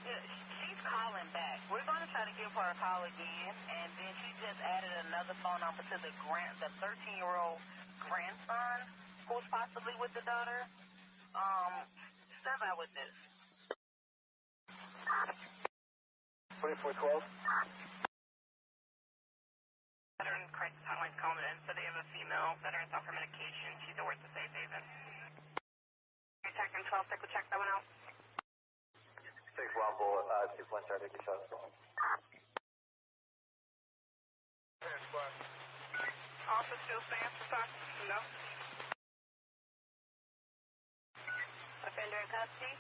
Yeah, she's calling back. We're going to try to give her a call again, and then she just added another phone number to the 13-year-old grandson who's possibly with the daughter. Step out with this. 2412. Veteran crisis hotline's calling in, so they have a female veteran off her medication. She's at work to Safe Haven. You're checking 12, take a check that one out. 6 1 bullet, 2 point start, take your shots. Officer still stands for talk? No. Offender in custody?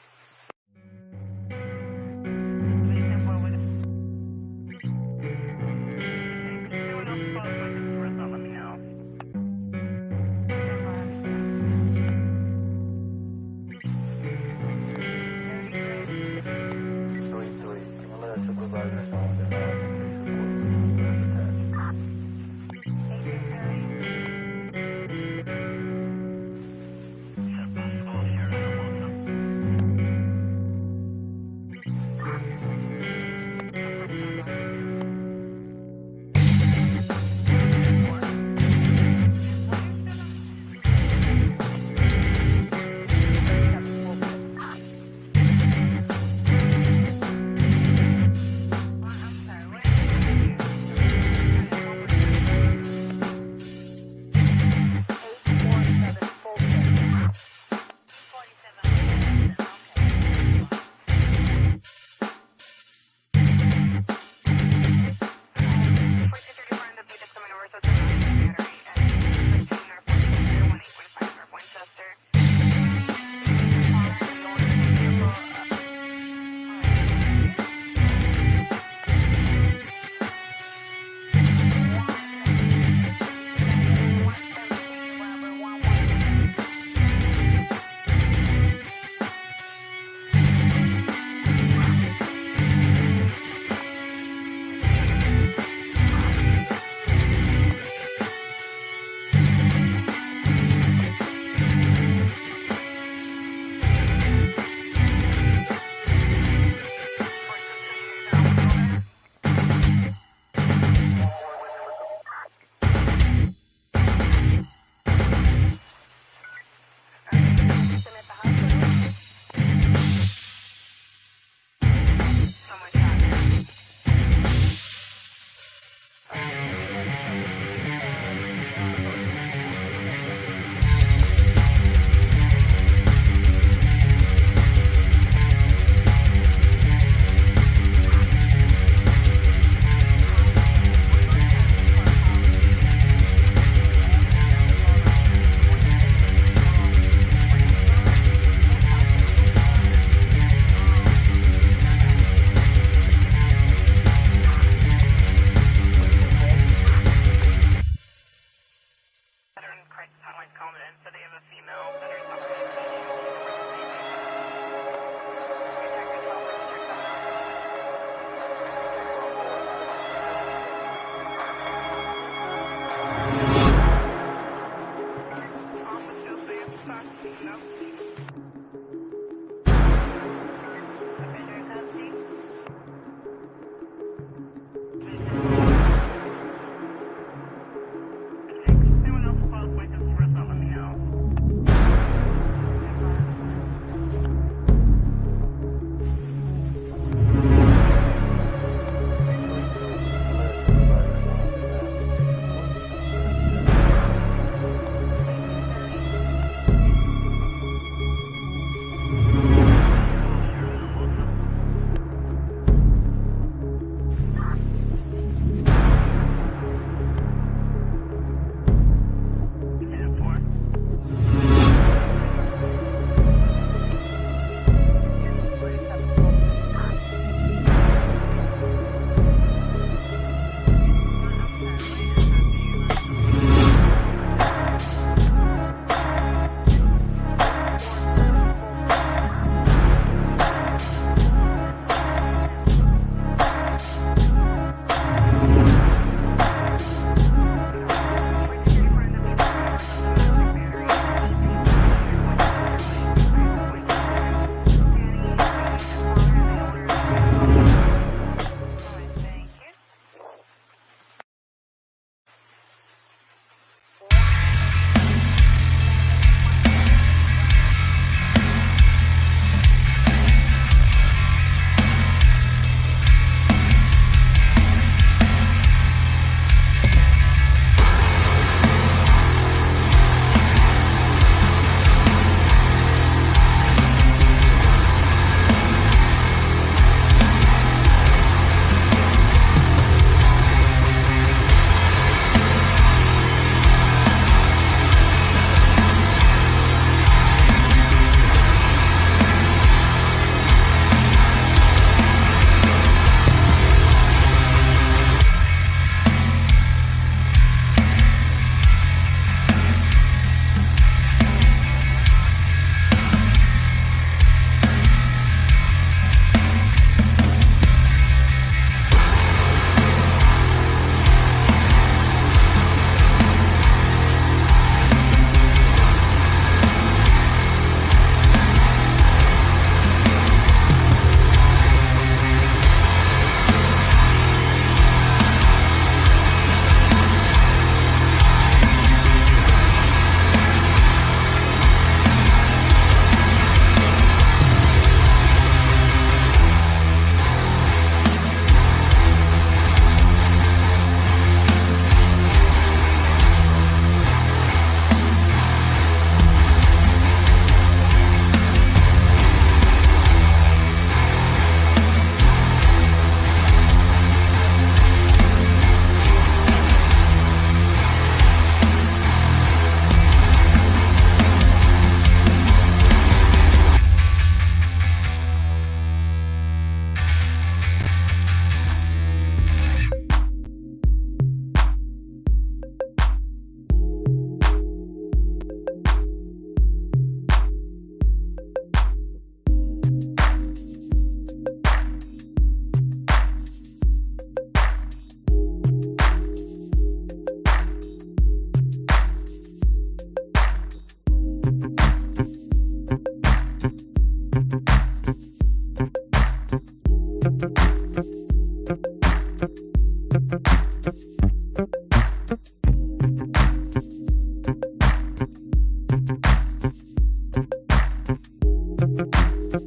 That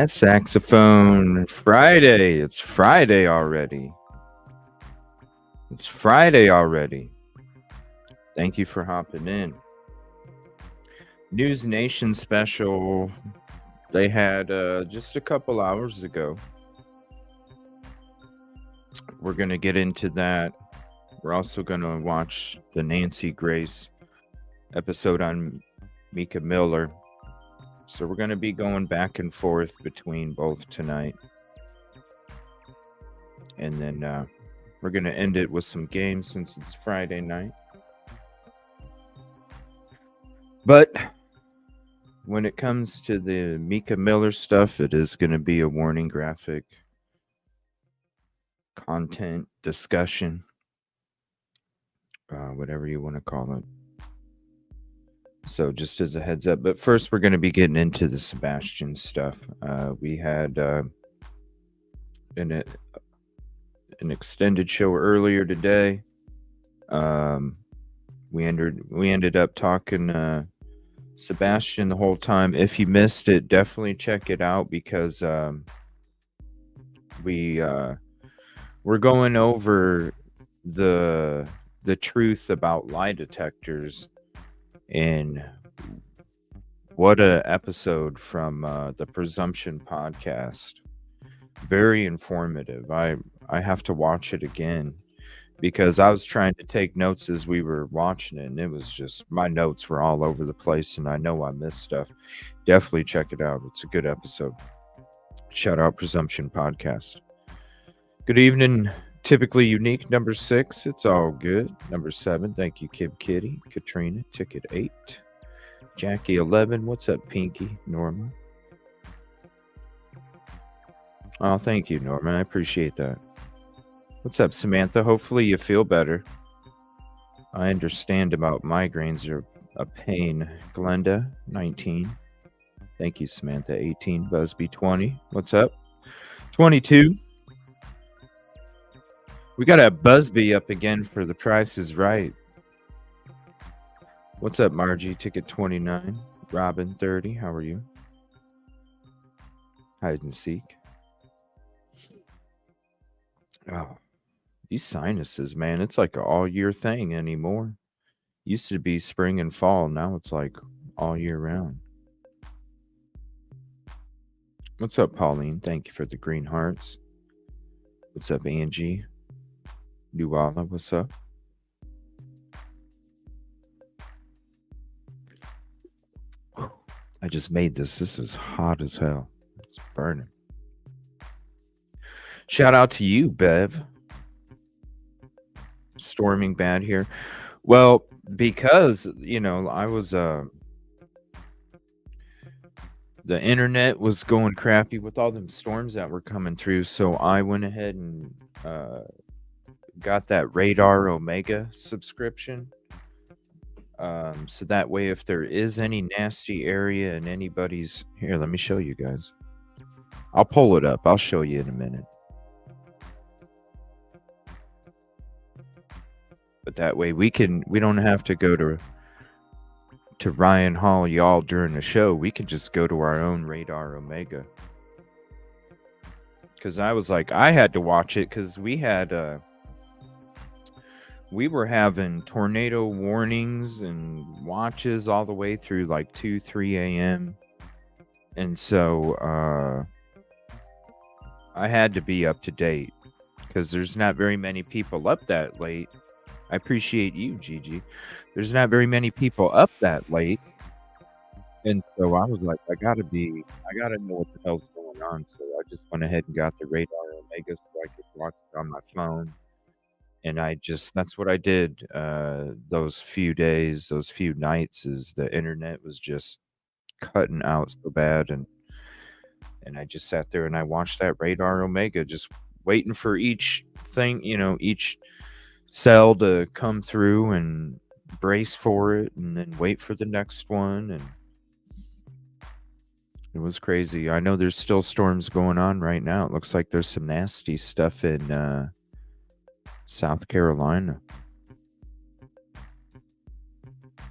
saxophone. Friday. It's Friday already. It's Friday already. Thank you for hopping in. News Nation special they had just a couple hours ago. We're going to get into that. We're also going to watch the Nancy Grace episode on Micah Miller. So we're going to be going back and forth between both tonight. And then we're going to end it with some games since it's Friday night. But when it comes to the Micah Miller stuff, it is going to be a warning graphic content discussion, whatever you want to call it. So just as a heads up. But first, we're going to be getting into the Sebastian stuff. We had an extended show earlier today. We ended up talking Sebastian the whole time. If you missed it, definitely check it out because we're going over the truth about lie detectors. And what a episode from the Presumption podcast. Very informative. I have to watch it again because I was trying to take notes as we were watching it, and it was just, my notes were all over the place, and I know I missed stuff. Definitely check it out. It's a good episode. Shout out Presumption podcast. Good evening. Typically unique, number 6. It's all good. Number 7. Thank you, Kib Kitty. Katrina. Ticket 8. Jackie 11. What's up, Pinky? Norma. Oh, thank you, Norma. I appreciate that. What's up, Samantha? Hopefully you feel better. I understand about migraines are a pain. Glenda 19. Thank you, Samantha. 18. Busby 20. What's up? 22. We got a Busby up again for The Price is Right. What's up, Margie? Ticket 29. Robin 30. How are you? Hide and seek. Oh, these sinuses, man. It's like an all-year thing anymore. Used to be spring and fall. Now it's like all year round. What's up, Pauline? Thank you for the green hearts. What's up, Angie? Nuala, what's up? I just made this. This is hot as hell. It's burning. Shout out to you, Bev. Storming bad here. Well, because, I was, the internet was going crappy with all them storms that were coming through. So I went ahead and got that Radar Omega subscription. So that way, if there is any nasty area in anybody's... Here, let me show you guys. I'll pull it up. I'll show you in a minute. But that way we don't have to go to Ryan Hall y'all during the show. We can just go to our own Radar Omega. Because I was like, I had to watch it because we were having tornado warnings and watches all the way through like 2, 3 a.m. And so I had to be up to date because there's not very many people up that late. I appreciate you, Gigi. There's not very many people up that late. And so I was like, I gotta know what the hell's going on. So I just went ahead and got the Radar Omega so I could watch it on my phone. And that's what I did those few days, those few nights, is the internet was just cutting out so bad. And I just sat there and I watched that Radar Omega, just waiting for each thing, each cell to come through and brace for it and then wait for the next one. And It was crazy. I know there's still storms going on right now. It looks like there's some nasty stuff in South Carolina.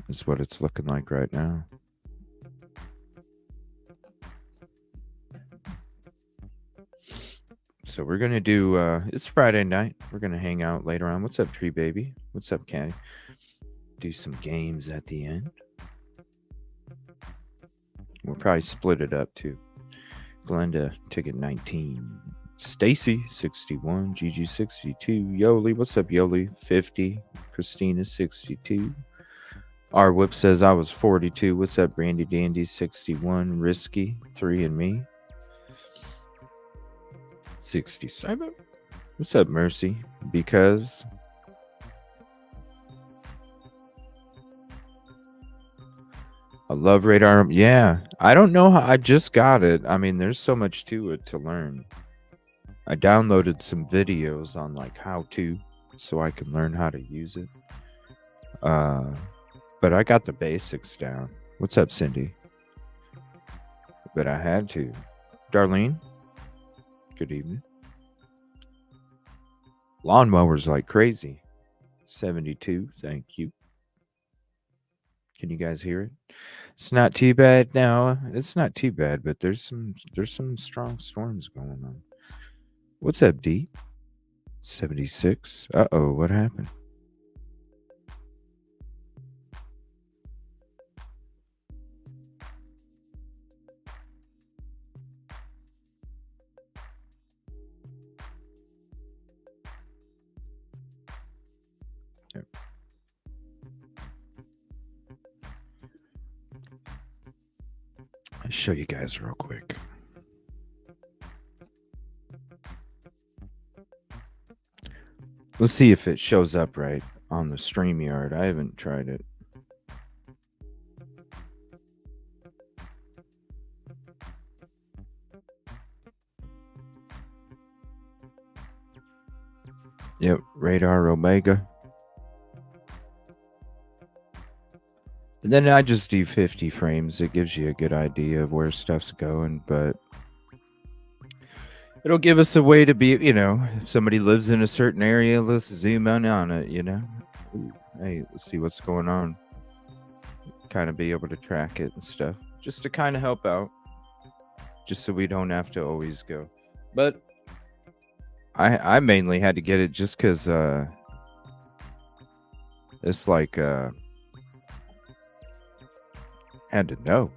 Is what it's looking like right now. So we're going to do, it's Friday night. We're going to hang out later on. What's up, Tree Baby? What's up, Caddy? Do some games at the end. We'll probably split it up too. Glenda, ticket 19. Stacy, 61. Gigi, 62. Yoli, what's up, Yoli? 50. Christina, 62. R Whip says I was 42. What's up, Brandy Dandy, 61. Risky, 3 and me. 67. What's up, Mercy? Because a love radar. Yeah, I don't know how. I just got it. I mean, there's so much to it to learn. I downloaded some videos on like how to, so I can learn how to use it. But I got the basics down. What's up, Cindy? But I had to. Darlene, good evening. Lawnmowers like crazy. 72, thank you. Can you guys hear it? It's not too bad now. It's not too bad, but there's some strong storms going on. What's up, D? 76. Uh-oh, what happened? Yep. I'll show you guys real quick. Let's see if it shows up right on the StreamYard. I haven't tried it. Yep, Radar Omega. And then I just do 50 frames. It gives you a good idea of where stuff's going, but it'll give us a way to be, if somebody lives in a certain area, let's zoom in on it, Ooh, hey, let's see what's going on. Kind of be able to track it and stuff. Just to kind of help out. Just so we don't have to always go. But I mainly had to get it just because it's like had to know.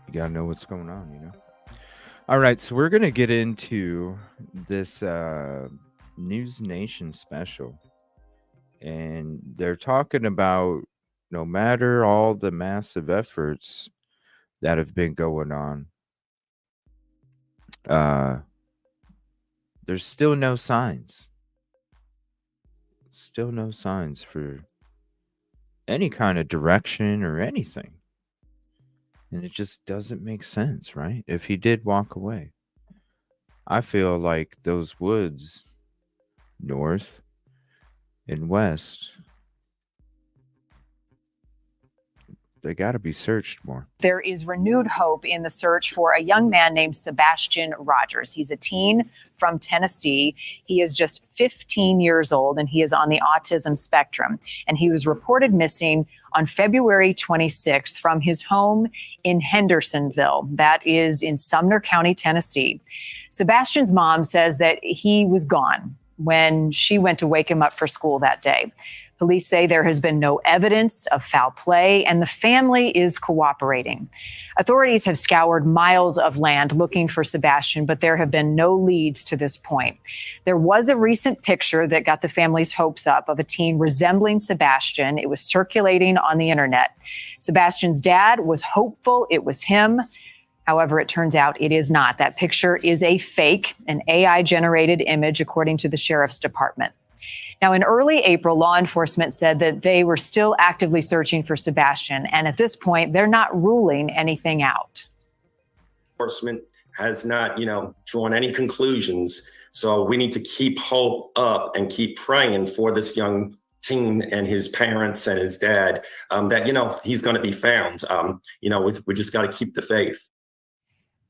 You gotta know what's going on, All right, so we're gonna get into this News Nation special, and they're talking about no matter all the massive efforts that have been going on, there's still no signs. Still no signs for any kind of direction or anything. And it just doesn't make sense, right? If he did walk away. I feel like those woods, north and west, they got to be searched more. There is renewed hope in the search for a young man named Sebastian Rogers. He's a teen from Tennessee. He is just 15 years old, and he is on the autism spectrum. And he was reported missing on February 26th from his home in Hendersonville. That is in Sumner County, Tennessee. Sebastian's mom says that he was gone when she went to wake him up for school that day. Police say there has been no evidence of foul play, and the family is cooperating. Authorities have scoured miles of land looking for Sebastian, but there have been no leads to this point. There was a recent picture that got the family's hopes up of a teen resembling Sebastian. It was circulating on the internet. Sebastian's dad was hopeful it was him. However, it turns out it is not. That picture is a fake, an AI-generated image, according to the sheriff's department. Now, in early April, law enforcement said that they were still actively searching for Sebastian. And at this point, they're not ruling anything out. Enforcement has not, drawn any conclusions. So we need to keep hope up and keep praying for this young teen and his parents and his dad, that, you know, he's going to be found. You know, we just got to keep the faith.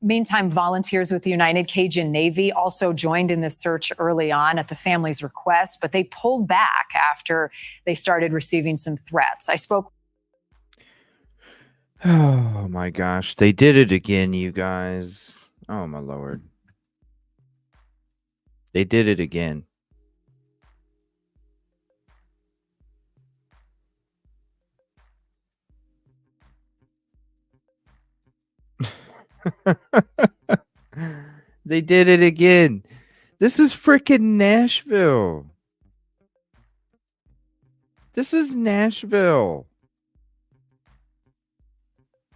Meantime, volunteers with the United Cajun Navy also joined in this search early on at the family's request, but they pulled back after they started receiving some threats. I spoke. Oh my gosh, they did it again, you guys. Oh my Lord. They did it again. They did it again. This is freaking Nashville. This is Nashville.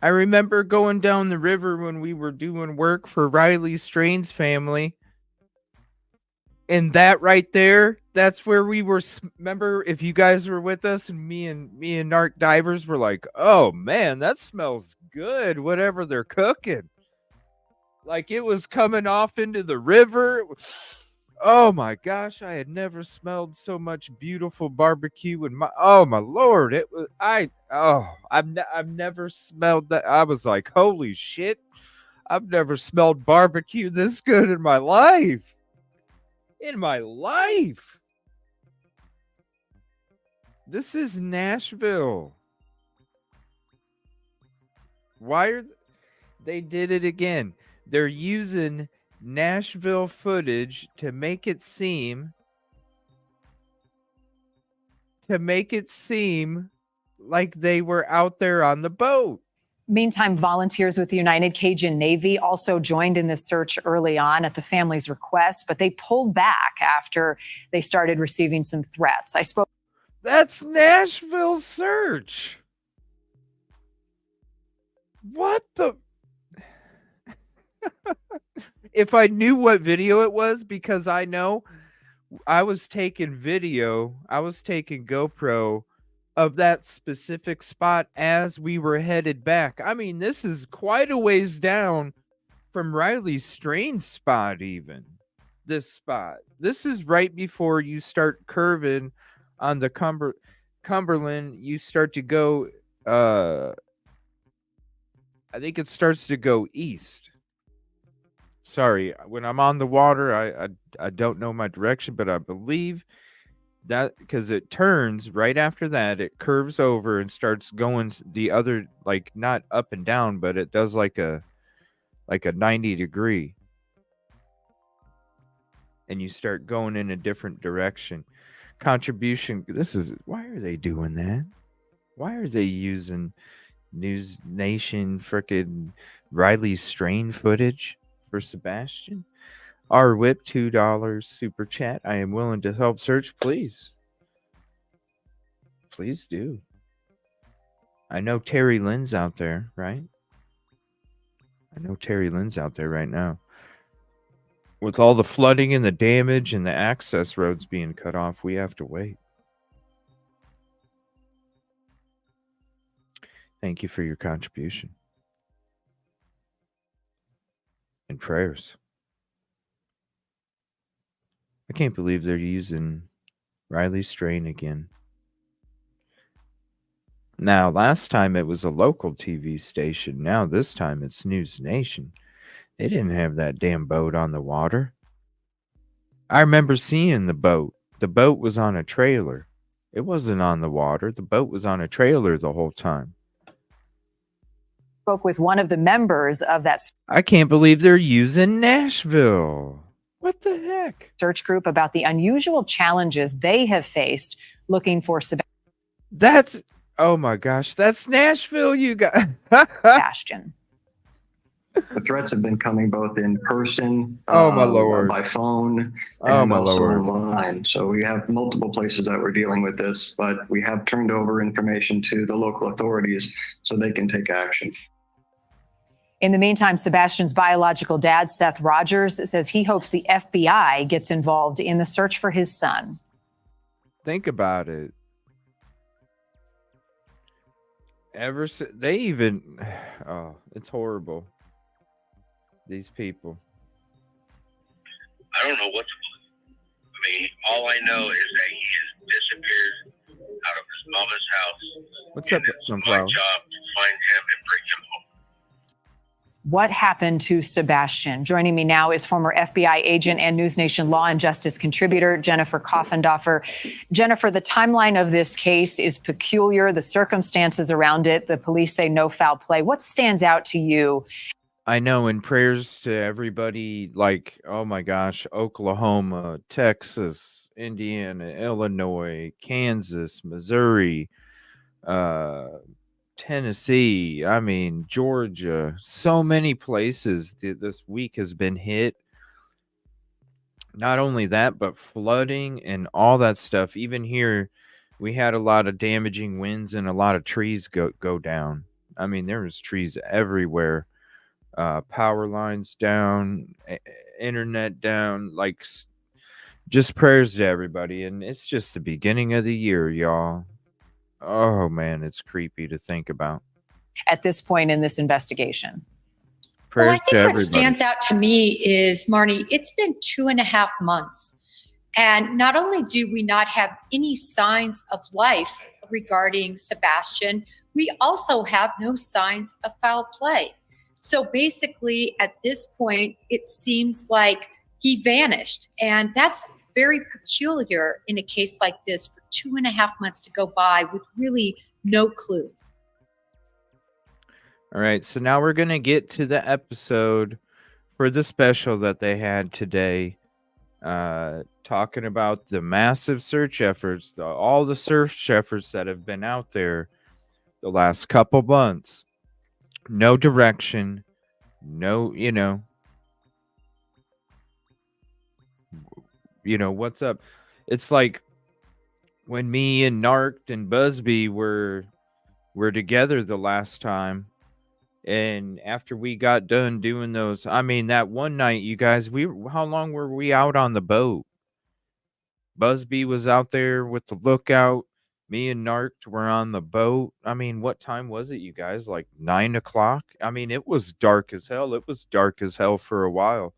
I remember going down the river when we were doing work for Riley Strain's family. And that right there, that's where we were. Remember, if you guys were with us, and me and Narc Divers were like, oh man, that smells good, whatever they're cooking. Like it was coming off into the river. Oh my gosh, I had never smelled so much beautiful barbecue in my, oh my Lord, it was, I've never smelled that. I was like, holy shit, I've never smelled barbecue this good in my life. In my life. This is Nashville. Why are they did it again? They're using Nashville footage to make it seem like they were out there on the boat. Meantime, volunteers with the United Cajun Navy also joined in this search early on at the family's request, but they pulled back after they started receiving some threats. I spoke. That's Nashville search. What the? If I knew what video it was, because I know I was taking video, I was taking GoPro of that specific spot as we were headed back. I mean, this is quite a ways down from Riley Strain's spot, even. This spot. This is right before you start curving on the Cumberland. You start to go, I think it starts to go east. Sorry, when I'm on the water, I don't know my direction, but I believe that because it turns right after that, it curves over and starts going the other, like not up and down, but it does like a 90 degree, and you start going in a different direction. Contribution. This is, why are they doing that? Why are they using News Nation frickin' Riley Strain footage for Sebastian? Our whip $2 super chat. I am willing to help search. Please do. I know Terry Lynn's out there, right? I know Terry Lynn's out there right now. With all the flooding and the damage and the access roads being cut off, we have to wait. Thank you for your contribution and prayers. I can't believe they're using Riley Strain again. Now, last time it was a local TV station. Now this time it's News Nation. They didn't have that damn boat on the water. I remember seeing the boat. The boat was on a trailer. It wasn't on the water. The boat was on a trailer the whole time. Spoke with one of the members of that. I can't believe they're using Nashville. What the heck? Search group about the unusual challenges they have faced looking for That's, oh my gosh, that's Nashville, you guys. Sebastian. The threats have been coming both in person, oh my Lord, by phone, oh and my also Lord, online. So we have multiple places that we're dealing with this, but we have turned over information to the local authorities so they can take action. In the meantime, Sebastian's biological dad, Seth Rogers, says he hopes the FBI gets involved in the search for his son. Think about it. Ever since they even, oh, it's horrible. These people. I don't know what's. I mean, all I know is that he has disappeared mother's house. What's up, And it's my Sunflower? job to find him and bring him home. What happened to Sebastian? Joining me now is former FBI agent and News Nation Law and Justice contributor Jennifer Koffendorfer. Jennifer, the timeline of this case is peculiar. The circumstances around it, the police say no foul play. What stands out to you? I know, and prayers to everybody, like, oh my gosh, Oklahoma, Texas, Indiana, Illinois, Kansas, Missouri, Tennessee, I mean, Georgia, so many places this week has been hit. Not only that, but flooding and all that stuff. Even here, we had a lot of damaging winds and a lot of trees go down. I mean, there was trees everywhere. Power lines down, internet down, like just prayers to everybody. And it's just the beginning of the year, y'all. Oh man, it's creepy to think about. At this point in this investigation? Prayers Well, I to think what everybody. stands out to me is, Marnie, it's been 2.5 months. And not only do we not have any signs of life regarding Sebastian, we also have no signs of foul play. So basically, at this point, it seems like he vanished. And that's very peculiar in a case like this for 2.5 months to go by with really no clue. All right, so now we're going to get to the episode for the special that they had today, talking about the massive search efforts, all the search efforts that have been out there the last couple months. No direction, no, what's up? It's like when me and Narked and Busby were together the last time. And after we got done doing those, I mean, that one night, you guys, how long were we out on the boat? Busby was out there with the lookout. Me and Narked were on the boat. I mean, what time was it, you guys? Like 9 o'clock? I mean, it was dark as hell. It was dark as hell for a while.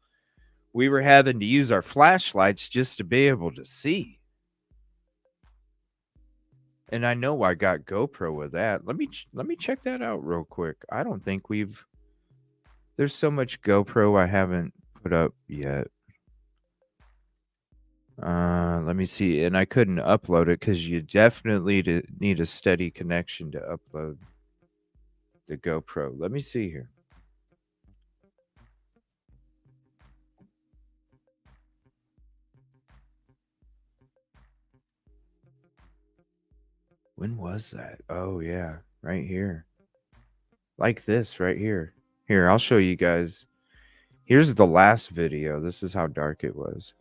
We were having to use our flashlights just to be able to see. And I know I got GoPro with that. Let me check that out real quick. I don't think there's so much GoPro I haven't put up yet. Let me see. And I couldn't upload it because you definitely need a steady connection to upload the GoPro. Let me see here. When was that? Oh, yeah. Right here. Like this right here. Here, I'll show you guys. Here's the last video. This is how dark it was.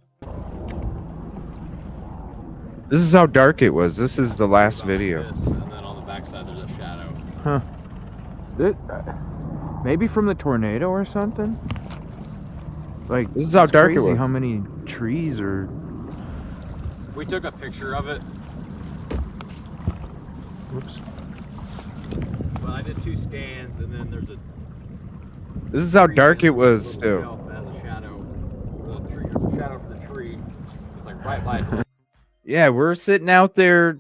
This is how dark it was. This is the last video. And then on the backside, there's a shadow. Huh. Maybe from the tornado or something? Like, this is how dark it was. How many trees are... We took a picture of it. Whoops. Well, I did 2 scans, and then there's a... This is how dark it was still. As a shadow. The tree, or the shadow of the tree. It's like right by... Yeah, we're sitting out there,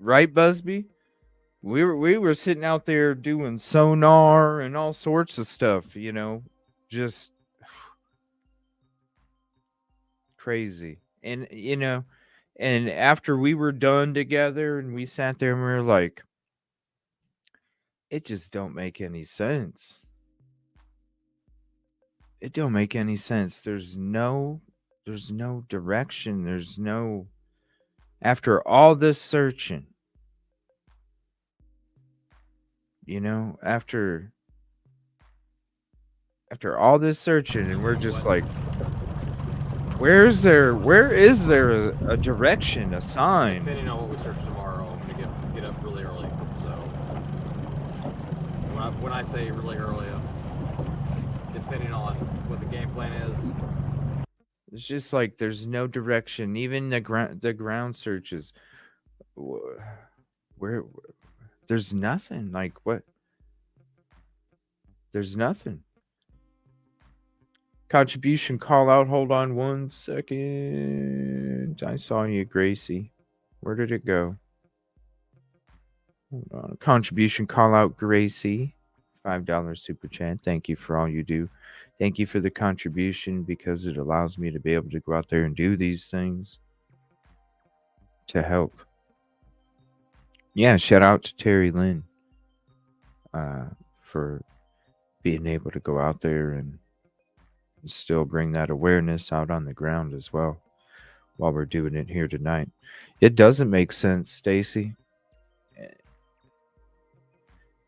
right, Busby? We were sitting out there doing sonar and all sorts of stuff, just crazy. And, and after we were done together and we sat there and we were like, it just don't make any sense. It don't make any sense. There's no direction. There's no, after all this searching, after all this searching, and we're just like, where is there a direction, a sign? Depending on what we search tomorrow, I'm going to get up really early. So when I say really early, depending on what the game plan is. It's just like there's no direction. Even the ground searches, where there's nothing. Like what? There's nothing. Contribution call out. Hold on 1 second. I saw you, Gracie. Where did it go? Contribution call out Gracie, $5 super chat. Thank you for all you do. Thank you for the contribution because it allows me to be able to go out there and do these things to help. Yeah, shout out to Terry Lynn for being able to go out there and still bring that awareness out on the ground as well while we're doing it here tonight. It doesn't make sense, Stacy.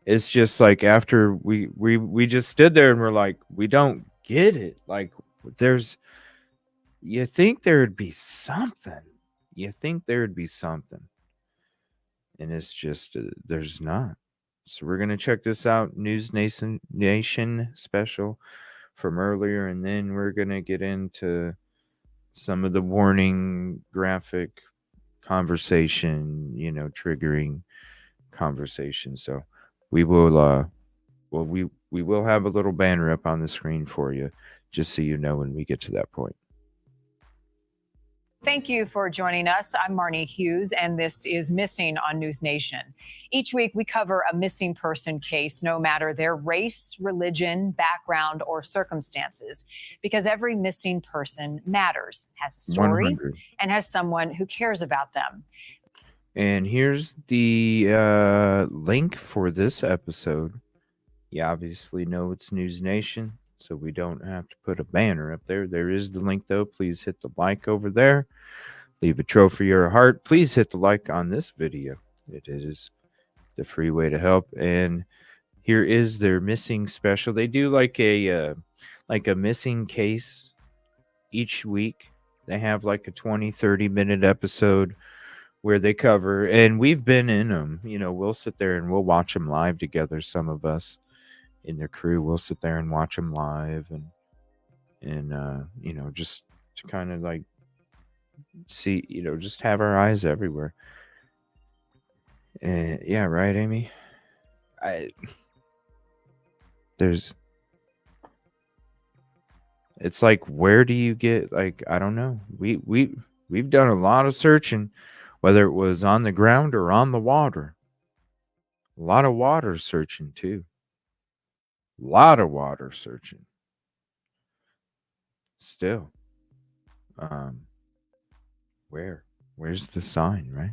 It's just like after we just stood there and we're like, we don't get it. Like you think there'd be something. You think there'd be something. And it's just, there's not. So we're going to check this out. News Nation special from earlier. And then we're going to get into some of the warning graphic conversation, triggering conversation. So we will, we will have a little banner up on the screen for you, just so you know when we get to that point. Thank you for joining us. I'm Marnie Hughes, and this is Missing on News Nation. Each week, we cover a missing person case, no matter their race, religion, background, or circumstances, because every missing person matters, has a story, 100. And has someone who cares about them. And here's the link for this episode. You obviously know it's News Nation, so we don't have to put a banner up there. There is the link, though. Please hit the like over there. Leave a trophy or a heart. Please hit the like on this video. It is the free way to help. And here is their missing special. They do like a missing case each week. They have like a 20, 30-minute episode where they cover, and we've been in them. We'll sit there and we'll watch them live together. Some of us in their crew will sit there and watch them live and just to kind of like see, just have our eyes everywhere. And yeah, right, Amy? It's like, where do you get, like, I don't know. We've done a lot of searching, whether it was on the ground or on the water. A lot of water searching too. Still. Where's the sign, right?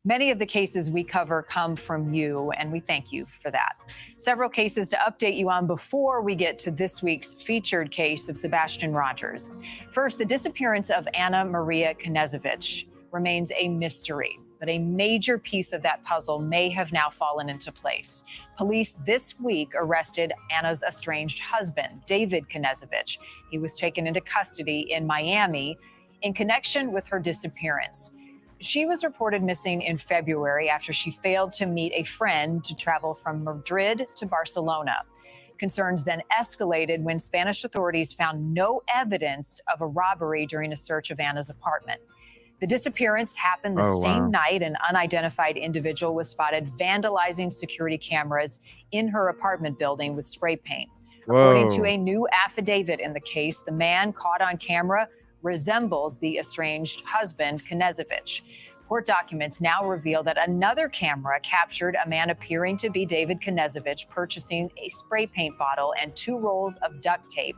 Many of the cases we cover come from you, and we thank you for that. Several cases to update you on before we get to this week's featured case of Sebastian Rogers. First, the disappearance of Anna Maria Knezovich remains a mystery, but a major piece of that puzzle may have now fallen into place. Police this week arrested Anna's estranged husband, David Knezovich. He was taken into custody in Miami in connection with her disappearance. She was reported missing in February after she failed to meet a friend to travel from Madrid to Barcelona. Concerns then escalated when Spanish authorities found no evidence of a robbery during a search of Anna's apartment. The disappearance happened the same night an unidentified individual was spotted vandalizing security cameras in her apartment building with spray paint. According to a new affidavit in the case, the man caught on camera resembles the estranged husband, Knezovich. Court documents now reveal that another camera captured a man appearing to be David Knezovich purchasing a spray paint bottle and 2 rolls of duct tape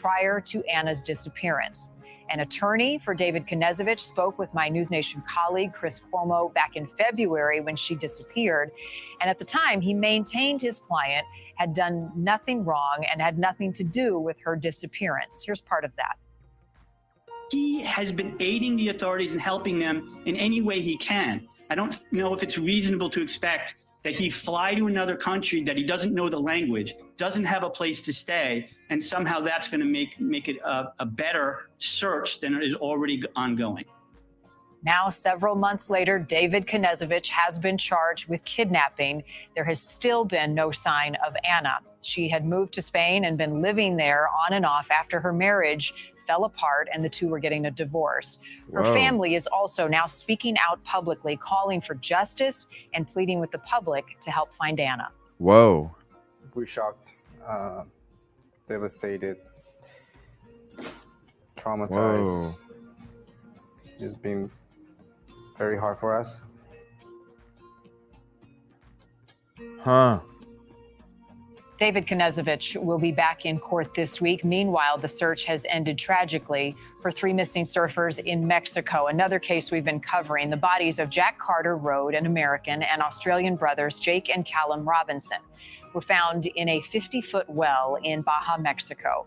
prior to Anna's disappearance. An attorney for David Knezovich spoke with my News Nation colleague, Chris Cuomo, back in February when she disappeared. And at the time, he maintained his client had done nothing wrong and had nothing to do with her disappearance. Here's part of that. He has been aiding the authorities and helping them in any way he can. I don't know if it's reasonable to expect that he fly to another country that he doesn't know the language, doesn't have a place to stay, and somehow that's going to make it a better search than it is already ongoing. Now, several months later, David Knezovich has been charged with kidnapping. There has still been no sign of Anna. She had moved to Spain and been living there on and off after her marriage fell apart and the two were getting a divorce. Her family is also now speaking out publicly, calling for justice and pleading with the public to help find Anna. Whoa. We're shocked, devastated, traumatized. Whoa. It's just been very hard for us. Huh. David Knezovich will be back in court this week. Meanwhile, the search has ended tragically for 3 missing surfers in Mexico. Another case we've been covering, the bodies of Jack Carter Rode, an American, and Australian brothers Jake and Callum Robinson were found in a 50-foot well in Baja, Mexico.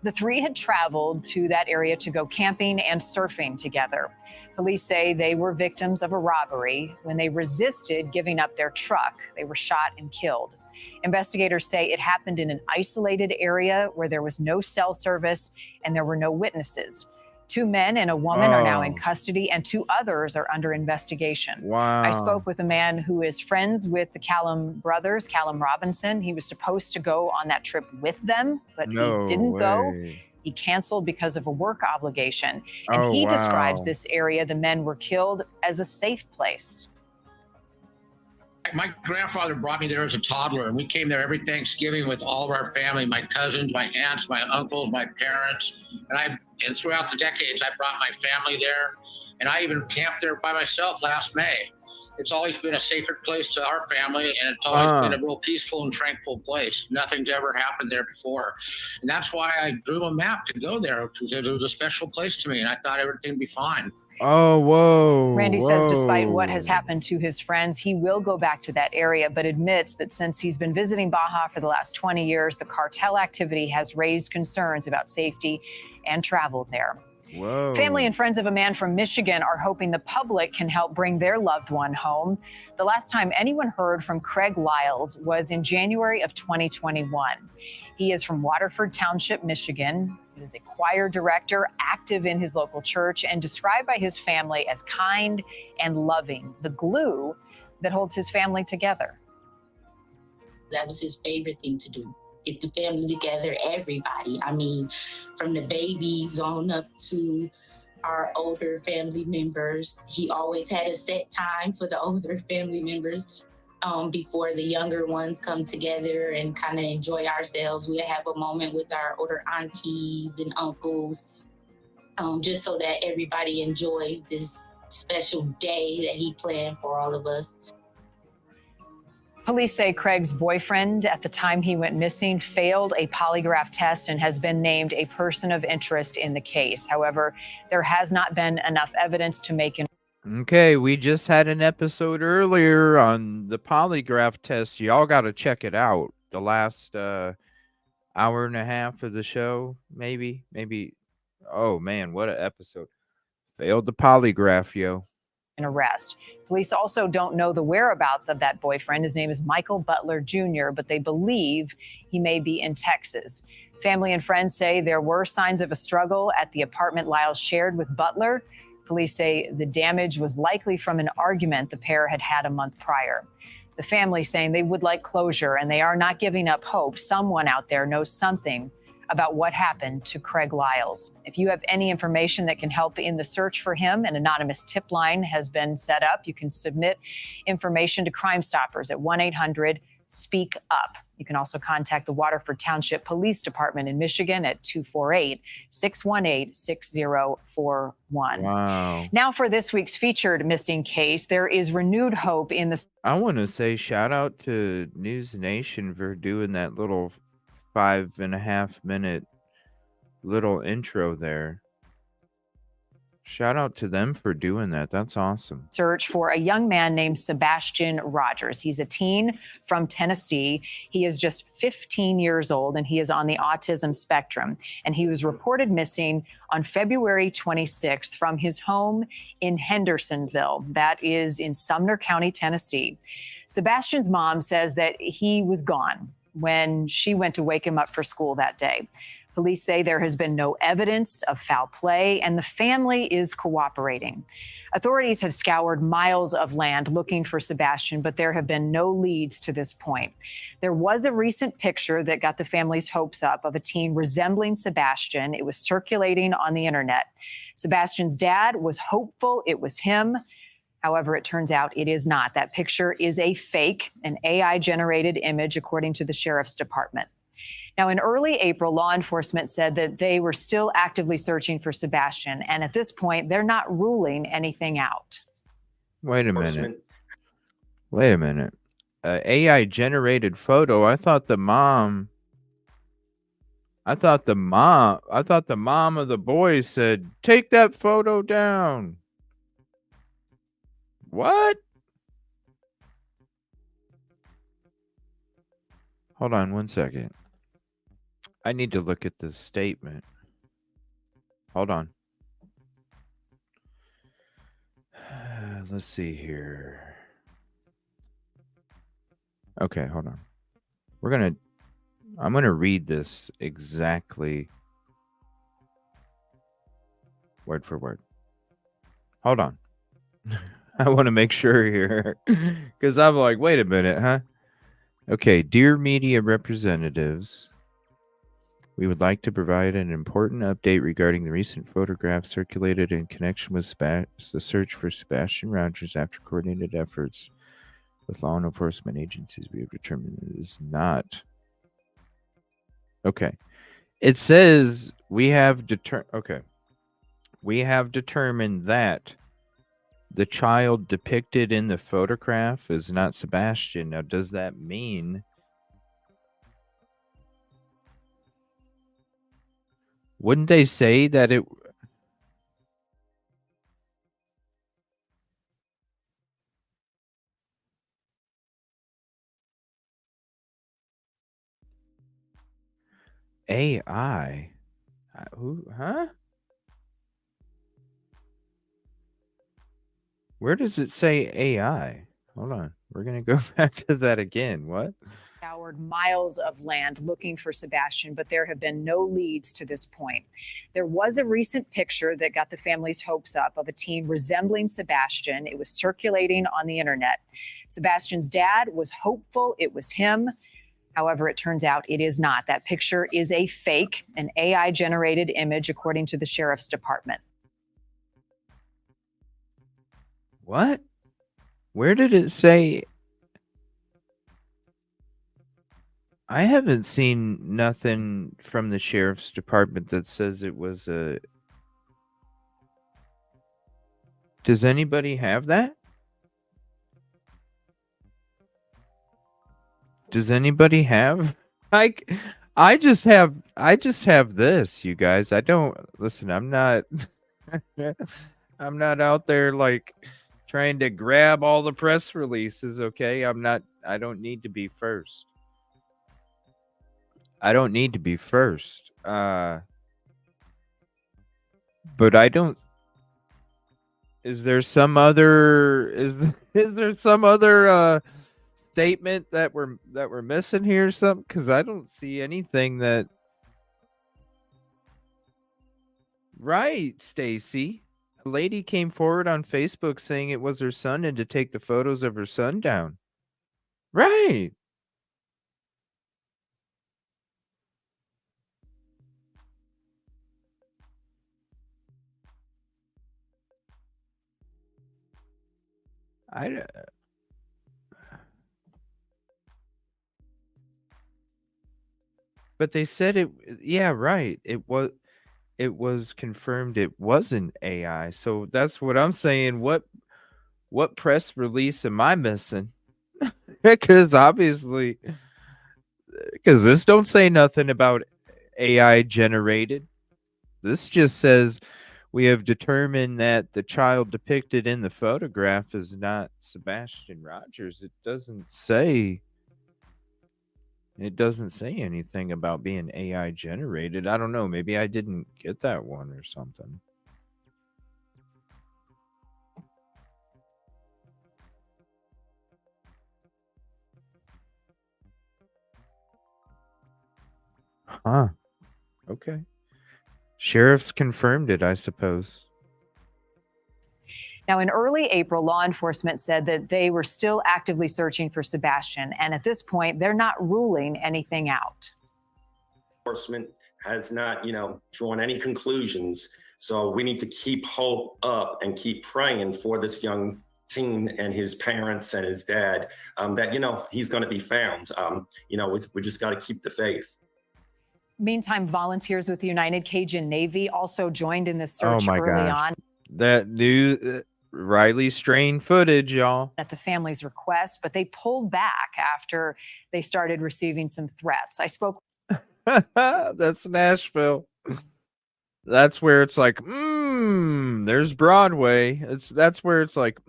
The 3 had traveled to that area to go camping and surfing together. Police say they were victims of a robbery. When they resisted giving up their truck, they were shot and killed. Investigators say it happened in an isolated area where there was no cell service and there were no witnesses. 2 men and a woman are now in custody, and 2 others are under investigation. Wow. I spoke with a man who is friends with the Callum brothers, Callum Robinson. He was supposed to go on that trip with them, but he didn't go. He canceled because of a work obligation. And he describes this area the men were killed as a safe place. My grandfather brought me there as a toddler, and we came there every Thanksgiving with all of our family, my cousins, my aunts, my uncles, my parents. And throughout the decades, I brought my family there, and I even camped there by myself last May. It's always been a sacred place to our family, and it's always been a real peaceful and tranquil place. Nothing's ever happened there before. And that's why I drew a map to go there, because it was a special place to me, and I thought everything would be fine. Oh, whoa. Randy says despite what has happened to his friends, he will go back to that area, but admits that since he's been visiting Baja for the last 20 years, the cartel activity has raised concerns about safety and travel there. Whoa. Family and friends of a man from Michigan are hoping the public can help bring their loved one home. The last time anyone heard from Craig Lyles was in January of 2021. He is from Waterford Township, Michigan. He is a choir director, active in his local church, and described by his family as kind and loving, the glue that holds his family together. That was his favorite thing to do. Get the family together, everybody. I mean, from the babies on up to our older family members. He always had a set time for the older family members before the younger ones come together and kind of enjoy ourselves. We have a moment with our older aunties and uncles, just so that everybody enjoys this special day that he planned for all of us. Police say Craig's boyfriend at the time he went missing failed a polygraph test and has been named a person of interest in the case. However, there has not been enough evidence to make an Okay, we just had an episode earlier on the polygraph test. Y'all got to check it out. The last hour and a half of the show, maybe. Oh, man, what an episode. Failed the polygraph, yo. An arrest. Police also don't know the whereabouts of that boyfriend. His name is Michael Butler Jr., but they believe he may be in Texas. Family and friends say there were signs of a struggle at the apartment Lyles shared with Butler. Police say the damage was likely from an argument the pair had had a month prior. The family saying they would like closure, and they are not giving up hope. Someone out there knows something about what happened to Craig Lyles. If you have any information that can help in the search for him, an anonymous tip line has been set up. You can submit information to Crime Stoppers at 1-800-SPEAK-UP. You can also contact the Waterford Township Police Department in Michigan at 248-618-6041. Wow. Now for this week's featured missing case, there is renewed hope in the... I want to say shout out to News Nation for doing that little 5.5-minute little intro there. Shout out to them for doing that. That's awesome. Search for a young man named Sebastian Rogers. He's a teen from Tennessee. He is just 15 years old, and he is on the autism spectrum. And he was reported missing on February 26th from his home in Hendersonville. That is in Sumner County, Tennessee. Sebastian's mom says that he was gone when she went to wake him up for school that day. Police say there has been no evidence of foul play, and the family is cooperating. Authorities have scoured miles of land looking for Sebastian, but there have been no leads to this point. There was a recent picture that got the family's hopes up of a teen resembling Sebastian. It was circulating on the internet. Sebastian's dad was hopeful it was him. However, it turns out it is not. That picture is a fake, an AI-generated image, according to the sheriff's department. Now, in early April, law enforcement said that they were still actively searching for Sebastian, and at this point, they're not ruling anything out. Wait a minute. AI generated photo. I thought the mom of the boy said, "Take that photo down." What? Hold on one second. I need to look at this statement. Hold on. Let's see here. Okay, hold on. I'm going to read this exactly word for word. Hold on. I want to make sure here because I'm like, wait a minute, huh? Okay, dear media representatives, we would like to provide an important update regarding the recent photographs circulated in connection with the search for Sebastian Rogers. After coordinated efforts with law enforcement agencies, we have determined it is not. Okay. It says we have determined that the child depicted in the photograph is not Sebastian. Now, does that mean wouldn't they say that it AI? Who? Huh? Where does it say AI? Hold on. We're going to go back to that again. What? Scoured miles of land looking for Sebastian, but there have been no leads to this point. There was a recent picture that got the family's hopes up of a teen resembling Sebastian. It was circulating on the internet. Sebastian's dad was hopeful it was him. However, it turns out it is not. That picture is a fake, an AI-generated image, according to the sheriff's department. What? Where did it say? I haven't seen nothing from the sheriff's department that says it was a... Does anybody have that? Does anybody have? Like, I just have this, you guys. I don't listen. I'm not out there like trying to grab all the press releases. Okay, I don't need to be first. But I don't. Is there some other? Is there some other statement that we're missing here or something? Because I don't see anything that. Right, Stacy. A lady came forward on Facebook saying it was her son and to take the photos of her son down. Right. But they said it. Yeah, right. It was confirmed it wasn't AI. So that's what I'm saying. What press release am I missing? Because obviously, because this don't say nothing about AI generated. This just says we have determined that the child depicted in the photograph is not Sebastian Rogers. It doesn't say anything about being AI generated. I don't know. Maybe I didn't get that one or something. Huh. Okay. Sheriffs confirmed it, I suppose. Now, in early April, law enforcement said that they were still actively searching for Sebastian. And at this point, they're not ruling anything out. Enforcement has not, drawn any conclusions. So we need to keep hope up and keep praying for this young teen and his parents and his dad that, he's going to be found. We just got to keep the faith. Meantime, volunteers with the United Cajun Navy also joined in this search early on. That news, Riley Strain footage, y'all. At the family's request, but they pulled back after they started receiving some threats. I spoke. That's Nashville. That's where it's like, there's Broadway. That's where it's like,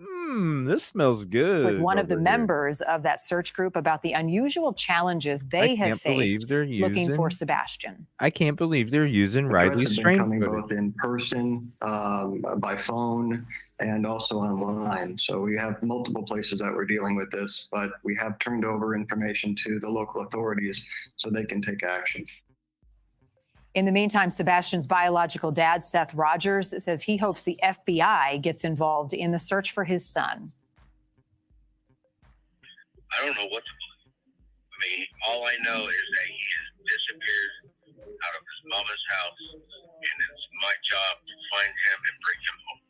this smells good. With one of the over here. members of that search group about the unusual challenges they have faced looking for Sebastian. I can't believe they're using The Riley threats have been Strain coming footage. both in person, by phone, and also online. So we have multiple places that we're dealing with this, but we have turned over information to the local authorities so they can take action. In the meantime, Sebastian's biological dad, Seth Rogers, says he hopes the FBI gets involved in the search for his son. I don't know what to believe. I mean, all I know is that he has disappeared out of his mama's house, and it's my job to find him and bring him home.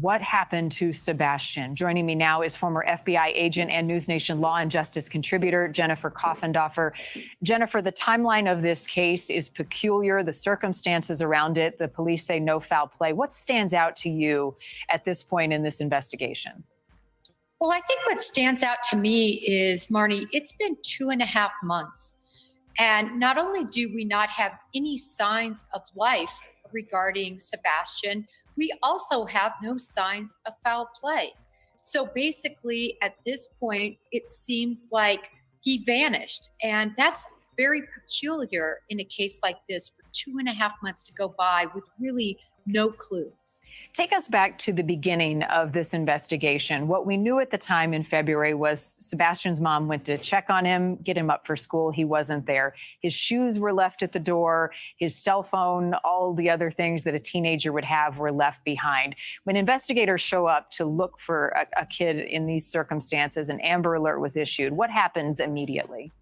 What happened to Sebastian? Joining me now is former FBI agent and News Nation Law and Justice contributor Jennifer Koffendorfer. Jennifer, the timeline of this case is peculiar. The circumstances around it, the police say no foul play. What stands out to you at this point in this investigation? Well, I think what stands out to me is, Marnie, it's been 2.5 months. And not only do we not have any signs of life regarding Sebastian, we also have no signs of foul play. So basically, at this point, it seems like he vanished. And that's very peculiar in a case like this for 2.5 months to go by with really no clue. Take us back to the beginning of this investigation. What we knew at the time in February was Sebastian's mom went to check on him, get him up for school. He wasn't there. His shoes were left at the door. His cell phone, all the other things that a teenager would have were left behind. When investigators show up to look for a kid in these circumstances, an Amber Alert was issued. What happens immediately?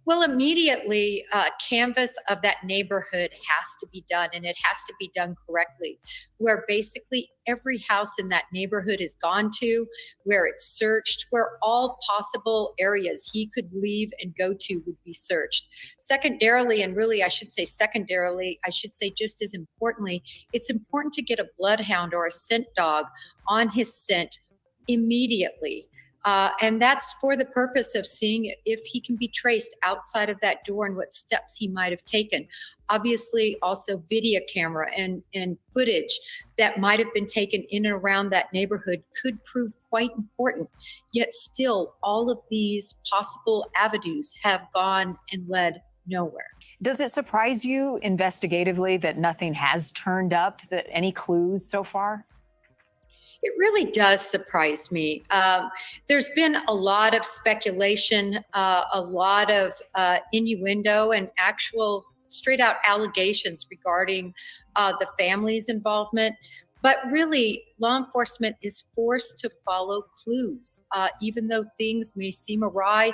Well, immediately, canvass of that neighborhood has to be done, and it has to be done correctly, where basically every house in that neighborhood is gone to, where it's searched, where all possible areas he could leave and go to would be searched. Secondarily, and really I should say just as importantly, it's important to get a bloodhound or a scent dog on his scent immediately. And that's for the purpose of seeing if he can be traced outside of that door and what steps he might have taken. Obviously, also video camera and footage that might have been taken in and around that neighborhood could prove quite important. Yet still, all of these possible avenues have gone and led nowhere. Does it surprise you investigatively that nothing has turned up, that any clues so far? It really does surprise me. There's been a lot of speculation, a lot of innuendo and actual straight out allegations regarding the family's involvement. But really, law enforcement is forced to follow clues. Even though things may seem awry,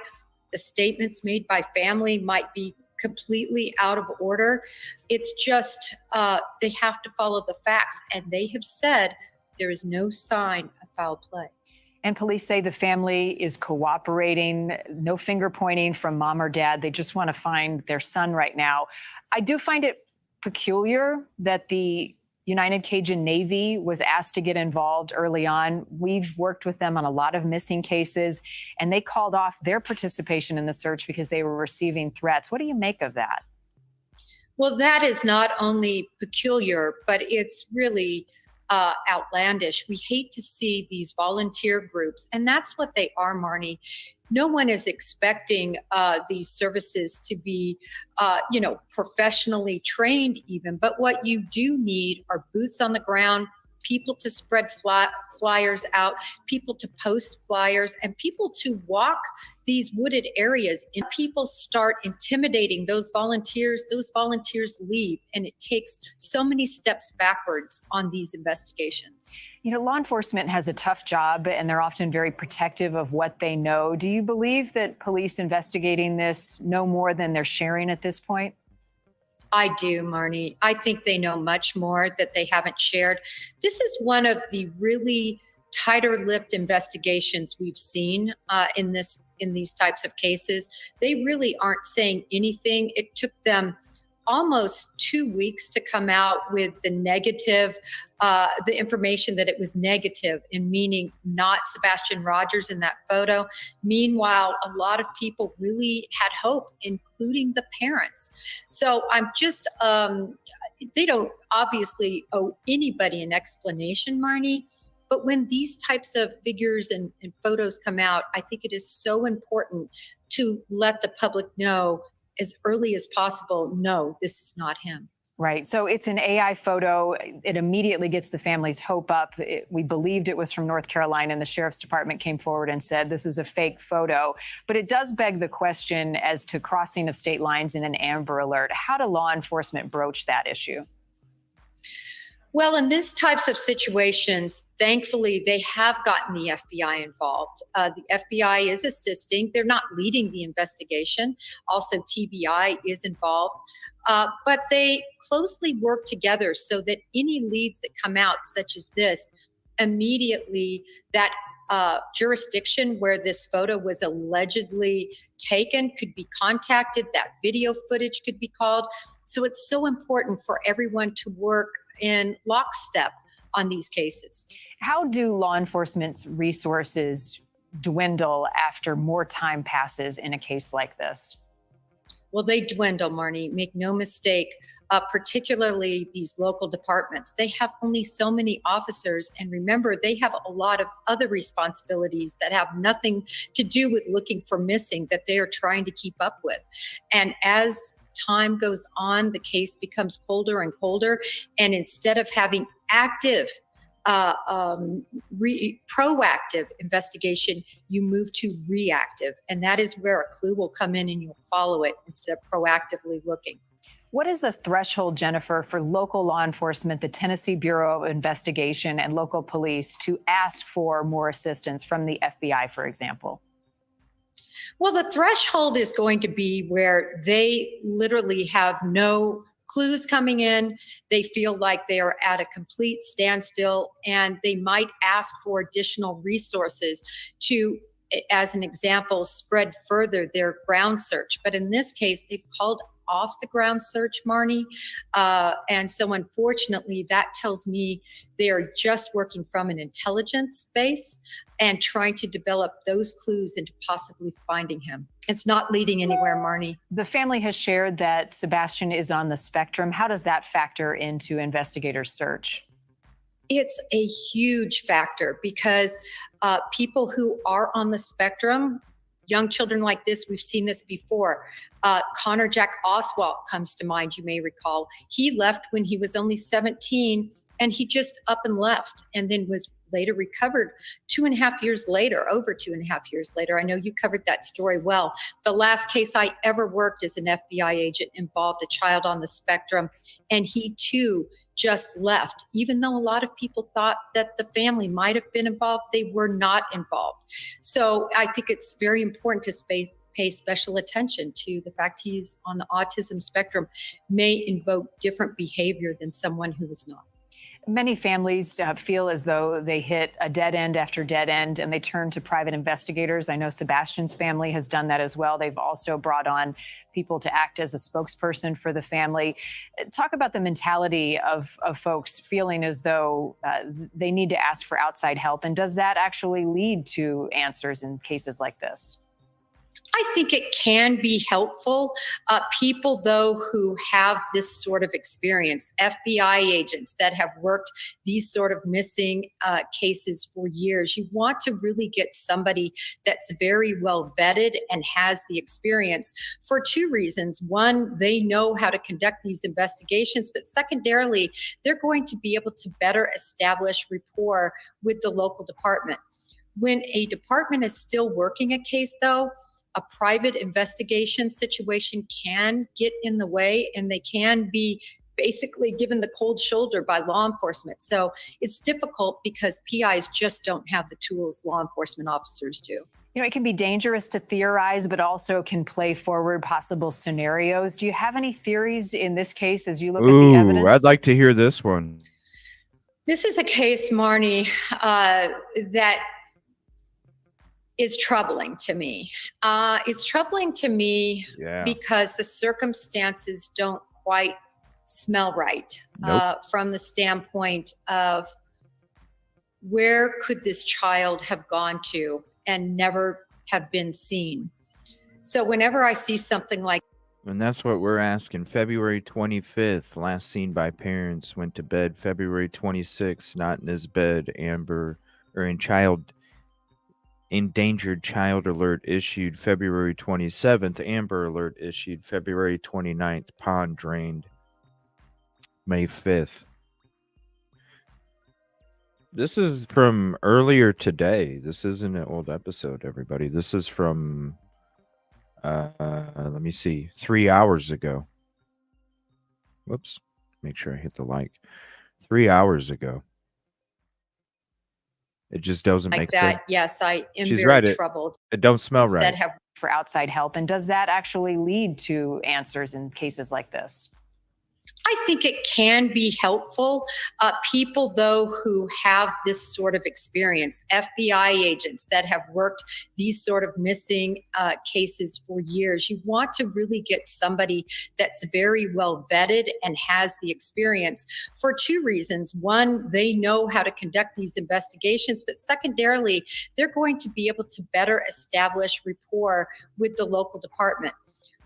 the statements made by family might be completely out of order. It's just they have to follow the facts. And they have said there is no sign of foul play. And police say the family is cooperating, no finger pointing from mom or dad. They just want to find their son right now. I do find it peculiar that the United Cajun Navy was asked to get involved early on. We've worked with them on a lot of missing cases, and they called off their participation in the search because they were receiving threats. What do you make of that? Well, that is not only peculiar, but it's really outlandish. We hate to see these volunteer groups, and that's what they are, Marnie. No one is expecting these services to be, professionally trained even, but what you do need are boots on the ground, people to spread flyers out, people to post flyers, and people to walk these wooded areas. And people start intimidating those volunteers leave, and it takes so many steps backwards on these investigations. You know, law enforcement has a tough job, and they're often very protective of what they know. Do you believe that police investigating this know more than they're sharing at this point? I do, Marnie. I think they know much more that they haven't shared. This is one of the really tighter-lipped investigations we've seen in these types of cases. They really aren't saying anything. It took them almost 2 weeks to come out with the negative, the information that it was negative, in meaning not Sebastian Rogers in that photo. Meanwhile, a lot of people really had hope, including the parents. So I'm just, they don't obviously owe anybody an explanation, Marnie. But when these types of figures and photos come out, I think it is so important to let the public know as early as possible, no, this is not him. Right. So it's an AI photo. It immediately gets the family's hope up. We believed it was from North Carolina, and the sheriff's department came forward and said this is a fake photo. But it does beg the question as to crossing of state lines in an Amber Alert. How do law enforcement broach that issue? Well, in these types of situations, thankfully, they have gotten the FBI involved. The FBI is assisting. They're not leading the investigation. Also, TBI is involved. But they closely work together so that any leads that come out, such as this, immediately that jurisdiction where this photo was allegedly taken could be contacted. That video footage could be called. So it's so important for everyone to work in lockstep on these cases. How do law enforcement's resources dwindle after more time passes in a case like this? Well, they dwindle, Marnie. Make no mistake, particularly these local departments. They have only so many officers. And remember, they have a lot of other responsibilities that have nothing to do with looking for missing that they are trying to keep up with. And as time goes on, the case becomes colder and colder. And instead of having active, proactive investigation, you move to reactive. And that is where a clue will come in and you'll follow it instead of proactively looking. What is the threshold, Jennifer, for local law enforcement, the Tennessee Bureau of Investigation, and local police to ask for more assistance from the FBI, for example? Well, the threshold is going to be where they literally have no clues coming in. They feel like they are at a complete standstill, and they might ask for additional resources to, as an example, spread further their ground search. But in this case, they've called off the ground search, Marnie. And so unfortunately, that tells me they are just working from an intelligence base and trying to develop those clues into possibly finding him. It's not leading anywhere, Marnie. The family has shared that Sebastian is on the spectrum. How does that factor into investigators' search? It's a huge factor because people who are on the spectrum, young children like this, we've seen this before. Connor Jack Oswalt comes to mind, you may recall. He left when he was only 17, and he just up and left, and then was later recovered 2.5 years later, over 2.5 years later. I know you covered that story well. The last case I ever worked as an FBI agent involved a child on the spectrum, and he too just left. Even though a lot of people thought that the family might have been involved, they were not involved. So I think it's very important to pay special attention to the fact he's on the autism spectrum may invoke different behavior than someone who is not. Many families feel as though they hit a dead end after dead end, and they turn to private investigators. I know Sebastian's family has done that as well. They've also brought on people to act as a spokesperson for the family. Talk about the mentality of folks feeling as though they need to ask for outside help. And does that actually lead to answers in cases like this? I think it can be helpful. People, though, who have this sort of experience, FBI agents that have worked these sort of missing cases for years, you want to really get somebody that's very well vetted and has the experience for two reasons. One, they know how to conduct these investigations, but secondarily, they're going to be able to better establish rapport with the local department. When a department is still working a case, though, a private investigation situation can get in the way, and they can be basically given the cold shoulder by law enforcement. So it's difficult because PIs just don't have the tools law enforcement officers do. You know, it can be dangerous to theorize, but also can play forward possible scenarios. Do you have any theories in this case as you look at the evidence? I'd like to hear this one. This is a case, Marnie, that is troubling to me. It's troubling to me because the circumstances don't quite smell right. Nope. From the standpoint of where could this child have gone to and never have been seen. So whenever I see something like, And that's what we're asking. February 25th, last seen by parents, went to bed. February 26th, not in his bed. Amber, or endangered child alert issued February 27th. Amber alert issued February 29th. Pond drained May 5th. This is from earlier today. This isn't an old episode, everybody. This is from, let me see, 3 hours ago. Whoops. Make sure I hit the like. 3 hours ago. It just doesn't like make that, sense. yes, I am She's very right. troubled. It don't smell That right. have for outside help, and does that actually lead to answers in cases like this? I think it can be helpful. People, though, who have this sort of experience, FBI agents that have worked these sort of missing cases for years, you want to really get somebody that's very well vetted and has the experience for two reasons. One, they know how to conduct these investigations, but secondarily, they're going to be able to better establish rapport with the local department.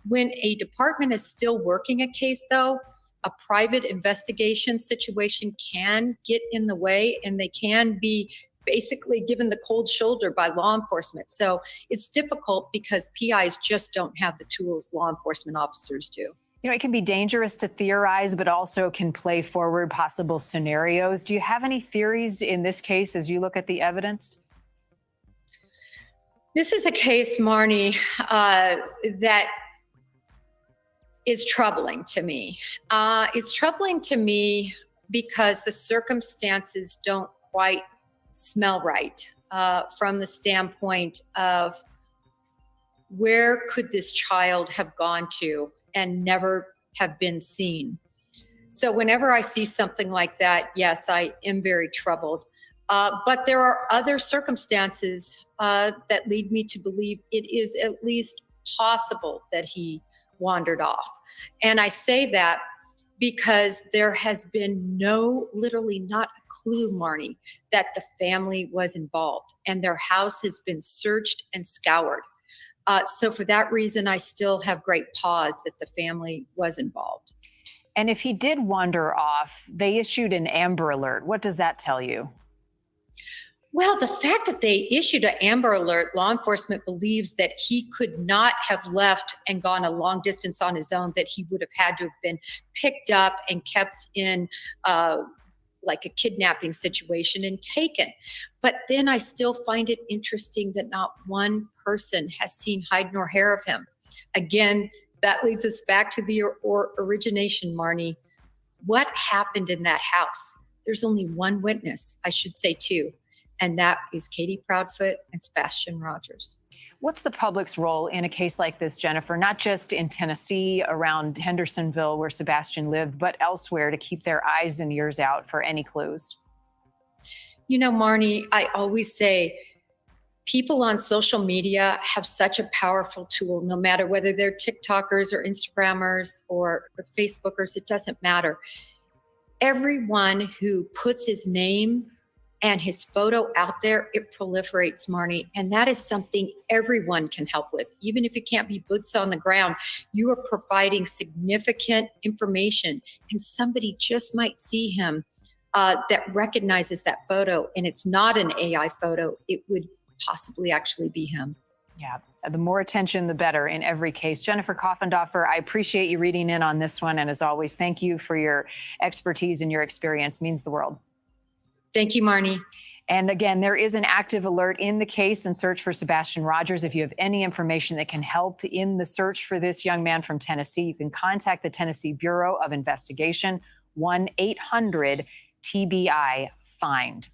When a department is still working a case, though, a private investigation situation can get in the way, and they can be basically given the cold shoulder by law enforcement. So it's difficult because PIs just don't have the tools law enforcement officers do. You know, it can be dangerous to theorize, but also can play forward possible scenarios. Do you have any theories in this case as you look at the evidence? This is a case, Marnie, that is troubling to me. It's troubling to me because the circumstances don't quite smell right from the standpoint of where could this child have gone to and never have been seen. So whenever I see something like that, yes, I am very troubled. But there are other circumstances that lead me to believe it is at least possible that he wandered off. And I say that because there has been literally not a clue, Marnie, that the family was involved, and their house has been searched and scoured. So for that reason, I still have great pause that the family was involved. And if he did wander off, they issued an Amber Alert. What does that tell you? Well, the fact that they issued an Amber Alert, law enforcement believes that he could not have left and gone a long distance on his own, that he would have had to have been picked up and kept in like a kidnapping situation and taken. But then I still find it interesting that not one person has seen hide nor hair of him. Again, that leads us back to the origination, Marnie. What happened in that house? There's only one witness, I should say two, and that is Katie Proudfoot and Sebastian Rogers. What's the public's role in a case like this, Jennifer, not just in Tennessee, around Hendersonville where Sebastian lived, but elsewhere to keep their eyes and ears out for any clues? You know, Marnie, I always say people on social media have such a powerful tool, no matter whether they're TikTokers or Instagrammers or Facebookers, it doesn't matter. Everyone who puts his name and his photo out there, it proliferates, Marnie. And that is something everyone can help with. Even if you can't be boots on the ground, you are providing significant information, and somebody just might see him that recognizes that photo, and it's not an AI photo. It would possibly actually be him. Yeah, the more attention, the better in every case. Jennifer Coffendorfer, I appreciate you reading in on this one. And as always, thank you for your expertise and your experience. It means the world. Thank you, Marnie. And again, there is an active alert in the case and search for Sebastian Rogers. If you have any information that can help in the search for this young man from Tennessee, you can contact the Tennessee Bureau of Investigation, 1-800-TBI-FIND.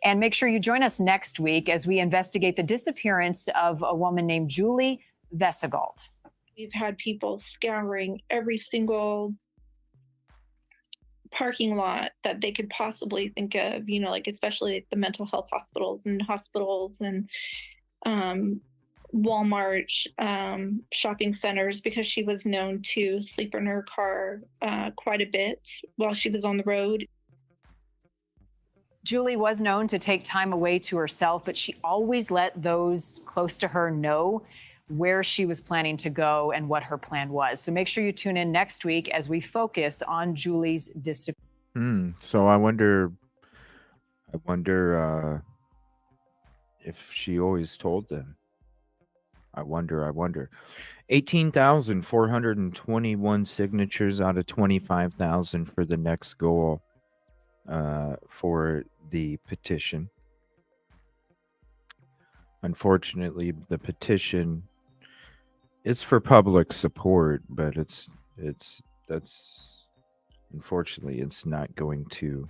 And make sure you join us next week as we investigate the disappearance of a woman named Julie Vesegalt. We've had people scouring every single parking lot that they could possibly think of, you know, like especially the mental health hospitals and Walmart shopping centers because she was known to sleep in her car quite a bit while she was on the road. Julie was known to take time away to herself, but she always let those close to her know where she was planning to go and what her plan was. So make sure you tune in next week as we focus on Julie's disappearance. So I wonder if she always told them. I wonder. 18,421 signatures out of 25,000 for the next goal for the petition. Unfortunately, the petition, it's for public support, but unfortunately it's not going to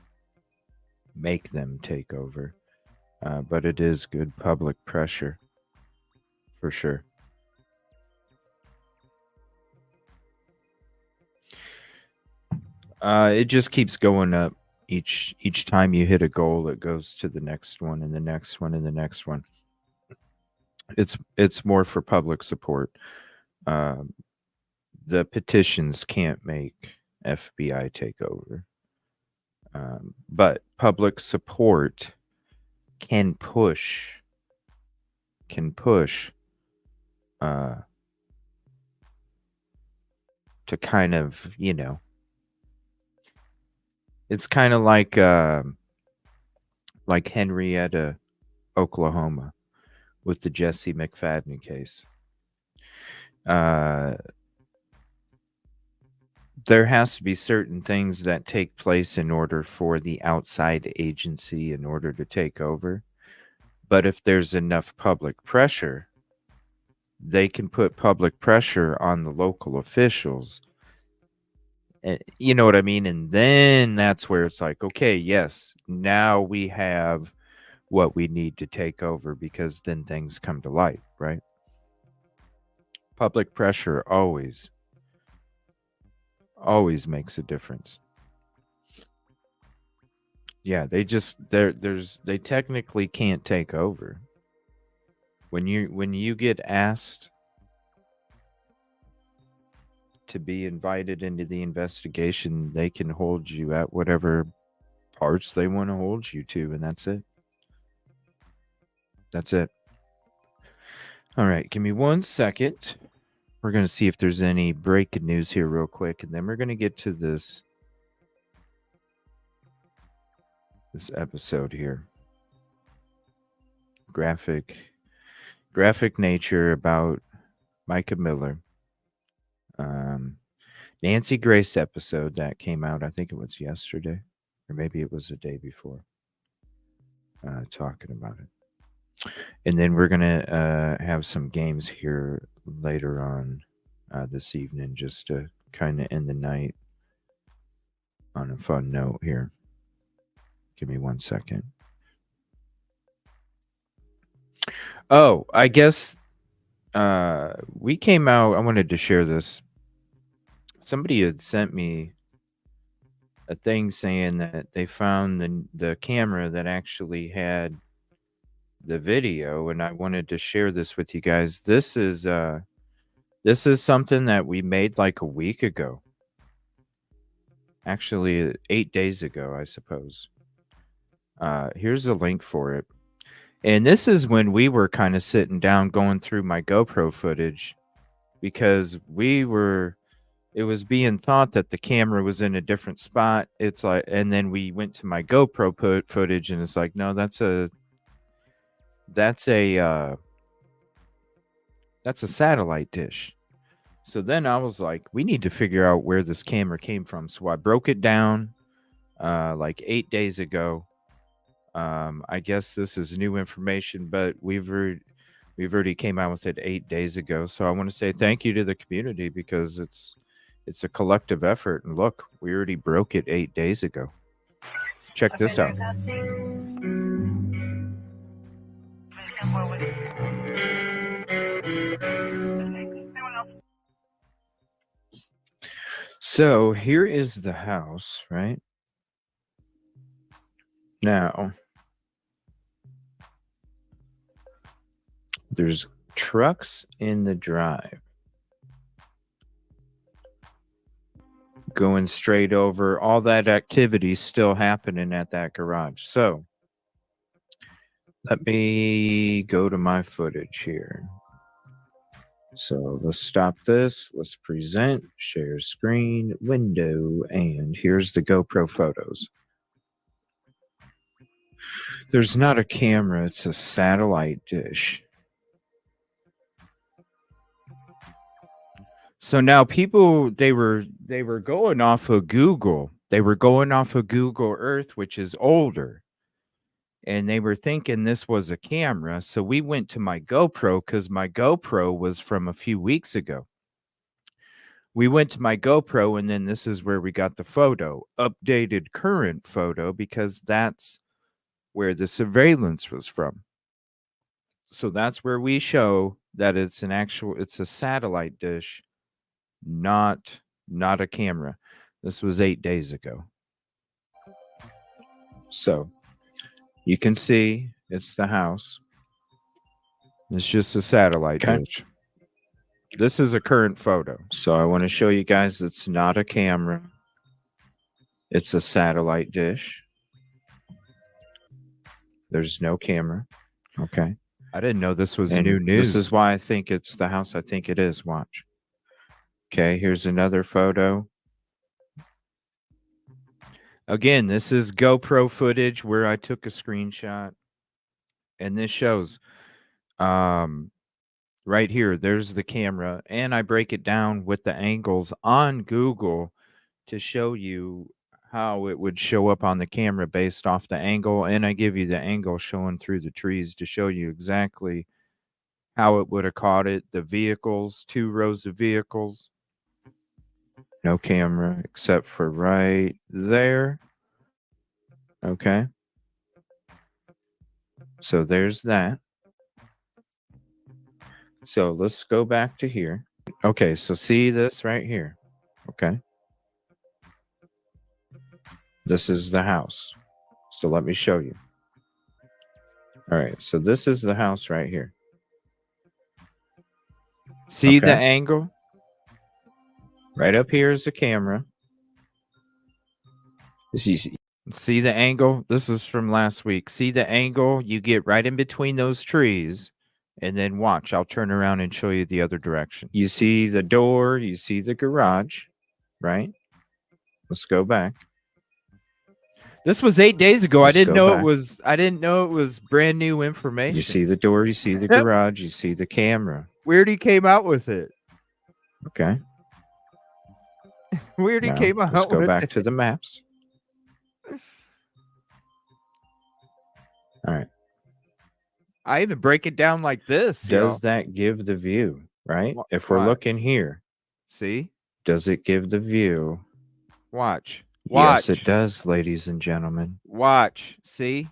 make them take over. But it is good public pressure for sure. It just keeps going up. Each time you hit a goal, it goes to the next one and the next one and the next one. It's more for public support. The petitions can't make FBI take over, but public support can push to kind of, it's kind of like Henrietta, Oklahoma, with the Jesse McFadden case. There has to be certain things that take place in order for the outside agency in order to take over. But if there's enough public pressure, they can put public pressure on the local officials. You know what I mean? And then that's where it's like, okay, yes, now we have what we need to take over, because then things come to light, right? Public pressure always makes a difference. Yeah, they technically can't take over. When you get asked to be invited into the investigation, they can hold you at whatever parts they want to hold you to, and that's it. That's it. All right, give me 1 second. We're going to see if there's any breaking news here real quick, and then we're going to get to this episode here. Graphic nature about Micah Miller. Nancy Grace episode that came out, I think it was yesterday, or maybe it was the day before, talking about it. And then we're going to have some games here later on this evening, just to kind of end the night on a fun note here. Give me 1 second. Oh, I guess we came out. I wanted to share this. Somebody had sent me a thing saying that they found the camera that actually had the video, and I wanted to share this with you guys. This is something that we made like a week ago. Actually, 8 days ago, I suppose. Here's a link for it. And this is when we were kind of sitting down going through my GoPro footage, because it was being thought that the camera was in a different spot. It's like, and then we went to my GoPro footage, and it's like, no, that's a satellite dish. So then I was like, we need to figure out where this camera came from. So I broke it down like 8 days ago. I guess this is new information, but we've already came out with it 8 days ago. So I want to say thank you to the community, because it's a collective effort. And look, we already broke it 8 days ago. Check this out. So here is the house, right? Now, there's trucks in the drive. Going straight over, all that activity still happening at that garage. So let me go to my footage here. So let's stop this. Let's present, share screen, window, and here's the GoPro photos. There's not a camera, it's a satellite dish. So now people, they were going off of Google. They were going off of Google Earth, which is older. And they were thinking this was a camera. So we went to my GoPro because my GoPro was from a few weeks ago. We went to my GoPro, and then this is where we got the photo. Updated current photo, because that's where the surveillance was from. So that's where we show that it's a satellite dish, not a camera. This was 8 days ago. So you can see it's the house. It's just a satellite dish. This is a current photo. So I want to show you guys it's not a camera. It's a satellite dish. There's no camera. Okay. I didn't know this was new news. This is why I think it's the house. I think it is. Watch. Okay, here's another photo. Again, this is GoPro footage where I took a screenshot. And this shows right here, there's the camera. And I break it down with the angles on Google to show you how it would show up on the camera based off the angle. And I give you the angle showing through the trees to show you exactly how it would have caught it. The vehicles, 2 rows of vehicles. No camera except for right there. Okay. So there's that. So let's go back to here. Okay, so see this right here. Okay. This is the house. So let me show you. All right, so this is the house right here. See the angle? Right up here is the camera. See the angle? This is from last week. See the angle? You get right in between those trees. And then watch. I'll turn around and show you the other direction. You see the door. You see the garage. Right? Let's go back. This was 8 days ago. I didn't know it was brand new information. You see the door. You see the garage. You see the camera. Weird he came out with it. Okay. Weird he came out with it. Let's go back to the maps. All right. I even break it down like this. Does that give the view, right? If we're looking here. See? Does it give the view? Watch. Yes, it does, ladies and gentlemen. Watch. See?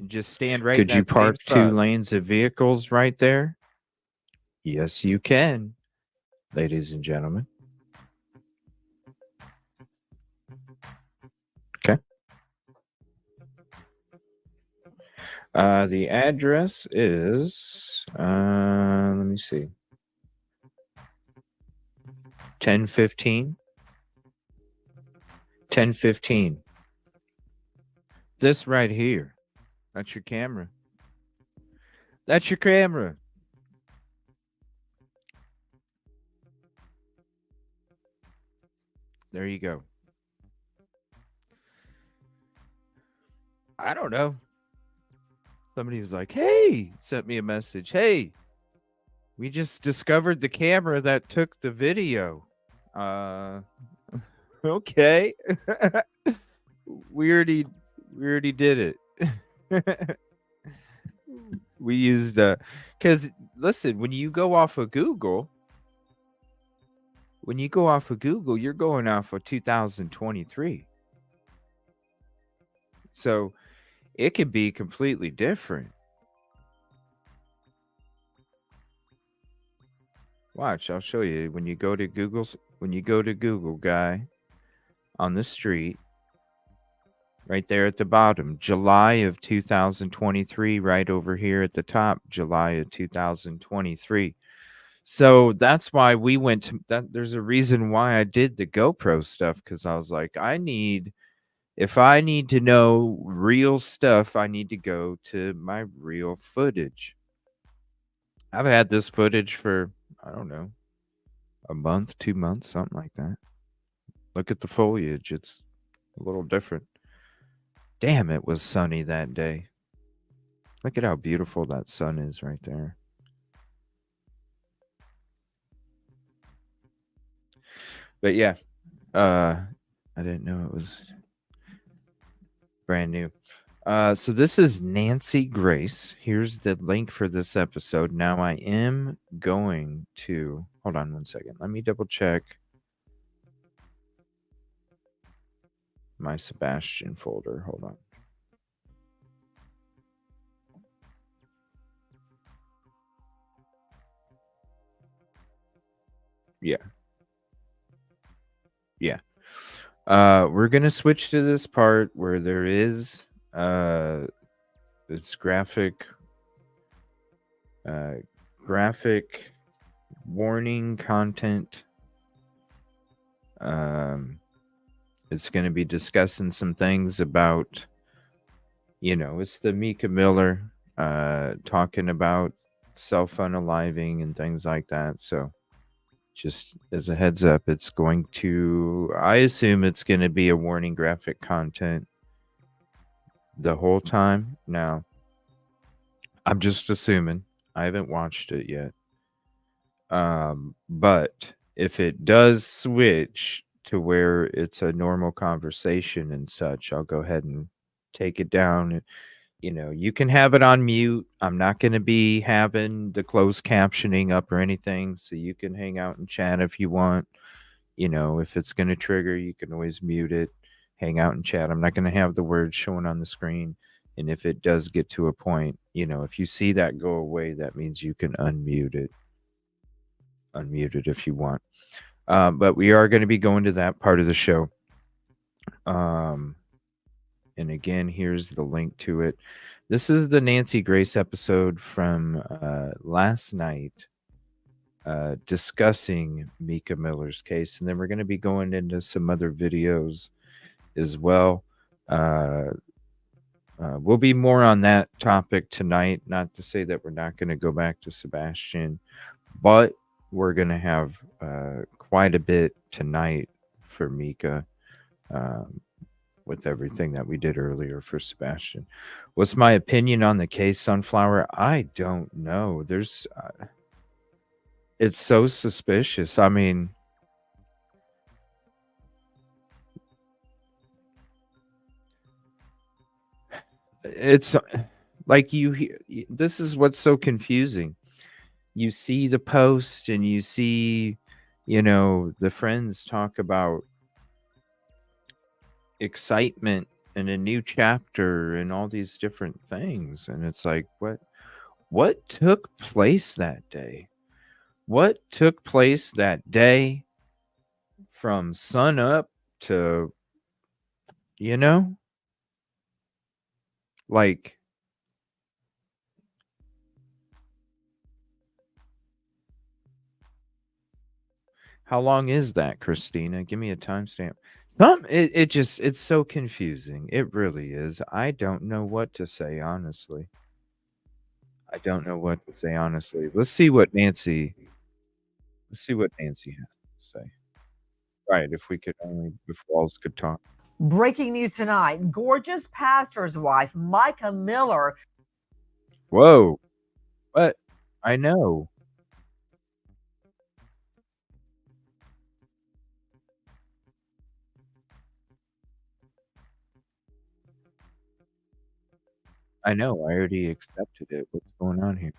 Just stand right. Could you park 2 lanes of vehicles right there? Yes, you can. Ladies and gentlemen. Okay. The address is, let me see. 1015. 1015. This right here. That's your camera. That's your camera. There you go. I don't know. Somebody was like, hey, sent me a message. Hey, we just discovered the camera that took the video. Okay. we already did it. We used, because listen, when you go off of Google, you're going off of 2023. So it could be completely different. Watch, I'll show you. When you go to Google, guy, on the street, right there at the bottom, July of 2023, right over here at the top, July of 2023. So that's why we went to that. There's a reason why I did the GoPro stuff, because I was like, if I need to know real stuff, I need to go to my real footage. I've had this footage for, I don't know, a month, 2 months, something like that. Look at the foliage. It's a little different. Damn, it was sunny that day. Look at how beautiful that sun is right there. But yeah, I didn't know it was brand new. So this is Nancy Grace. Here's the link for this episode. Now I am going to, hold on one second. Let me double check my Sebastian folder. Hold on. Yeah. Yeah. We're going to switch to this part where there is it's graphic warning content. It's going to be discussing some things about, it's the Micah Miller talking about self-unaliving and things like that. So just as a heads up, I assume it's going to be a warning graphic content the whole time. Now, I'm just assuming. I haven't watched it yet. But if it does switch to where it's a normal conversation and such, I'll go ahead and take it down. You can have it on mute. I'm not going to be having the closed captioning up or anything, so you can hang out and chat if you want. If it's going to trigger, you can always mute it, hang out and chat. I'm not going to have the words showing on the screen. And if it does get to a point, if you see that go away, that means you can unmute it. Unmute it if you want. But we are going to be going to that part of the show. And again, here's the link to it. This is the Nancy Grace episode from last night, discussing Micah Miller's case. And then we're going to be going into some other videos as well. We'll be more on that topic tonight. Not to say that we're not going to go back to Sebastian, but we're going to have quite a bit tonight for Mica. With everything that we did earlier for Sebastian. What's my opinion on the case, Sunflower? I don't know. There's it's so suspicious. I mean, it's like this is what's so confusing. You see the post and you see, the friends talk about excitement and a new chapter and all these different things, and it's like, what took place that day? What took place that day from sun up to, like, how long is that, Christina? Give me a timestamp. It's so confusing. It really is. I don't know what to say, honestly. Let's see what Nancy has to say. Right, if walls could talk. Breaking news tonight. Gorgeous pastor's wife, Micah Miller. Whoa. What? I know. I know. I already accepted it. What's going on here?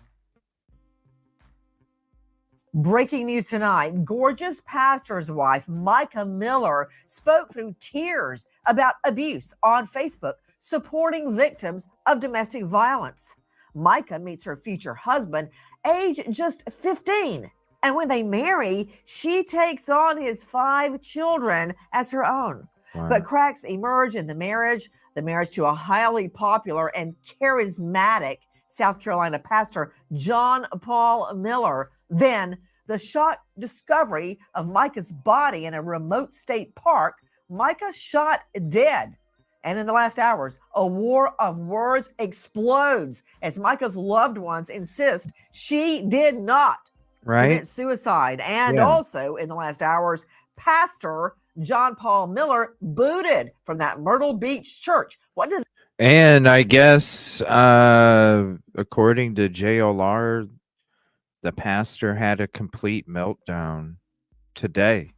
Breaking news tonight. Gorgeous pastor's wife, Micah Miller, spoke through tears about abuse on Facebook, supporting victims of domestic violence. Micah meets her future husband, age just 15, And when they marry, she takes on his 5 children as her own. Wow. But cracks emerge in the marriage to a highly popular and charismatic South Carolina pastor, John Paul Miller. Then the shock discovery of Micah's body in a remote state park, Micah shot dead. And in the last hours, a war of words explodes as Micah's loved ones insist she did not commit suicide. And also in the last hours, Pastor John Paul Miller booted from that Myrtle Beach church. What did? And I guess, according to JLR, the pastor had a complete meltdown today.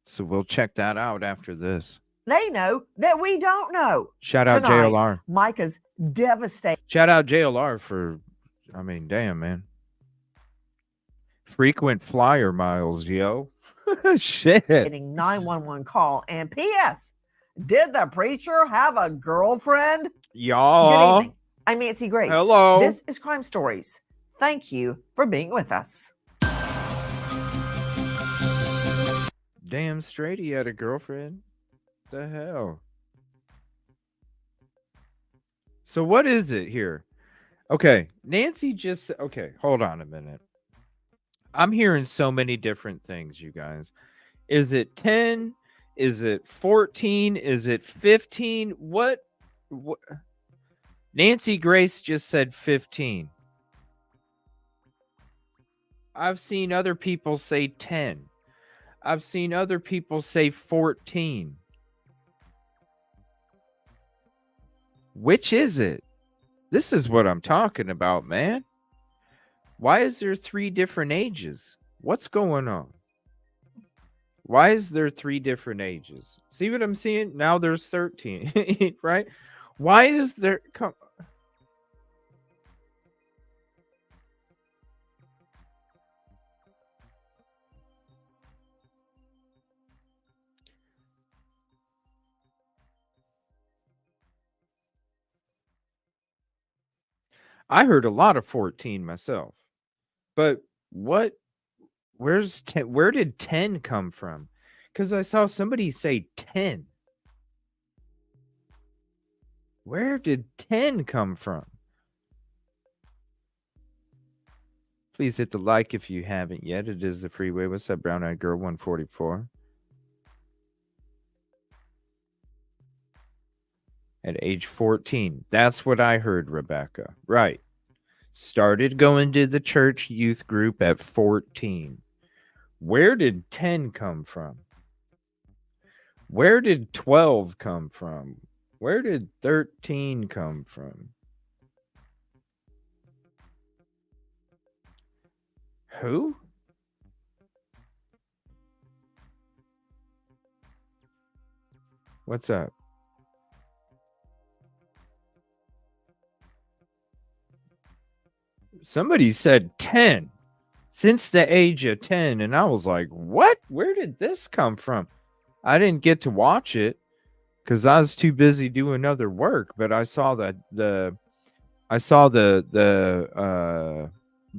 So we'll check that out after this. They know that we don't know. Shout out Tonight, JLR. Micah's devastated. Shout out JLR for, I mean, damn, man. Frequent flyer miles, yo. Shit. 911 call. And P.S. Did the preacher have a girlfriend? Y'all. Good evening. I'm Nancy Grace. Hello. This is Crime Stories. Thank you for being with us. Damn straight he had a girlfriend. The hell? So what is it here? Okay, Nancy just... Okay, hold on a minute. I'm hearing so many different things, you guys. Is it 10? Is it 14? Is it 15? What? Nancy Grace just said 15. I've seen other people say 10. I've seen other people say 14. Which is it? This is what I'm talking about, man. Why is there 3 different ages? What's going on? Why is there 3 different ages? See what I'm seeing? Now there's 13, right? Why is there... I heard a lot of 14 myself. But where's 10? Where did 10 come from? Because I saw somebody say 10. Where did 10 come from? Please hit the like if you haven't yet. It is the freeway. What's up, Brown Eyed Girl 144? At age 14. That's what I heard, Rebecca. Right. Started going to the church youth group at 14. Where did 10 come from? Where did 12 come from? Where did 13 come from? Who? What's up? Somebody said 10. Since the age of 10. And I was like, what? Where did this come from? I didn't get to watch it because I was too busy doing other work. But I saw the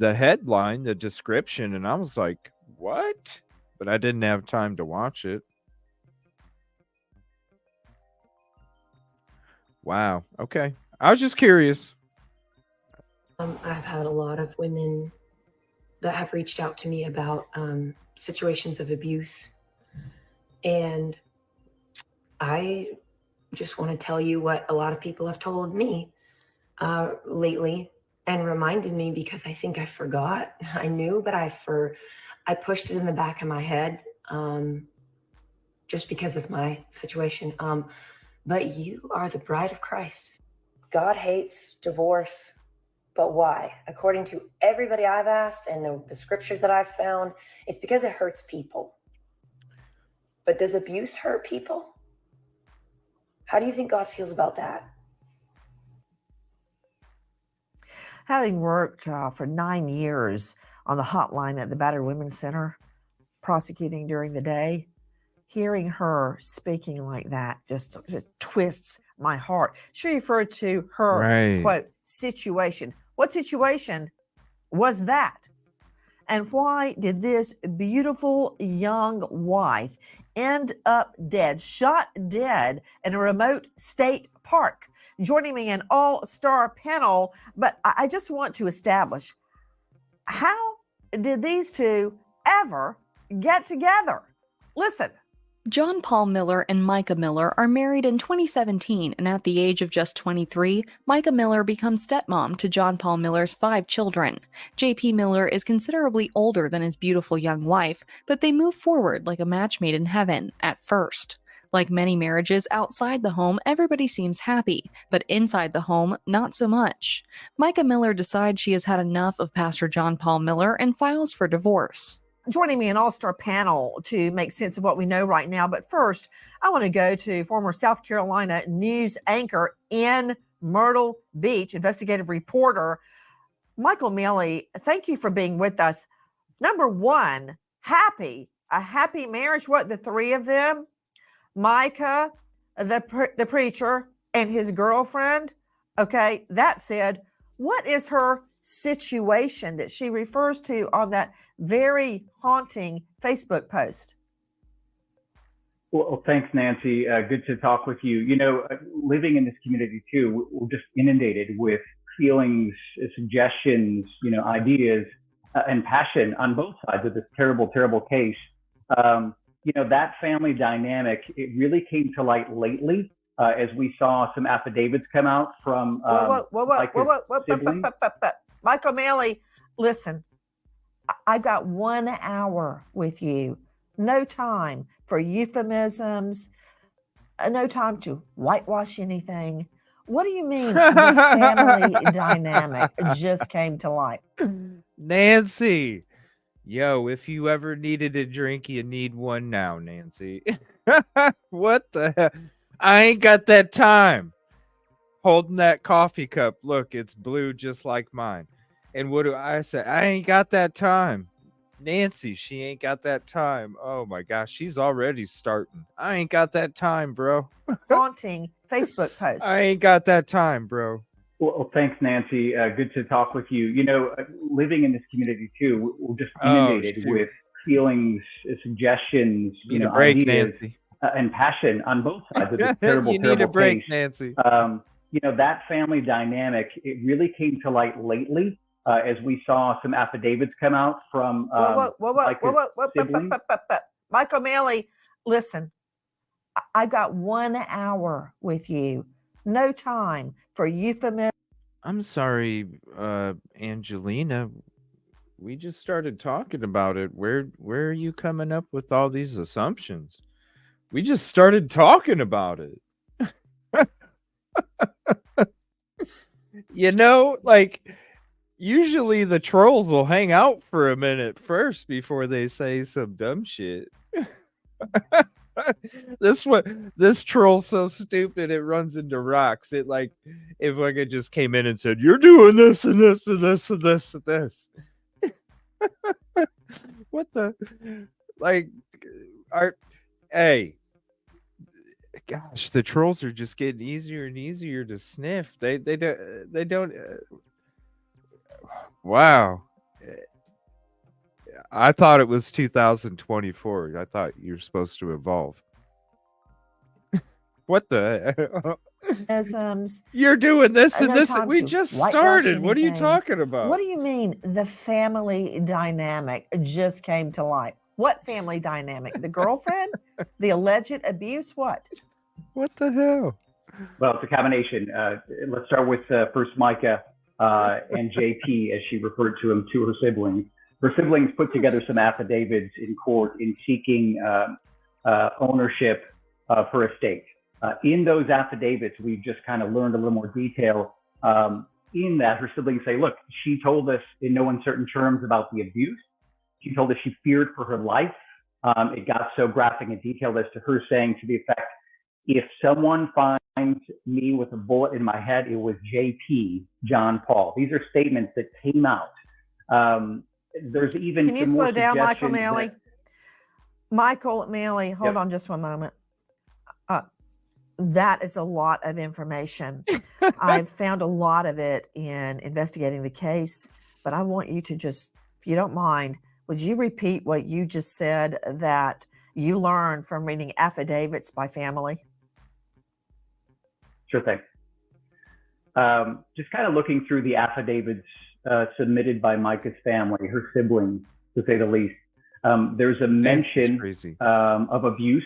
headline, the description, and I was like, what? But I didn't have time to watch it. Wow. Okay. I was just curious. I've had a lot of women that have reached out to me about situations of abuse. And I just want to tell you what a lot of people have told me lately and reminded me, because I think I forgot. I knew, but I pushed it in the back of my head just because of my situation. But you are the bride of Christ. God hates divorce. But why? According to everybody I've asked and the scriptures that I've found, it's because it hurts people. But does abuse hurt people? How do you think God feels about that? Having worked for 9 years on the hotline at the Battered Women's Center, prosecuting during the day, hearing her speaking like that just twists my heart. She referred to her, quote, situation. What situation was that? And why did this beautiful young wife end up dead, shot dead in a remote state park? Joining me an all-star panel, but I just want to establish, how did these two ever get together? Listen. John Paul Miller and Micah Miller are married in 2017, and at the age of just 23, Micah Miller becomes stepmom to John Paul Miller's 5 children. JP Miller is considerably older than his beautiful young wife, but they move forward like a match made in heaven at first. Like many marriages outside the home, everybody seems happy, but inside the home, not so much. Micah Miller decides she has had enough of Pastor John Paul Miller and files for divorce. Joining me an all-star panel to make sense of what we know right now. But first, I want to go to former South Carolina news anchor in Myrtle Beach, investigative reporter, Michael Miller. Thank you for being with us. Number one, a happy marriage. What, the three of them? Micah, the preacher, and his girlfriend. Okay, that said, what is her situation that she refers to on that very haunting Facebook post? Well, thanks, Nancy. Good to talk with you. You know, living in this community too, we're just inundated with feelings, suggestions, ideas, and passion on both sides of this terrible, terrible case. That family dynamic, it really came to light lately as we saw some affidavits come out from Michael Miller, listen, I got 1 hour with you. No time for euphemisms, no time to whitewash anything. What do you mean the family dynamic just came to light? Nancy, yo, if you ever needed a drink, you need one now, Nancy. What the hell? I ain't got that time. Holding that coffee cup. Look, it's blue just like mine. And what do I say? I ain't got that time. Nancy, she ain't got that time. Oh my gosh, she's already starting. I ain't got that time, bro. Haunting Facebook post. I ain't got that time, bro. Well, thanks, Nancy. Good to talk with you. Living in this community too, we're just inundated with feelings, suggestions, break, ideas, Nancy. And passion on both sides of this terrible, you terrible need a break, case. Nancy. That family dynamic, it really came to light lately as we saw some affidavits come out from Michael Miller, listen, I got 1 hour with you. No time for euphemism. I'm sorry, Angelina. We just started talking about it. Where are you coming up with all these assumptions? We just started talking about it. Usually the trolls will hang out for a minute first before they say some dumb shit. This troll's so stupid it runs into rocks. If it just came in and said, "You're doing this and this and this and this and this." What the hey, gosh, the trolls are just getting easier and easier to sniff. They don't. Wow. I thought it was 2024. I thought you were supposed to evolve. What the? You're doing this and this. We just started. What are you talking about? What do you mean the family dynamic just came to light? What family dynamic? The girlfriend? The alleged abuse? What? What the hell? Well, it's a combination. Let's start with first Micah and JP, as she referred to him, to her siblings. Her siblings put together some affidavits in court in seeking ownership of her estate. In those affidavits, we've just kind of learned a little more detail. In that, her siblings say, look, she told us in no uncertain terms about the abuse. She told us she feared for her life. It got so graphic and detailed as to her saying to the effect, if someone finds me with a bullet in my head, it was JP, John Paul. These are statements that came out. There's even Can you slow down, Michael Miller? Michael Miller, hold on just one moment. That is a lot of information. I've found a lot of it in investigating the case, but I want you to just if you don't mind, would you repeat what you just said that you learned from reading affidavits by family? Sure thing. Just kind of looking through the affidavits submitted by Micah's family, her siblings, to say the least. There's a mention of abuse.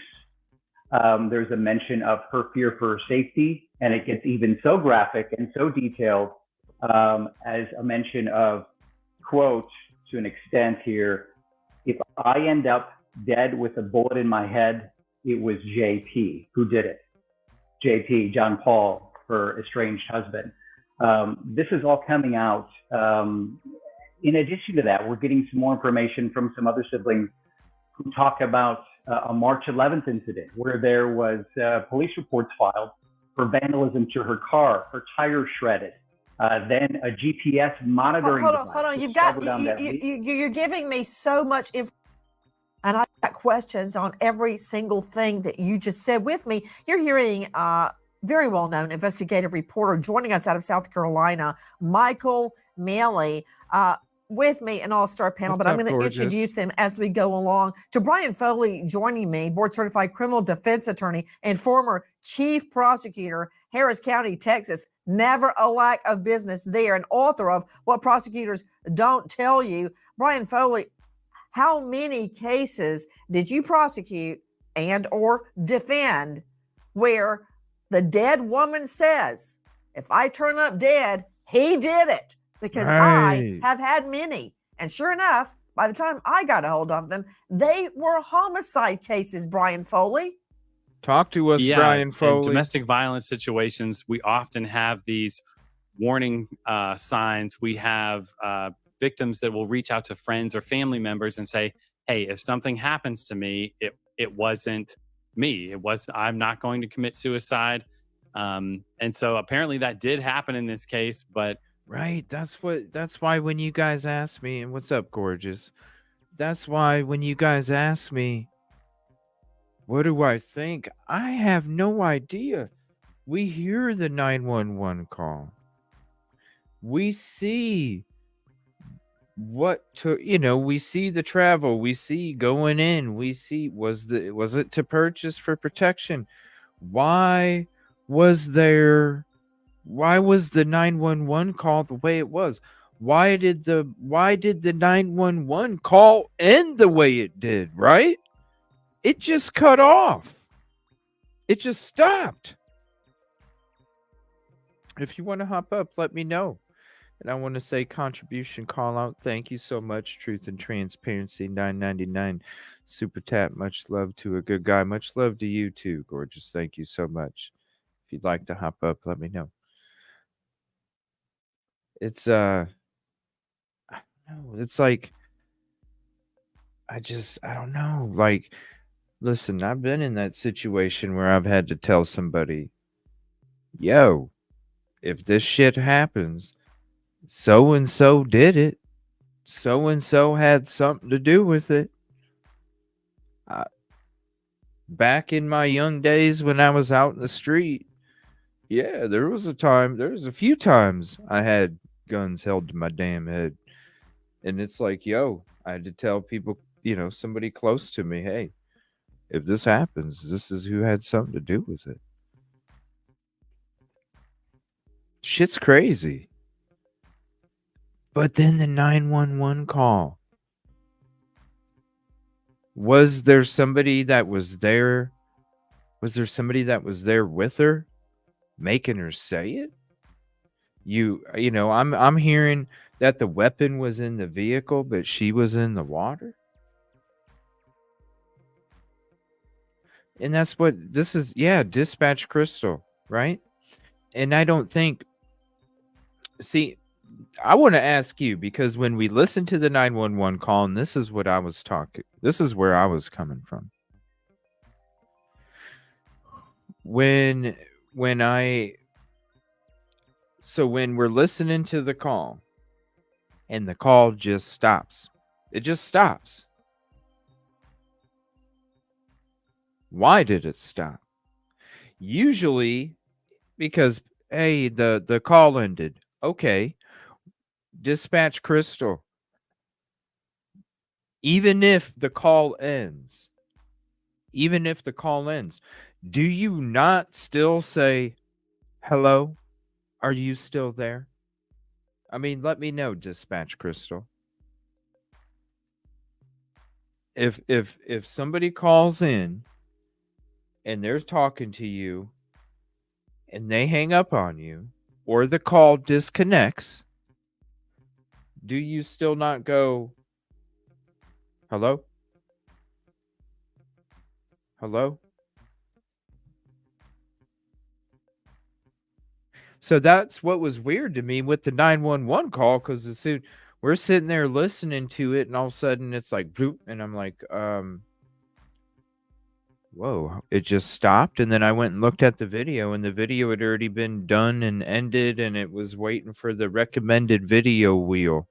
There's a mention of her fear for her safety, and it gets even so graphic and so detailed as a mention of, quote, to an extent here, if I end up dead with a bullet in my head, it was JP who did it. JP, John Paul, her estranged husband. This is all coming out. In addition to that, we're getting some more information from some other siblings who talk about a March 11th incident where there was police reports filed for vandalism to her car, her tires shredded, then a GPS monitoring device. Hold on. You're giving me so much information, and I've got questions on every single thing that you just said with me. You're hearing very well-known investigative reporter joining us out of South Carolina, Micah Miller, with me, an all-star panel, but I'm going to introduce them as we go along. To Brian Foley joining me, board-certified criminal defense attorney and former chief prosecutor, Harris County, Texas. Never a lack of business there, and author of What Prosecutors Don't Tell You. Brian Foley, how many cases did you prosecute and or defend where the dead woman says, if I turn up dead, he did it? Because I have had many. And sure enough, by the time I got a hold of them, they were homicide cases, Brian Foley. Talk to us, Brian Foley. In domestic violence situations, we often have these warning signs. We have victims that will reach out to friends or family members and say, hey, if something happens to me, it wasn't me. I'm not going to commit suicide. And so apparently that did happen in this case, but right. That's why when you guys ask me, and what's up, gorgeous? That's why when you guys ask me, what do I think? I have no idea. We hear the 911 call. We see we see the travel, we see going in, we see was it to purchase for protection? Why was the 911 call the way it was? Why did the 911 call end the way it did, right? It just cut off. It just stopped. If you want to hop up, let me know. And I want to say contribution call out. Thank you so much. Truth and Transparency $9.99 super tap. Much love to a good guy. Much love to you too, gorgeous. Thank you so much. If you'd like to hop up, let me know. It's like I don't know. Like, listen, I've been in that situation where I've had to tell somebody, yo, if this shit happens, so and so did it. So and so had something to do with it. Back in my young days when I was out in the street, yeah, there was a few times I had guns held to my damn head. And it's like, yo, I had to tell people, somebody close to me, hey, if this happens, this is who had something to do with it. Shit's crazy. But then the 911 call. Was there somebody that was there? Was there somebody that was there with her, making her say it? I'm hearing that the weapon was in the vehicle, but she was in the water. And that's what this is. Yeah, Dispatch Crystal, right? And I don't think. See, I want to ask you, because when we listened to the 911 call, and this is what I was talking, this is where I was coming from. When we're listening to the call and the call just stops. It just stops. Why did it stop? Usually because, hey, the, the call ended. Okay. Dispatch Crystal. Even if the call ends, do you not still say, hello? Are you still there? I mean, let me know, Dispatch Crystal. If somebody calls in and they're talking to you and they hang up on you or the call disconnects, do you still not go, hello? Hello? So that's what was weird to me with the 911 call, because as soon we're sitting there listening to it and all of a sudden it's like bloop, and I'm like, whoa, it just stopped. And then I went and looked at the video, and the video had already been done and ended, and it was waiting for the recommended video wheel.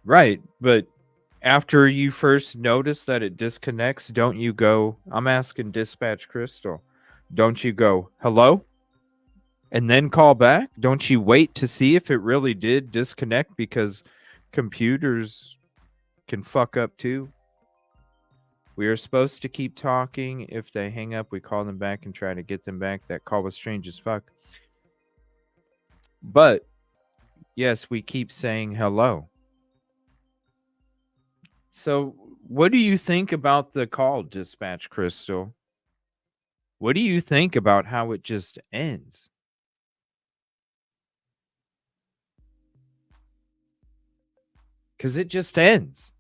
Right, but after you first notice that it disconnects, don't you go, I'm asking Dispatch Crystal, don't you go, hello? And then call back? Don't you wait to see if it really did disconnect, because computers can fuck up too? We are supposed to keep talking. If they hang up, we call them back and try to get them back. That call was strange as fuck. But yes, we keep saying hello. So what do you think about the call, Dispatch Crystal? What do you think about how it just ends? Because it just ends.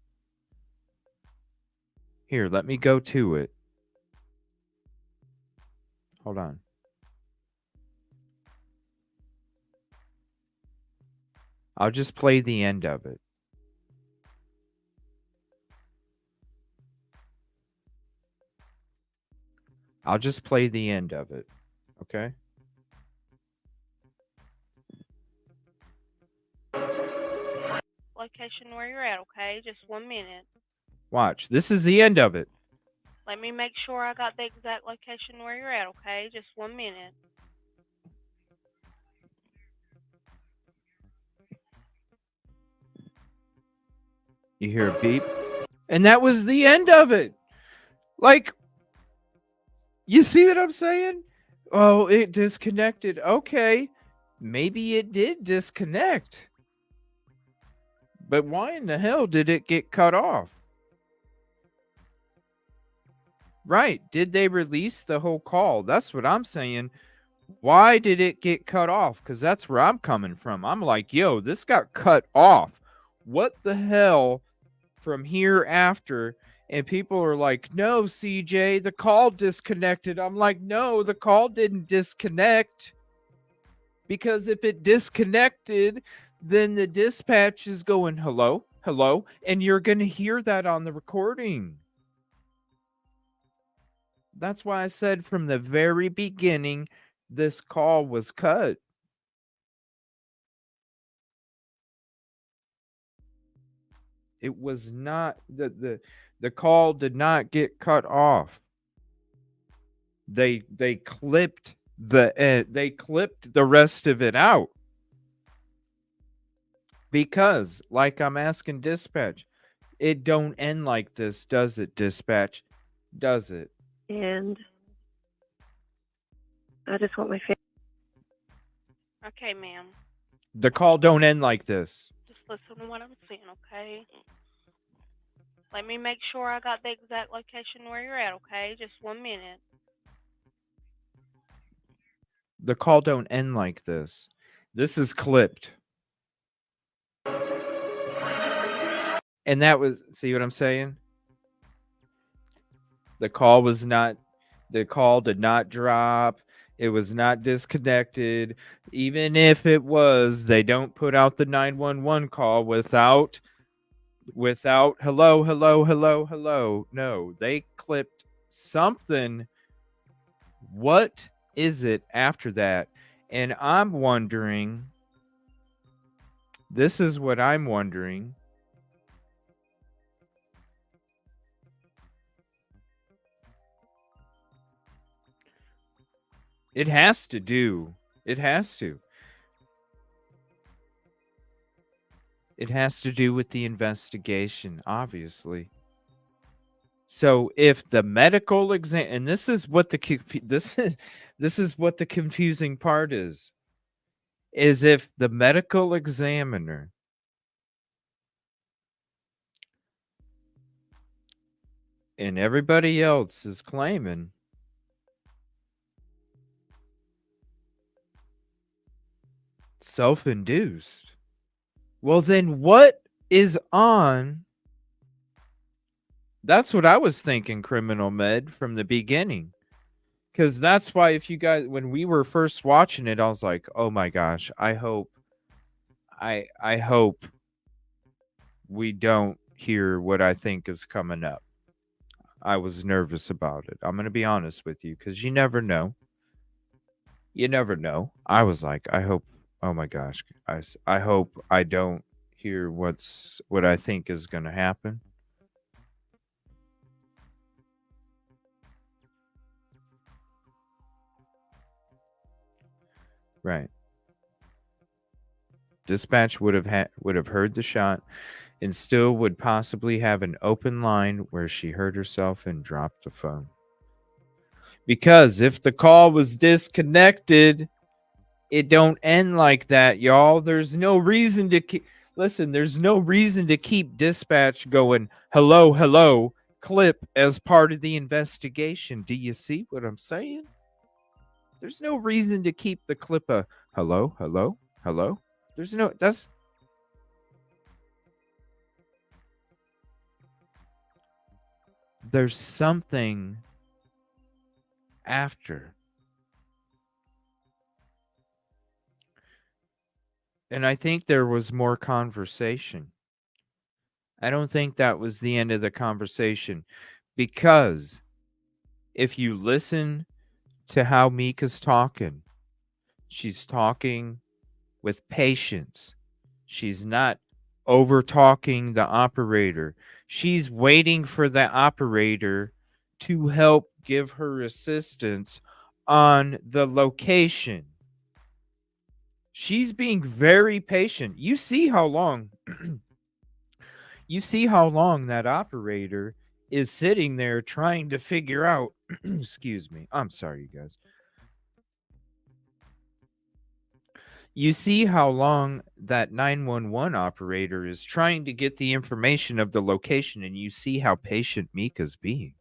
Here, let me go to it. Hold on. I'll just play the end of it. I'll just play the end of it. Okay? Location where you're at, okay? Just 1 minute. Watch. This is the end of it. Let me make sure I got the exact location where you're at, okay? Just 1 minute. You hear a beep. And that was the end of it. Like, you see what I'm saying? Oh, it disconnected. Okay. Maybe it did disconnect. But why in the hell did it get cut off? Right. Did they release the whole call? That's what I'm saying. Why did it get cut off? Because that's where I'm coming from. I'm like, yo, this got cut off. What the hell from here after? And people are like, no, CJ, the call disconnected. I'm like, no, the call didn't disconnect. Because if it disconnected, then the dispatch is going, hello, hello. And you're going to hear that on the recording. That's why I said from the very beginning, this call was cut. It was not, the call did not get cut off. They clipped the rest of it out. Because, like I'm asking Dispatch, it don't end like this, does it, Dispatch? Does it? And I just want my family. Okay, ma'am. The call don't end like this. Just listen to what I'm saying, okay? Let me make sure I got the exact location where you're at, okay? Just 1 minute. The call don't end like this. This is clipped. And that was, see what I'm saying? The call did not drop. It was not disconnected. Even if it was, they don't put out the 911 call without hello, hello, hello, hello. No, they clipped something. What is it after that? And I'm wondering, this is what I'm wondering. It has to. It has to do with the investigation, obviously. So if the medical exam, and this is what this is what the confusing part is if the medical examiner and everybody else is claiming self-induced, well, then what is on? That's what I was thinking, Criminal Med, from the beginning. Because that's why, if you guys, when we were first watching it, I was like, oh my gosh, I hope we don't hear what I think is coming up. I was nervous about it. I'm going to be honest with you, because you never know. You never know. I was like, I hope, oh my gosh, I hope I don't hear what I think is going to happen. Right. Dispatch would have heard the shot and still would possibly have an open line where she hurt herself and dropped the phone. Because if the call was disconnected, it don't end like that, y'all. There's no reason to listen, there's no reason to keep dispatch going, hello, hello, clip as part of the investigation. Do you see what I'm saying? There's no reason to keep the clip a hello, hello, hello. There's something after. And I think there was more conversation. I don't think that was the end of the conversation, because if you listen to how Mica's talking, she's talking with patience. She's not over talking the operator. She's waiting for the operator to help give her assistance on the location. She's being very patient. You see how long that operator is sitting there trying to figure out excuse me. I'm sorry, you guys. You see how long that 911 operator is trying to get the information of the location, and you see how patient Mica's being.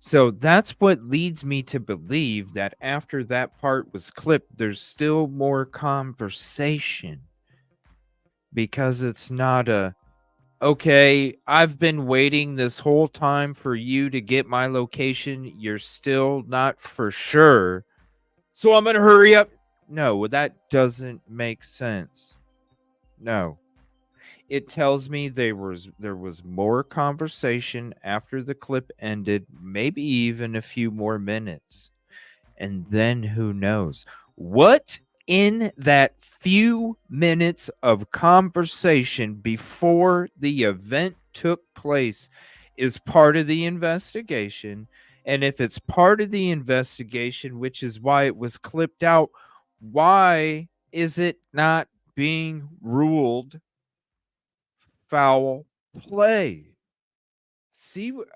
So that's what leads me to believe that after that part was clipped, there's still more conversation. Because it's not okay, I've been waiting this whole time for you to get my location. You're still not for sure, so I'm going to hurry up. No, that doesn't make sense. No. It tells me there was more conversation after the clip ended, maybe even a few more minutes. And then who knows? What in that few minutes of conversation before the event took place is part of the investigation. And if it's part of the investigation, which is why it was clipped out, why is it not being ruled foul play? See what?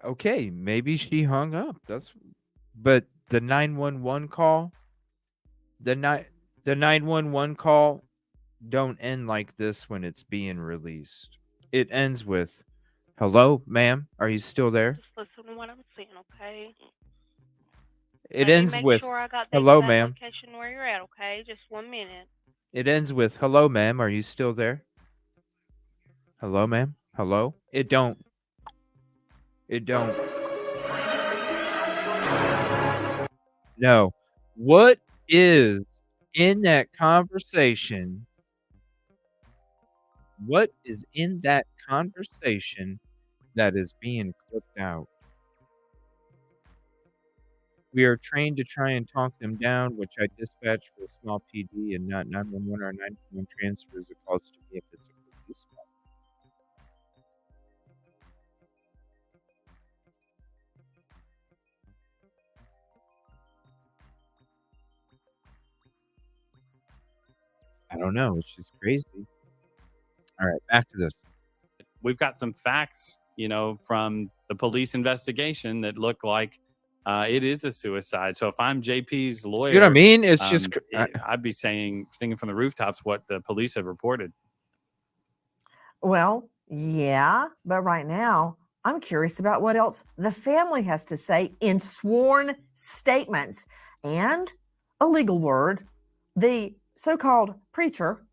Okay, maybe she hung up. But the 911 call, the 911 call don't end like this when it's being released. It ends with, "Hello, ma'am, are you still there?" Just listen to what I'm saying, okay? It Let ends me make with, sure I got the "Hello, exact ma'am." location where you're at, okay? Just 1 minute. It ends with, "Hello, ma'am, are you still there?" Hello, ma'am? Hello? It don't. No. What is in that conversation? What is in that conversation that is being clipped out? We are trained to try and talk them down, which I dispatch for a small PD and not 911 or 911 transfers the calls to me if it's a police call. I don't know. It's just crazy. All right, back to this. We've got some facts, from the police investigation that look like it is a suicide. So if I'm JP's lawyer, You know what I mean? It's just I'd be singing from the rooftops what the police have reported. Well, yeah, but right now I'm curious about what else the family has to say in sworn statements. And a legal word, the so-called preacher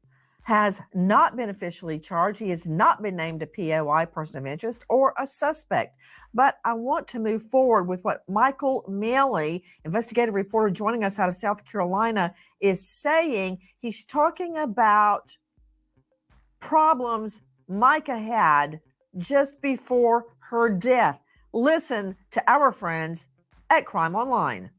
has not been officially charged. He has not been named a POI, person of interest, or a suspect. But I want to move forward with what Micah Miller, investigative reporter joining us out of South Carolina, is saying. He's talking about problems Micah had just before her death. Listen to our friends at Crime Online.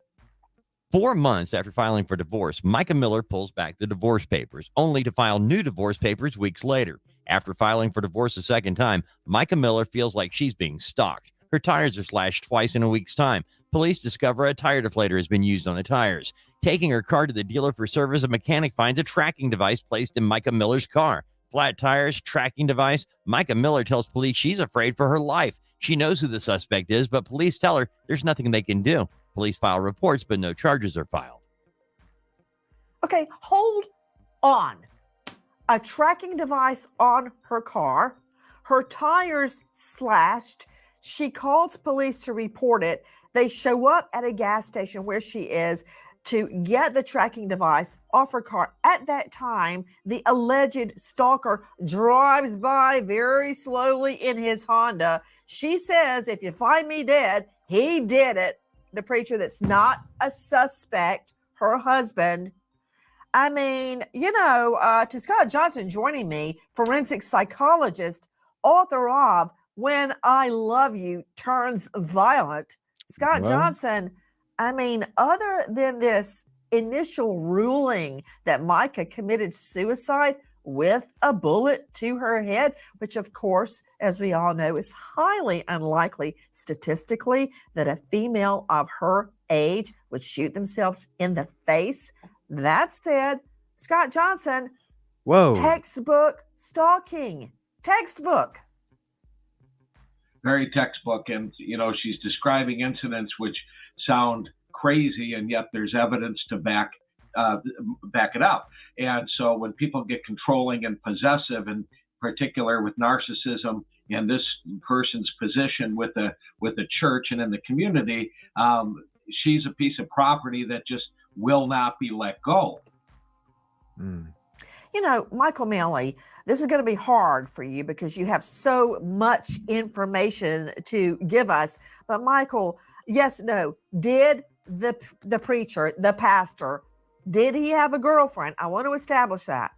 4 months after filing for divorce, Micah Miller pulls back the divorce papers, only to file new divorce papers weeks later. After filing for divorce a second time, Micah Miller feels like she's being stalked. Her tires are slashed twice in a week's time. Police discover a tire deflator has been used on the tires. Taking her car to the dealer for service, a mechanic finds a tracking device placed in Micah Miller's car. Flat tires, tracking device. Micah Miller tells police she's afraid for her life. She knows who the suspect is, but police tell her there's nothing they can do. Police file reports, but no charges are filed. Okay, hold on. A tracking device on her car, her tires slashed. She calls police to report it. They show up at a gas station where she is to get the tracking device off her car. At that time, the alleged stalker drives by very slowly in his Honda. She says, if you find me dead, he did it. The preacher that's not a suspect, her husband. I mean, to Scott Johnson joining me, forensic psychologist, author of When I Love You Turns Violent. Scott Johnson, I mean, other than this initial ruling that Micah committed suicide with a bullet to her head, which of course, as we all know, is highly unlikely statistically that a female of her age would shoot themselves in the face. That said, Scott Johnson, textbook stalking, textbook. Very textbook. And, she's describing incidents which sound crazy, and yet there's evidence to back it up. And so when people get controlling and possessive, in particular with narcissism and this person's position with the church and in the community, she's a piece of property that just will not be let go. Micah Miller, this is going to be hard for you because you have so much information to give us. But Michael, yes, no, did the preacher, the pastor, did he have a girlfriend? I want to establish that.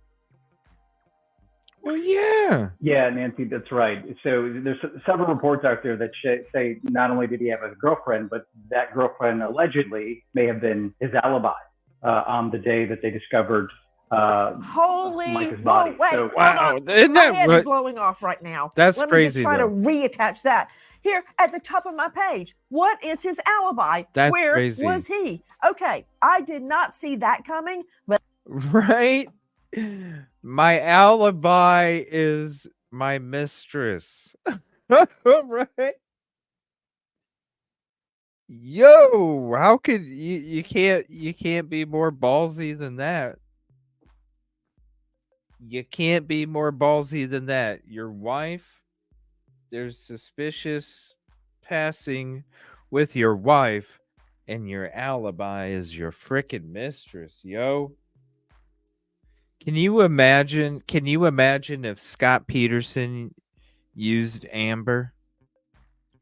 Well, yeah. Yeah, Nancy, that's right. So there's several reports out there that say not only did he have a girlfriend, but that girlfriend allegedly may have been his alibi on the day that they discovered Micah's body. Wait, so, wow. My head is blowing off right now. That's Let crazy. Me just try to reattach that. Here at the top of my page, what is his alibi? That's Where crazy. was he? Okay, I did not see that coming, but right? My alibi is my mistress. Right? Yo, how could you can't be more ballsy than that. You can't be more ballsy than that. Your wife, there's suspicious passing with your wife, and your alibi is your frickin' mistress, yo. Can you imagine if Scott Peterson used Amber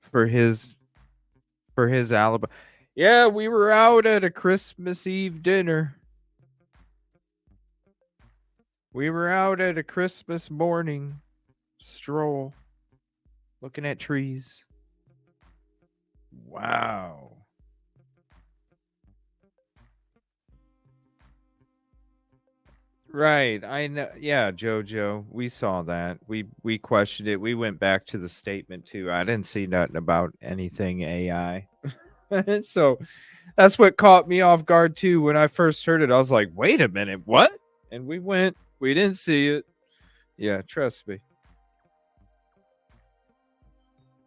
for his alibi? Yeah, we were out at a Christmas Eve dinner. We were out at a Christmas morning stroll, looking at trees. Wow. Right. I know. Yeah, Jojo, we saw that. We questioned it. We went back to the statement too. I didn't see nothing about anything AI. So that's what caught me off guard too. When I first heard it, I was like, wait a minute, what? And we didn't see it. Yeah, trust me.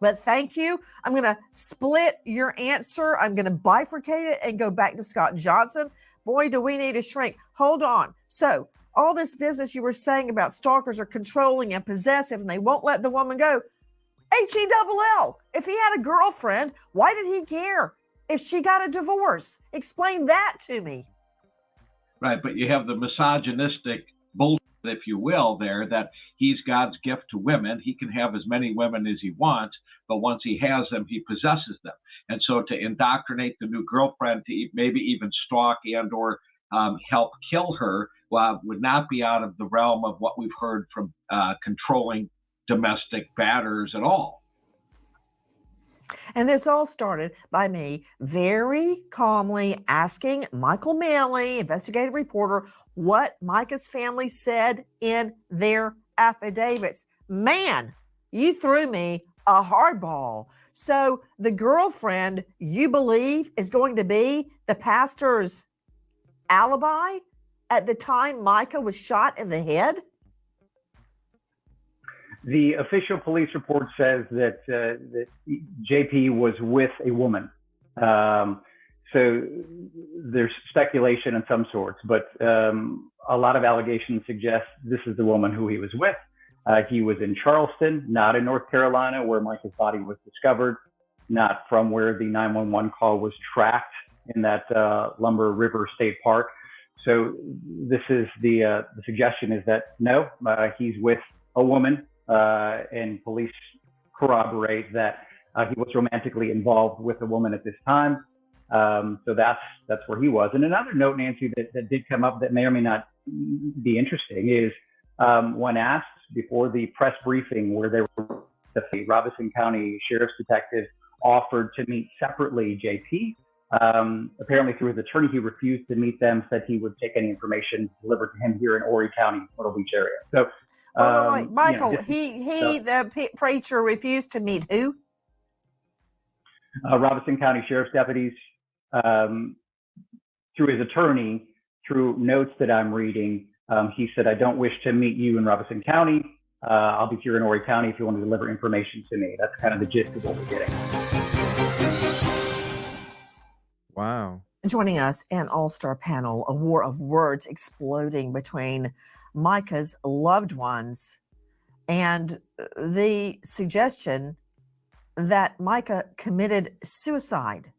But thank you. I'm going to split your answer. I'm going to bifurcate it and go back to Scott Johnson. Boy, do we need to shrink. Hold on. So all this business you were saying about stalkers are controlling and possessive and they won't let the woman go. H-E-double-L. If he had a girlfriend, why did he care if she got a divorce? Explain that to me. Right, but you have the misogynistic bullshit, if you will, there, that he's God's gift to women. He can have as many women as he wants, but once he has them, he possesses them. And so to indoctrinate the new girlfriend to maybe even stalk and or help kill her would not be out of the realm of what we've heard from controlling domestic batters at all. And this all started by me very calmly asking Michael Manley, investigative reporter, what Micah's family said in their affidavits. Man, you threw me a hardball. So the girlfriend, you believe, is going to be the pastor's alibi at the time Micah was shot in the head? The official police report says that that JP was with a woman. So there's speculation of some sorts, but a lot of allegations suggest this is the woman who he was with. He was in Charleston, not in North Carolina, where Micah's body was discovered, not from where the 911 call was tracked in that Lumber River State Park. So this is the suggestion is that no, he's with a woman, and police corroborate that he was romantically involved with a woman at this time. So that's where he was. And another note, Nancy, that did come up that may or may not be interesting is when asked before the press briefing where they were, the Robeson County Sheriff's detective offered to meet separately JP. Apparently through his attorney, he refused to meet them, said he would take any information delivered to him here in Horry County, Myrtle Beach area. So, wait, Michael, the preacher refused to meet who? Robeson County Sheriff's deputies, through his attorney, through notes that I'm reading, he said, I don't wish to meet you in Robeson County. I'll be here in Horry County if you want to deliver information to me. That's kind of the gist of what we're getting. Wow. Joining us, an all-star panel, a war of words exploding between Micah's loved ones and the suggestion that Micah committed suicide.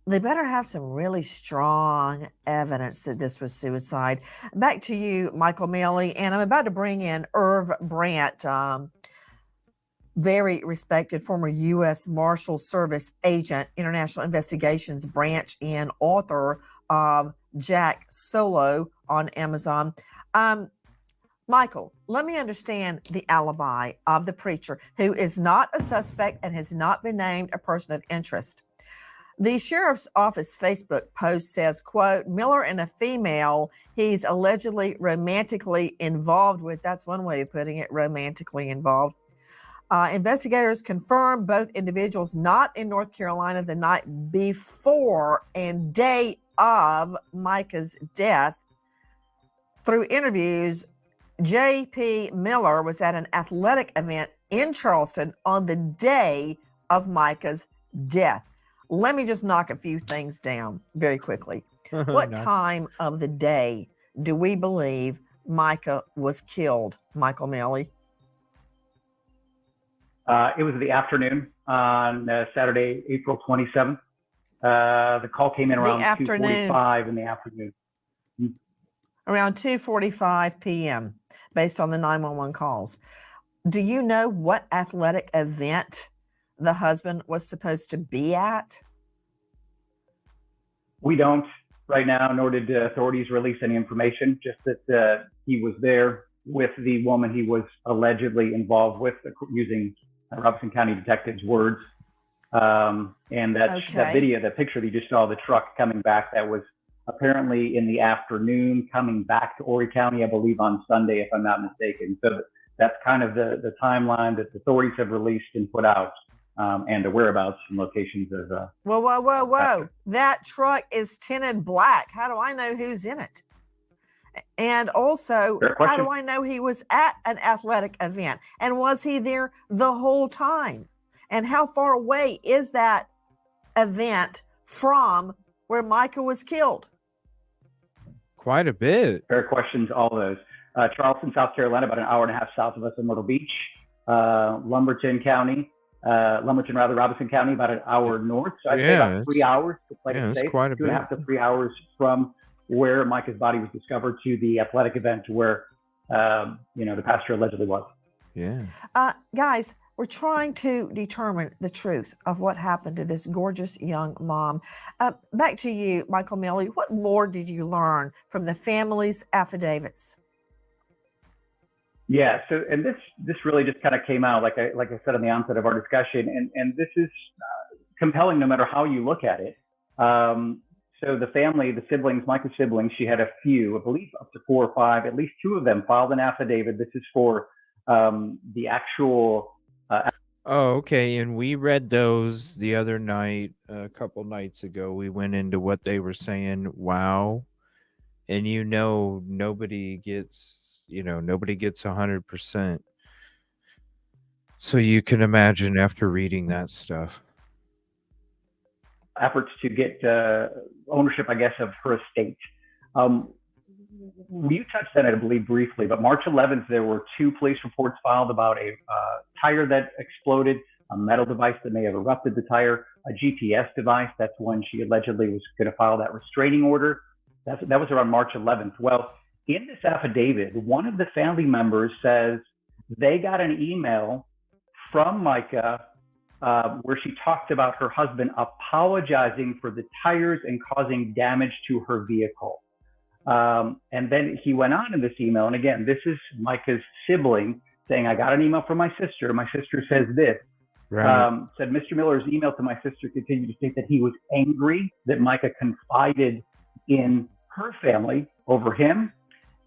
They better have some really strong evidence that this was suicide. Back to you, Michael Manley, and I'm about to bring in Irv Brandt, very respected former U.S. Marshal Service agent, International Investigations Branch, and author of Jack Solo on Amazon. Michael, let me understand the alibi of the preacher, who is not a suspect and has not been named a person of interest. The sheriff's office Facebook post says, quote, Miller and a female he's allegedly romantically involved with. That's one way of putting it, romantically involved. Investigators confirmed both individuals not in North Carolina the night before and day of Micah's death. Through interviews, J.P. Miller was at an athletic event in Charleston on the day of Micah's death. Let me just knock a few things down very quickly. What time of the day do we believe Micah was killed, Michael Manley? It was the afternoon on Saturday, April 27th. The call came in around 2:45 in the afternoon. Around 2:45 p.m., based on the 911 calls. Do you know what athletic event the husband was supposed to be at? We don't right now, nor did authorities release any information, just that he was there with the woman he was allegedly involved with, using Robeson County detectives' words. And that video, that picture that you just saw, the truck coming back, that was apparently in the afternoon, coming back to Horry County, I believe on Sunday, if I'm not mistaken. So that's kind of the timeline that the authorities have released and put out, and the whereabouts and locations of. Whoa. That truck is tinted black. How do I know who's in it? And also, how do I know he was at an athletic event? And was he there the whole time? And how far away is that event from where Micah was killed? Quite a bit. Fair questions, all those. Charleston, South Carolina, about an hour and a half south of us in Myrtle Beach. Robinson County, Robinson County, about an hour north. So I'd say about 3 hours to play it safe. Quite a 2.5 to 3 hours from where Micah's body was discovered to the athletic event where, the pastor allegedly was. Yeah. Guys, we're trying to determine the truth of what happened to this gorgeous young mom. Back to you, Michael Miller. What more did you learn from the family's affidavits? Yeah. So, and this really just kind of came out, like I said, on the onset of our discussion, and this is compelling no matter how you look at it. So the family, the siblings, Micah's siblings, she had a few, I believe up to 4 or 5, at least 2 of them filed an affidavit. This is for the actual. Oh, okay. And we read those the other night, a couple nights ago. We went into what they were saying. Wow. And nobody gets 100%. So you can imagine after reading that stuff. Efforts to get ownership, I guess, of her estate. You touched on it, I believe, briefly, but March 11th, there were 2 police reports filed about a tire that exploded, a metal device that may have erupted the tire, a GPS device. That's when she allegedly was going to file that restraining order. That was around March 11th. Well, in this affidavit, one of the family members says they got an email from Micah where she talked about her husband apologizing for the tires and causing damage to her vehicle. And then he went on in this email, and again, this is Micah's sibling saying, I got an email from my sister. My sister says this. Right. Said Mr. Miller's email to my sister continued to state that he was angry that Micah confided in her family over him.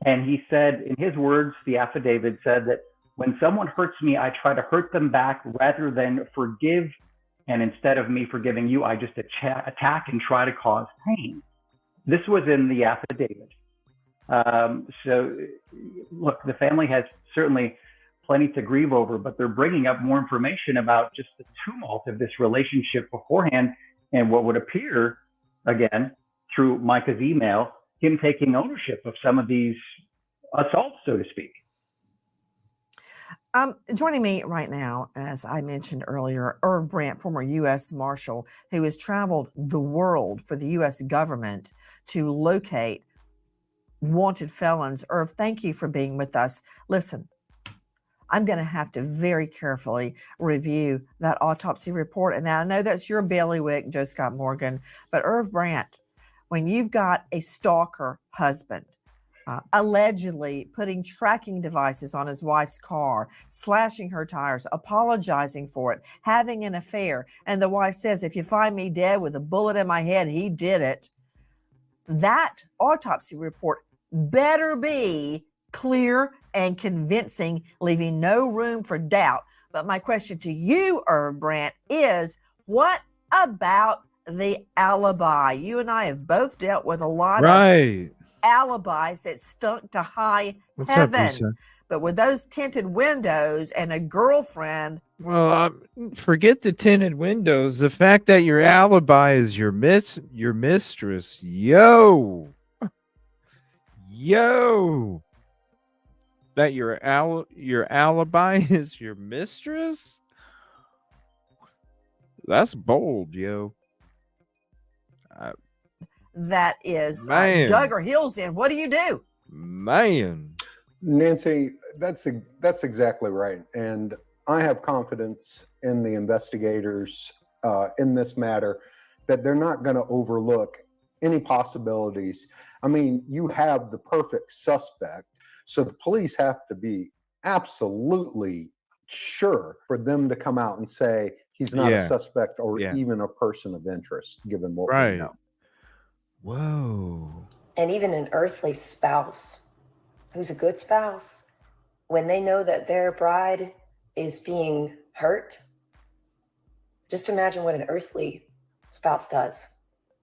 And he said, in his words, the affidavit said that when someone hurts me, I try to hurt them back rather than forgive. And instead of me forgiving you, I just attack and try to cause pain. This was in the affidavit. So, look, the family has certainly plenty to grieve over, but they're bringing up more information about just the tumult of this relationship beforehand and what would appear, again, through Micah's email, him taking ownership of some of these assaults, so to speak. Joining me right now, as I mentioned earlier, Irv Brandt, former U.S. Marshal, who has traveled the world for the U.S. government to locate wanted felons. Irv, thank you for being with us. Listen, I'm going to have to very carefully review that autopsy report. And now I know that's your bailiwick, Joe Scott Morgan, but Irv Brandt, when you've got a stalker husband, allegedly putting tracking devices on his wife's car, slashing her tires, apologizing for it, having an affair, and the wife says, if you find me dead with a bullet in my head, he did it. That autopsy report better be clear and convincing, leaving no room for doubt. But my question to you, Irv Brandt, is what about the alibi? You and I have both dealt with a lot of alibis that stunk to high heaven. But with those tinted windows and a girlfriend. Well, forget the tinted windows. The fact that your alibi is your mistress. Yo. That your alibi is your mistress? That's bold, yo. That is dug her heels in. What do you do? Man. Nancy, that's exactly right. And I have confidence in the investigators in this matter that they're not going to overlook any possibilities. I mean, you have the perfect suspect. So the police have to be absolutely sure for them to come out and say he's not a suspect or even a person of interest, given what we know. Whoa. And even an earthly spouse who's a good spouse, when they know that their bride is being hurt, just imagine what an earthly spouse does.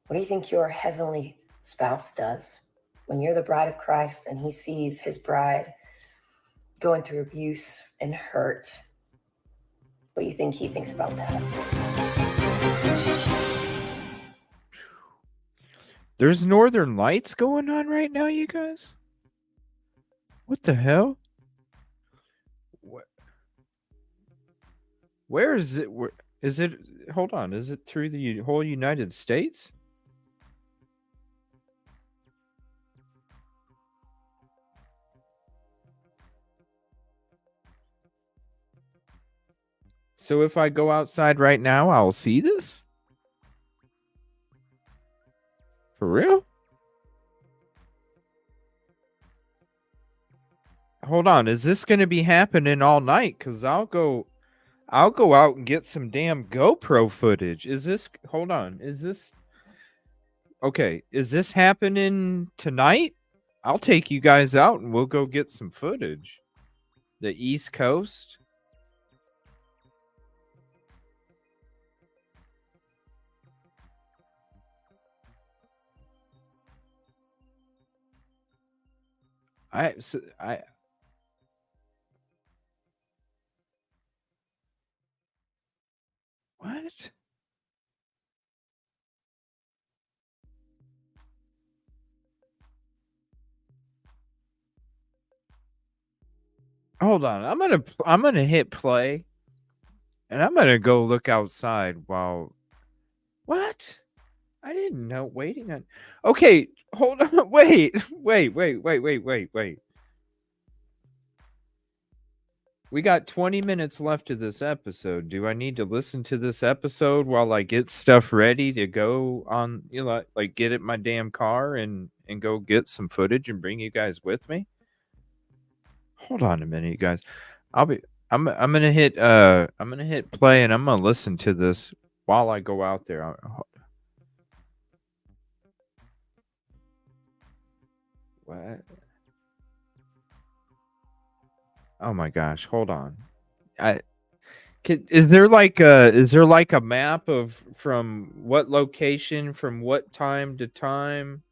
What do you think your heavenly spouse does when you're the bride of Christ and he sees his bride going through abuse and hurt? What do you think he thinks about that? There's Northern Lights going on right now, you guys? What the hell? Where is it? Where is it? Hold on. Is it through the whole United States? So if I go outside right now, I'll see this? For real? Hold on. Is this going to be happening all night? Because I'll go out and get some damn GoPro footage. Is this, hold on. Is this, okay. Is this happening tonight? I'll take you guys out and we'll go get some footage. The East Coast. What? Hold on. I'm gonna hit play, and I'm gonna go look outside while. What? I didn't know. Waiting on. Okay, hold on. Wait. We got 20 minutes left of this episode. Do I need to listen to this episode while I get stuff ready to go on, you know, like get in my damn car and go get some footage and bring you guys with me? Hold on a minute, you guys. I'm gonna hit play and I'm gonna listen to this while I go out there. What? Oh my gosh, hold on. Is there like a map of from what location, from what time to time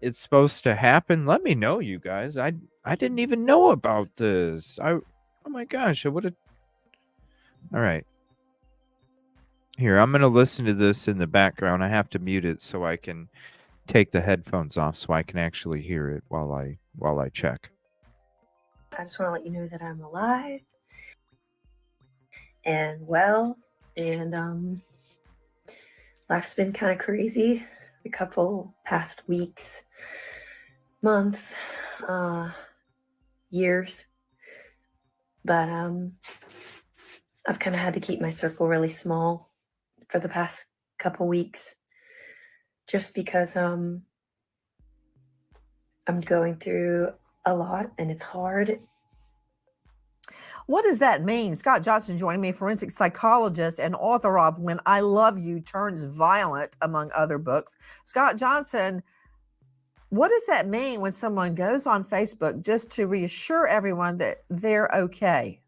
it's supposed to happen? Let me know, you guys. I didn't even know about this. Oh my gosh, I would have. All right. Here, I'm going to listen to this in the background. I have to mute it so I can take the headphones off so I can actually hear it while I check. I just want to let you know that I'm alive and well, and life's been kind of crazy the couple past weeks, months, years, but I've kind of had to keep my circle really small for the past couple weeks just because I'm going through a lot and it's hard. What does that mean? Scott Johnson joining me, forensic psychologist and author of When I Love You Turns Violent, among other books. Scott Johnson, what does that mean when someone goes on Facebook just to reassure everyone that they're okay?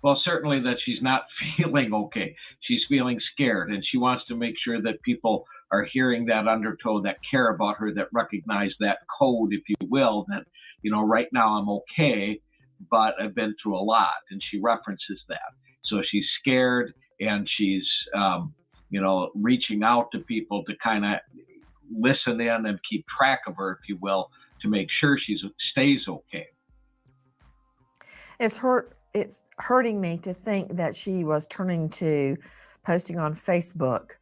Well, certainly that she's not feeling okay. She's feeling scared, and she wants to make sure that people are hearing that undertow, that care about her, that recognize that code, if you will, that, you know, right now I'm okay, but I've been through a lot, and she references that. So she's scared, and she's, reaching out to people to kind of listen in and keep track of her, if you will, to make sure she stays okay. It's hurting me to think that she was turning to posting on Facebook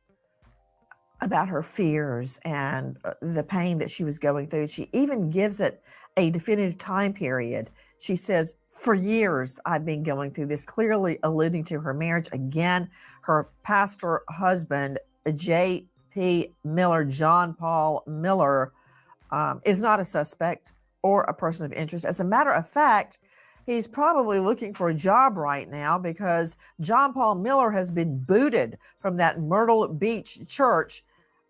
about her fears and the pain that she was going through. She even gives it a definitive time period. She says, for years, I've been going through this, clearly alluding to her marriage. Again, her pastor husband, J.P. Miller, John Paul Miller, is not a suspect or a person of interest. As a matter of fact, he's probably looking for a job right now because John Paul Miller has been booted from that Myrtle Beach church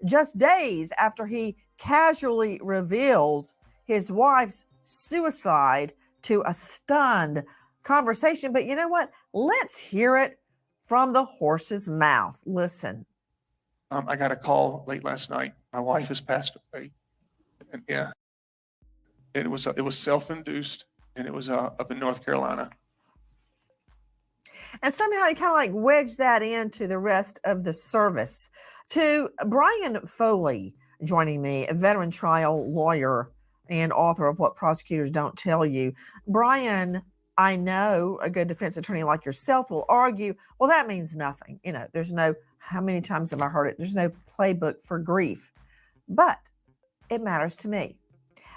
just days after he casually reveals his wife's suicide to a stunned conversation. But you know what? Let's hear it from the horse's mouth. Listen. I got a call late last night. My wife has passed away. And yeah, it was self-induced, and it was up in North Carolina. And somehow he kind of like wedged that into the rest of the service. To Brian Foley joining me, a veteran trial lawyer and author of What Prosecutors Don't Tell You. Brian, I know a good defense attorney like yourself will argue, well, that means nothing. You know, there's no, how many times have I heard it? There's no playbook for grief. But it matters to me.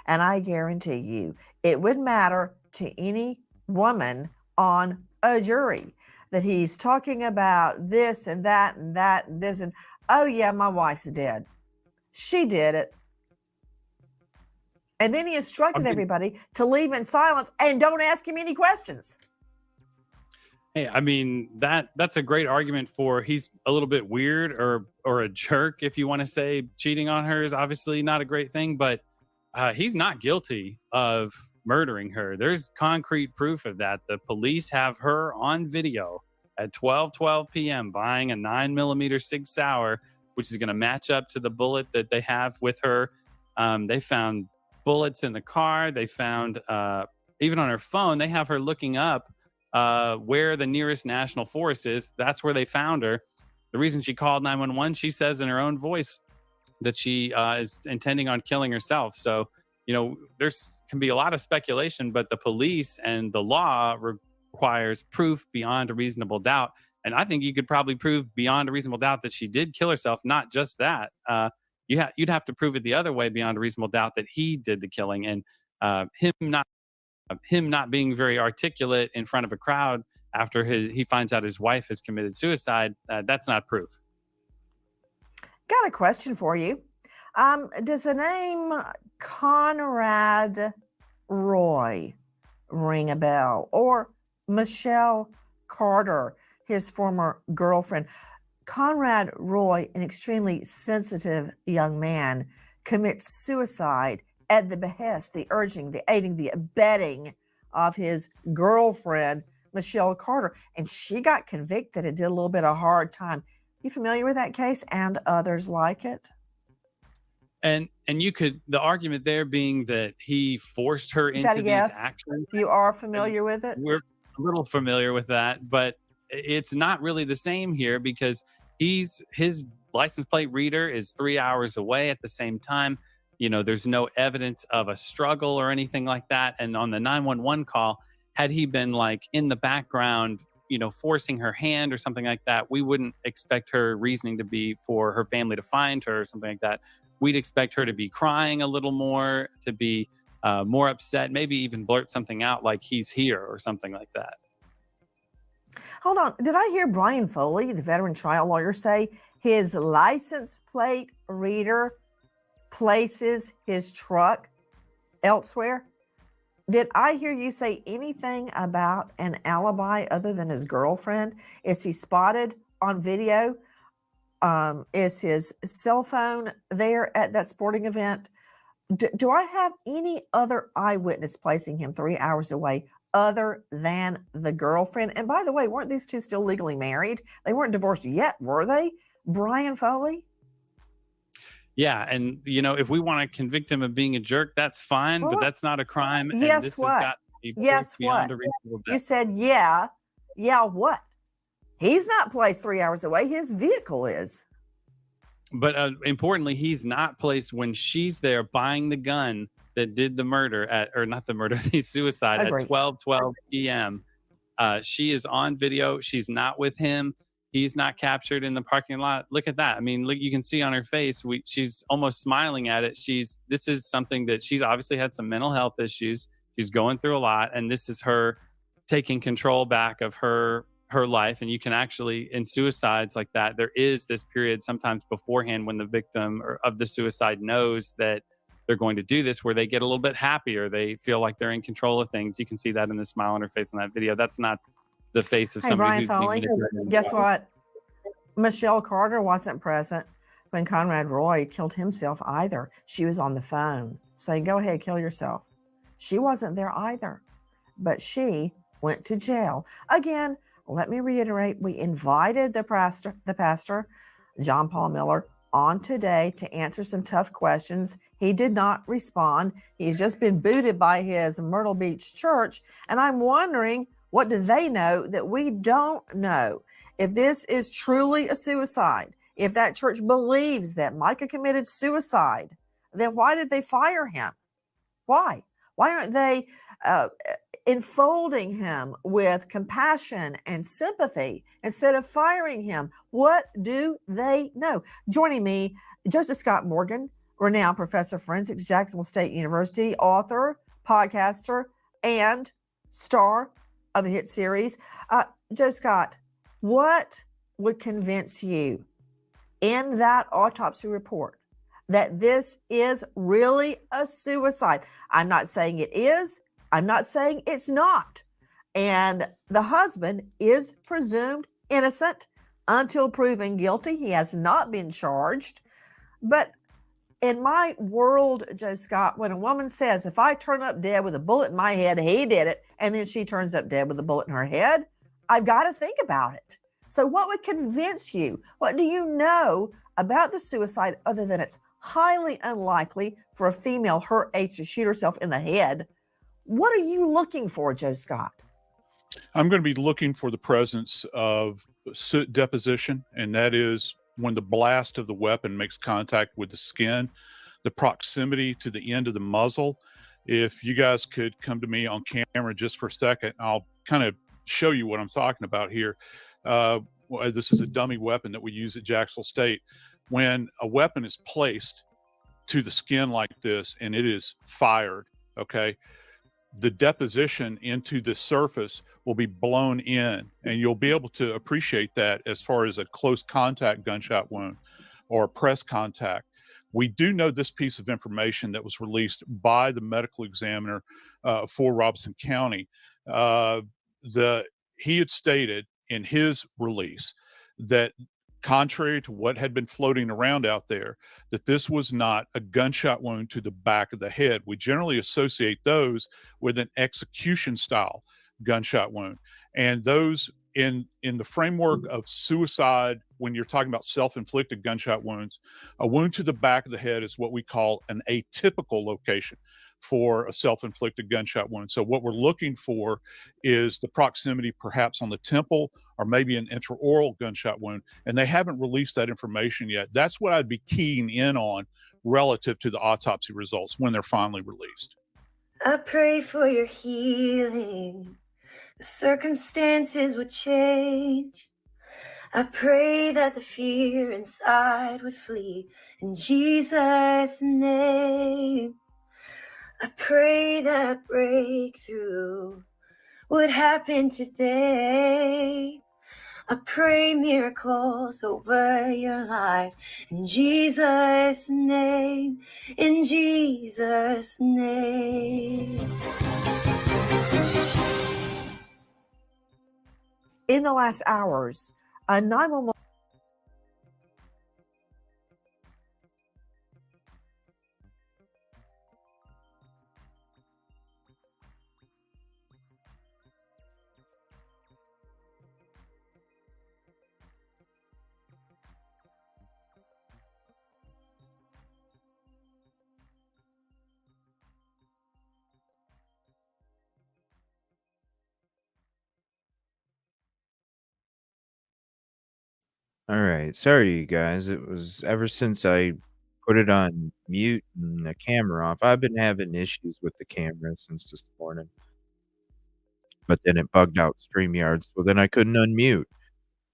And I guarantee you, it would matter to any woman on a jury that he's talking about this and that and that and this and, oh yeah, my wife's dead. She did it. And then he instructed everybody to leave in silence and don't ask him any questions. Hey, I mean, that's a great argument for he's a little bit weird or a jerk, if you want to say. Cheating on her is obviously not a great thing, but he's not guilty of murdering her. There's concrete proof of that. The police have her on video at 12:12 p.m. buying a 9mm Sig Sauer, which is going to match up to the bullet that they have with her. They found bullets in the car. They found, even on her phone, they have her looking up where the nearest national forest is. That's where they found her. The reason she called 911, she says in her own voice that she is intending on killing herself. So, you know, there's can be a lot of speculation, but the police and the law requires proof beyond a reasonable doubt. And I think you could probably prove beyond a reasonable doubt that she did kill herself. Not just that. You'd have to prove it the other way beyond a reasonable doubt that he did the killing. And him not being very articulate in front of a crowd after he finds out his wife has committed suicide, that's not proof. Got a question for you. Does the name Conrad Roy ring a bell? Or Michelle Carter, his former girlfriend? Conrad Roy, an extremely sensitive young man, commits suicide at the behest, the urging, the aiding, the abetting of his girlfriend, Michelle Carter. And she got convicted and did a little bit of hard time. You familiar with that case and others like it? And you could, the argument there being that he forced her Is into that a these yes? actions. You are familiar with it? We're a little familiar with that, but it's not really the same here because his license plate reader is 3 hours away at the same time. You know, there's no evidence of a struggle or anything like that. And on the 911 call, had he been like in the background, you know, forcing her hand or something like that, we wouldn't expect her reasoning to be for her family to find her or something like that. We'd expect her to be crying a little more, to be more upset, maybe even blurt something out like he's here or something like that. Hold on. Did I hear Brian Foley, the veteran trial lawyer, say his license plate reader places his truck elsewhere? Did I hear you say anything about an alibi other than his girlfriend? Is he spotted on video? Is his cell phone there at that sporting event? Do I have any other eyewitness placing him 3 hours away other than the girlfriend? And by the way, weren't these two still legally married? They weren't divorced yet, were they? Brian Foley? Yeah, and you know, if we want to convict him of being a jerk, that's fine, but that's not a crime. And Yes, this what? has got to be proof Yes, beyond what? a reasonable doubt. You said, yeah. Yeah, what? He's not placed 3 hours away. His vehicle is. But importantly, he's not placed when she's there buying the gun that did the murder the suicide Agreed. at 12:12 p.m. She is on video. She's not with him. He's not captured in the parking lot. Look at that. I mean, look, you can see on her face, she's almost smiling at it. This is something that she's obviously had some mental health issues. She's going through a lot, and this is her taking control back of her life. And you can actually, in suicides like that, there is this period sometimes beforehand when the victim of the suicide knows that they're going to do this, where they get a little bit happier. They feel like they're in control of things. You can see that in the smile on her face in that video. That's not the face of Hey, somebody Brian who's being Foley, manipulated. guess what? Michelle Carter wasn't present, when Conrad Roy killed himself either. She was on the phone saying, go ahead, kill yourself. She wasn't there either, but she went to jail. Again, let me reiterate, we invited the pastor, John Paul Miller, on today to answer some tough questions. He did not respond. He's just been booted by his Myrtle Beach church. And I'm wondering, what do they know that we don't know? If this is truly a suicide, if that church believes that Micah committed suicide, then why did they fire him? Why? Why aren't they enfolding him with compassion and sympathy instead of firing him? What do they know? Joining me, Joseph Scott Morgan, renowned professor of forensics, Jacksonville State University, author, podcaster, and star of a hit series. Joe Scott, what would convince you in that autopsy report that this is really a suicide? I'm not saying it is. I'm not saying it's not. And the husband is presumed innocent until proven guilty. He has not been charged. But in my world, Joe Scott, when a woman says, if I turn up dead with a bullet in my head, he did it, and then she turns up dead with a bullet in her head, I've got to think about it. So what would convince you? What do you know about the suicide other than it's highly unlikely for a female her age to shoot herself in the head? What are you looking for, Joe Scott? I'm going to be looking for the presence of soot deposition, and that is when the blast of the weapon makes contact with the skin, the proximity to the end of the muzzle. If you guys could come to me on camera just for a second, I'll kind of show you what I'm talking about here. This is a dummy weapon that we use at Jacksonville State. When a weapon is placed to the skin like this and it is fired, okay, the deposition into the surface will be blown in, and you'll be able to appreciate that as far as a close contact gunshot wound or press contact. We do know this piece of information that was released by the medical examiner for Robeson County. He had stated in his release that, contrary to what had been floating around out there, that this was not a gunshot wound to the back of the head. We generally associate those with an execution style gunshot wound. And those in the framework of suicide, when you're talking about self-inflicted gunshot wounds, a wound to the back of the head is what we call an atypical location for a self-inflicted gunshot wound. So what we're looking for is the proximity perhaps on the temple or maybe an intraoral gunshot wound, and they haven't released that information yet. That's what I'd be keying in on relative to the autopsy results when they're finally released. I pray for your healing. The circumstances would change. I pray that the fear inside would flee in Jesus' name. I pray that a breakthrough would happen today. I pray miracles over your life in Jesus' name, in Jesus' name. In the last hours, a 911 All right. Sorry, you guys. It was ever since I put it on mute and the camera off, I've been having issues with the camera since this morning. But then it bugged out StreamYard, so then I couldn't unmute.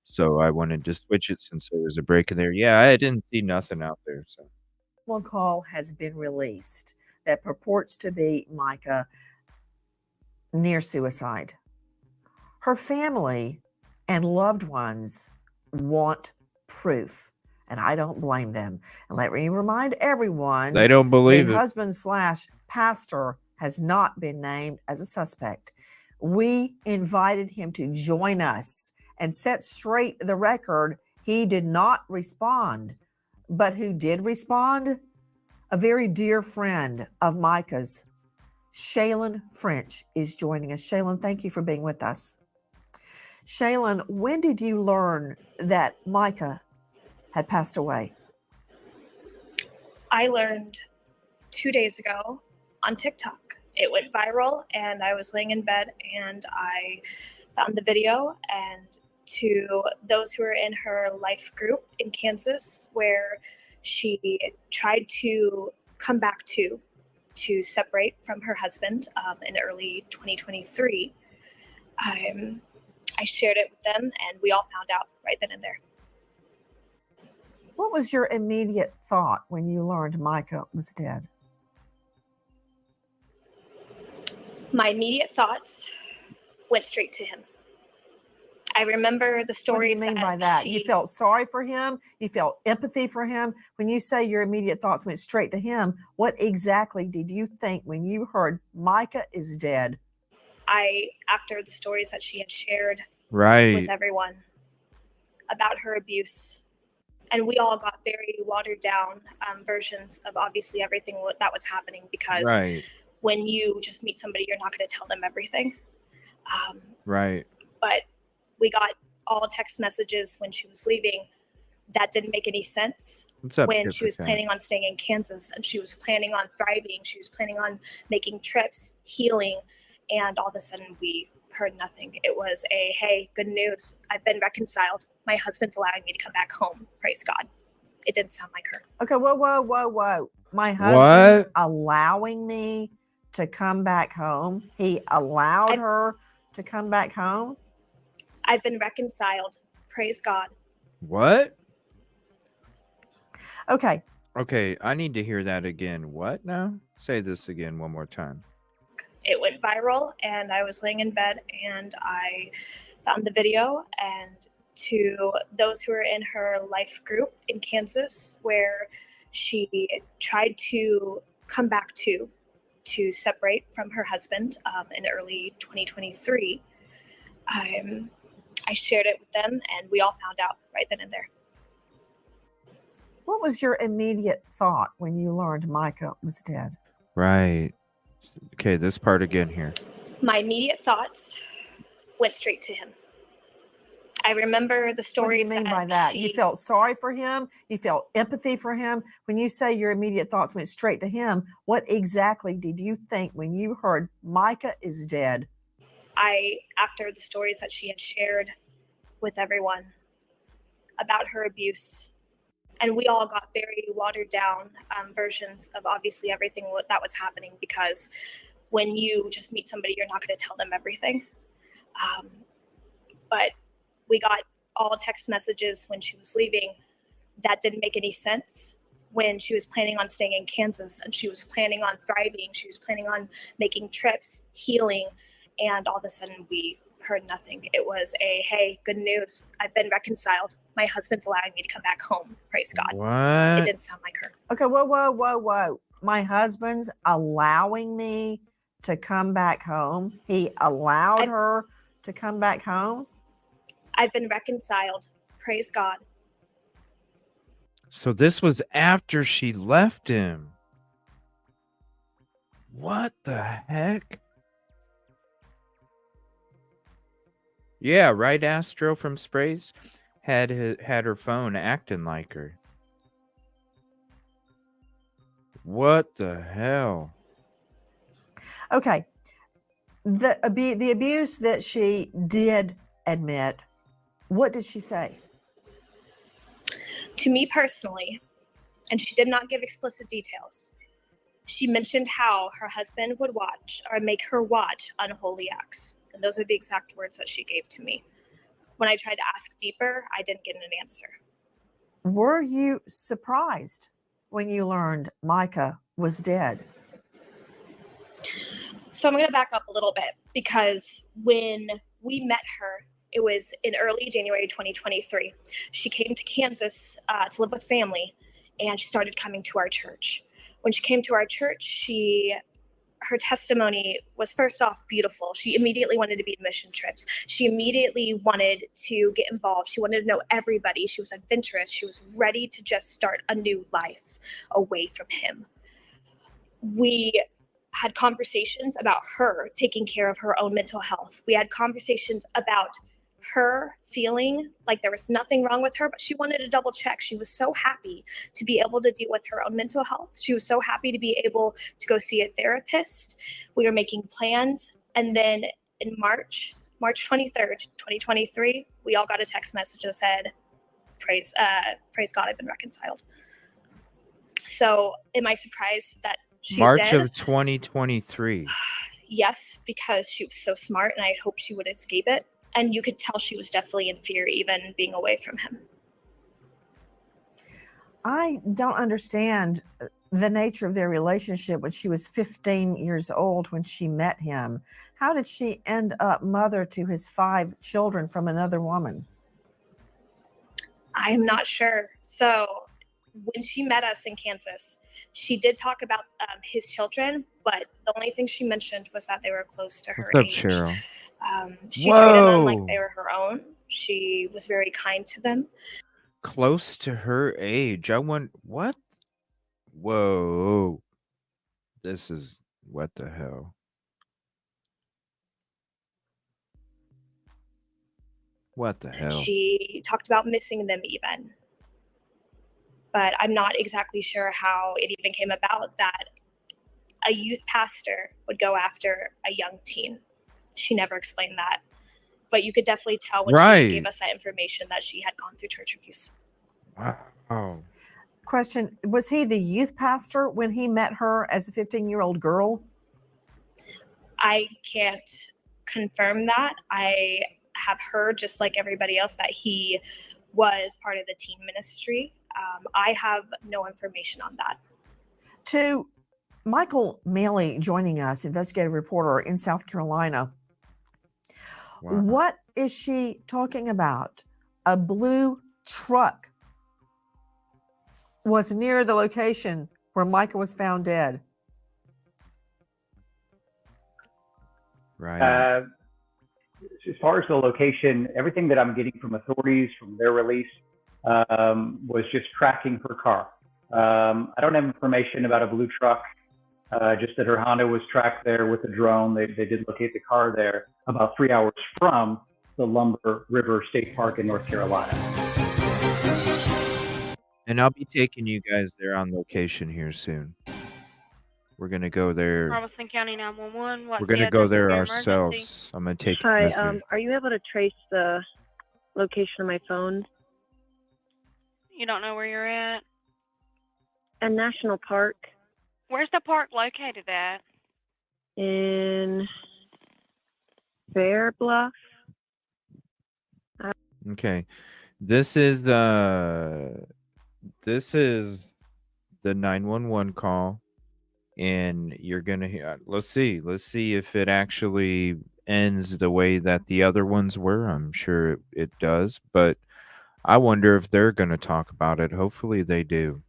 So I wanted to switch it since there was a break in there. Yeah, I didn't see nothing out there. So one call has been released that purports to be Micah near suicide. Her family and loved ones want proof, and I don't blame them. And let me remind everyone, they don't believe the it. husband/pastor has not been named as a suspect. We invited him to join us and set straight the record. He did not respond. but who did respond? A very dear friend of Micah's, Shaylin French, is joining us. Shaylin, thank you for being with us. Shaylin, when did you learn that Micah had passed away? I learned 2 days ago on TikTok. It went viral, and I was laying in bed, and I found the video. And to those who are in her life group in Kansas, where she tried to come back to separate from her husband in early 2023, I shared it with them, and we all found out right then and there. What was your immediate thought when you learned Micah was dead? My immediate thoughts went straight to him. I remember the stories. What do you mean by that? You felt sorry for him? You felt empathy for him? When you say your immediate thoughts went straight to him, what exactly did you think when you heard Micah is dead? After the stories that she had shared Right. with everyone about her abuse, and we all got very watered down versions of obviously everything that was happening, because Right. when you just meet somebody, you're not going to tell them everything. Right. But we got all text messages when she was leaving that didn't make any sense. What's up, When she was 2%? planning on staying in Kansas, and she was planning on thriving, she was planning on making trips, healing, and all of a sudden we heard nothing. It was a, hey, good news, I've been reconciled. My husband's allowing me to come back home. Praise God. It didn't sound like her. Okay, whoa. My husband's What? allowing me to come back home. He allowed her to come back home. I've been reconciled. Praise God. What? Okay. Okay, I need to hear that again. What now? Say this again one more time. It went viral, and I was laying in bed, and I found the video. And to those who are in her life group in Kansas, where she tried to come back to separate from her husband in early 2023, I shared it with them, and we all found out right then and there. What was your immediate thought when you learned Micah was dead? Right. Okay, this part again here. My immediate thoughts went straight to him. I remember the stories. What do you mean by that? You felt sorry for him? You felt empathy for him? When you say your immediate thoughts went straight to him, what exactly did you think when you heard Micah is dead? After the stories that she had shared with everyone about her abuse, and we all got very watered down versions of obviously everything that was happening, because when you just meet somebody, you're not going to tell them everything. But we got all text messages when she was leaving that didn't make any sense. When she was planning on staying in Kansas, and she was planning on thriving, she was planning on making trips, healing, and all of a sudden we heard nothing. It was a, hey, good news, I've been reconciled. My husband's allowing me to come back home. Praise God. What? It didn't sound like her. Okay, whoa. My husband's allowing me to come back home. He allowed her to come back home. I've been reconciled. Praise God. So this was after she left him. What the heck? Yeah, right. Astro from Sprays had her phone acting like her. What the hell? Okay. The abuse that she did admit, what did she say? To me personally, and she did not give explicit details, she mentioned how her husband would watch or make her watch unholy acts. And those are the exact words that she gave to me. When I tried to ask deeper, I didn't get an answer. Were you surprised when you learned Micah was dead? So I'm going to back up a little bit, because when we met her, it was in early January 2023. She came to Kansas to live with family, and she started coming to our church. When she came to our church, she her testimony was, first off, beautiful. She immediately wanted to be on mission trips. She immediately wanted to get involved. She wanted to know everybody. She was adventurous. She was ready to just start a new life away from him. We had conversations about her taking care of her own mental health. We had conversations about her feeling like there was nothing wrong with her, but she wanted to double check. She was so happy to be able to deal with her own mental health. She was so happy to be able to go see a therapist. We were making plans. And then in March 23rd, 2023, we all got a text message that said, praise God, I've been reconciled. So am I surprised that she's March dead? of 2023. Yes, because she was so smart and I hoped she would escape it. And you could tell she was definitely in fear, even being away from him. I don't understand the nature of their relationship when she was 15 years old when she met him. How did she end up mother to his 5 children from another woman? I'm not sure. So when she met us in Kansas, she did talk about his children, but the only thing she mentioned was that they were close to her What's up, age. Cheryl? She treated them like Whoa. they were her own. She was very kind to them. Close to her age. I want what? Whoa. This is what the hell? What the hell? She talked about missing them even. But I'm not exactly sure how it even came about that a youth pastor would go after a young teen. She never explained that. But you could definitely tell when she gave us that information that she had gone through church abuse. Wow. Question, was he the youth pastor when he met her as a 15-year-old girl? I can't confirm that. I have heard, just like everybody else, that he was part of the teen ministry. I have no information on that. To Michael Miller joining us, investigative reporter in South Carolina. Wow. What is she talking about? A blue truck was near the location where Micah was found dead. Right. As far as the location, everything that I'm getting from authorities from their release was just tracking her car. I don't have information about a blue truck, just that her Honda was tracked there with a drone. They did locate the car there about 3 hours from the Lumber River State Park in North Carolina. And I'll be taking you guys there on location here soon. We're going to go there. Robinson County 911. We're going to go there ourselves. I'm going to take Hi, you. are you able to trace the location of my phone? You don't know where you're at? A national park Where's the park located at? in Fair Bluff. Okay. This is the 911 call, and you're gonna hear. Let's see if it actually ends the way that the other ones were. I'm sure it does, but I wonder if they're gonna talk about it. Hopefully they do.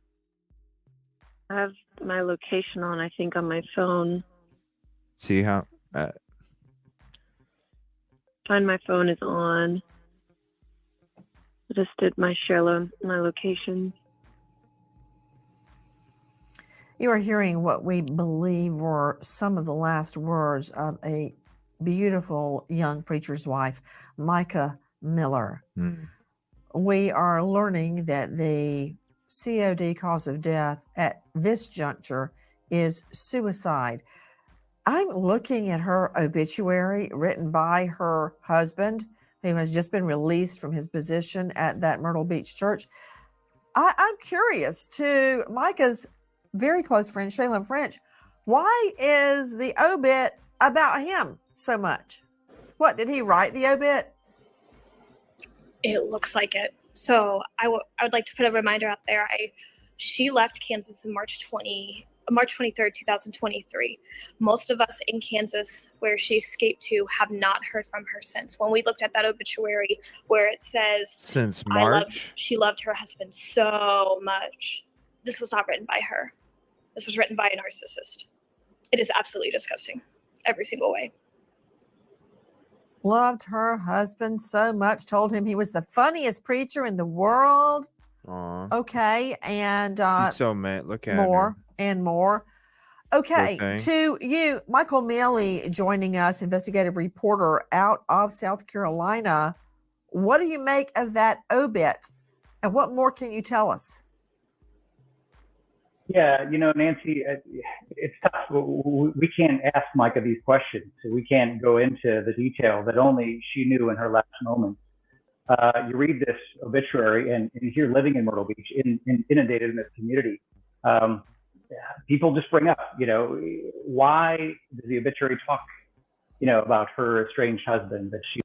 I have my location on, I think, on my phone. See how Find my phone is on. I just did my my location. You are hearing what we believe were some of the last words of a beautiful young preacher's wife, Micah Miller. We are learning that the COD cause of death at this juncture is suicide. I'm looking at her obituary written by her husband, who has just been released from his position at that Myrtle Beach church. I'm curious, to Micah's very close friend, Shaylin French, why is the obit about him so much? What, did he write the obit? It looks like it. So I would like to put a reminder out there. She left Kansas in March 23rd, 2023. Most of us in Kansas, where she escaped to, have not heard from her since. When we looked at that obituary where it says, since March, she loved her husband so much. This was not written by her. This was written by a narcissist. It is absolutely disgusting, every single way. Loved her husband so much, told him he was the funniest preacher in the world. Aw. Okay, and She's so mad. Look at more her. and more. Okay, thing. to you, Michael Miller, joining us, investigative reporter out of South Carolina. What do you make of that obit, and what more can you tell us? Yeah, Nancy, it's tough. We can't ask Micah these questions. So we can't go into the detail that only she knew in her last moments. You read this obituary, and here living in Myrtle Beach, inundated in this community, people just bring up, why does the obituary talk, about her estranged husband, that she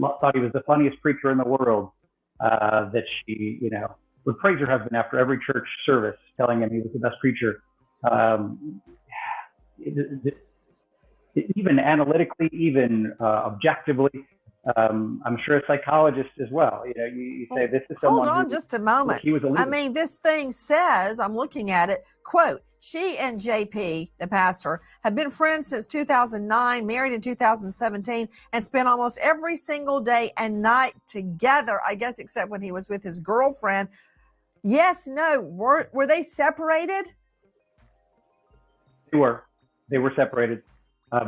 thought he was the funniest preacher in the world, that she, would praise her husband after every church service, telling him he was the best preacher. Even analytically, even objectively, I'm sure a psychologist as well. You say this is someone. Hold on just a moment. He was a leader. I mean, this thing says, I'm looking at it, quote, she and JP, the pastor, have been friends since 2009, married in 2017, and spent almost every single day and night together, I guess, except when he was with his girlfriend. Yes, no. Were they separated? They were separated.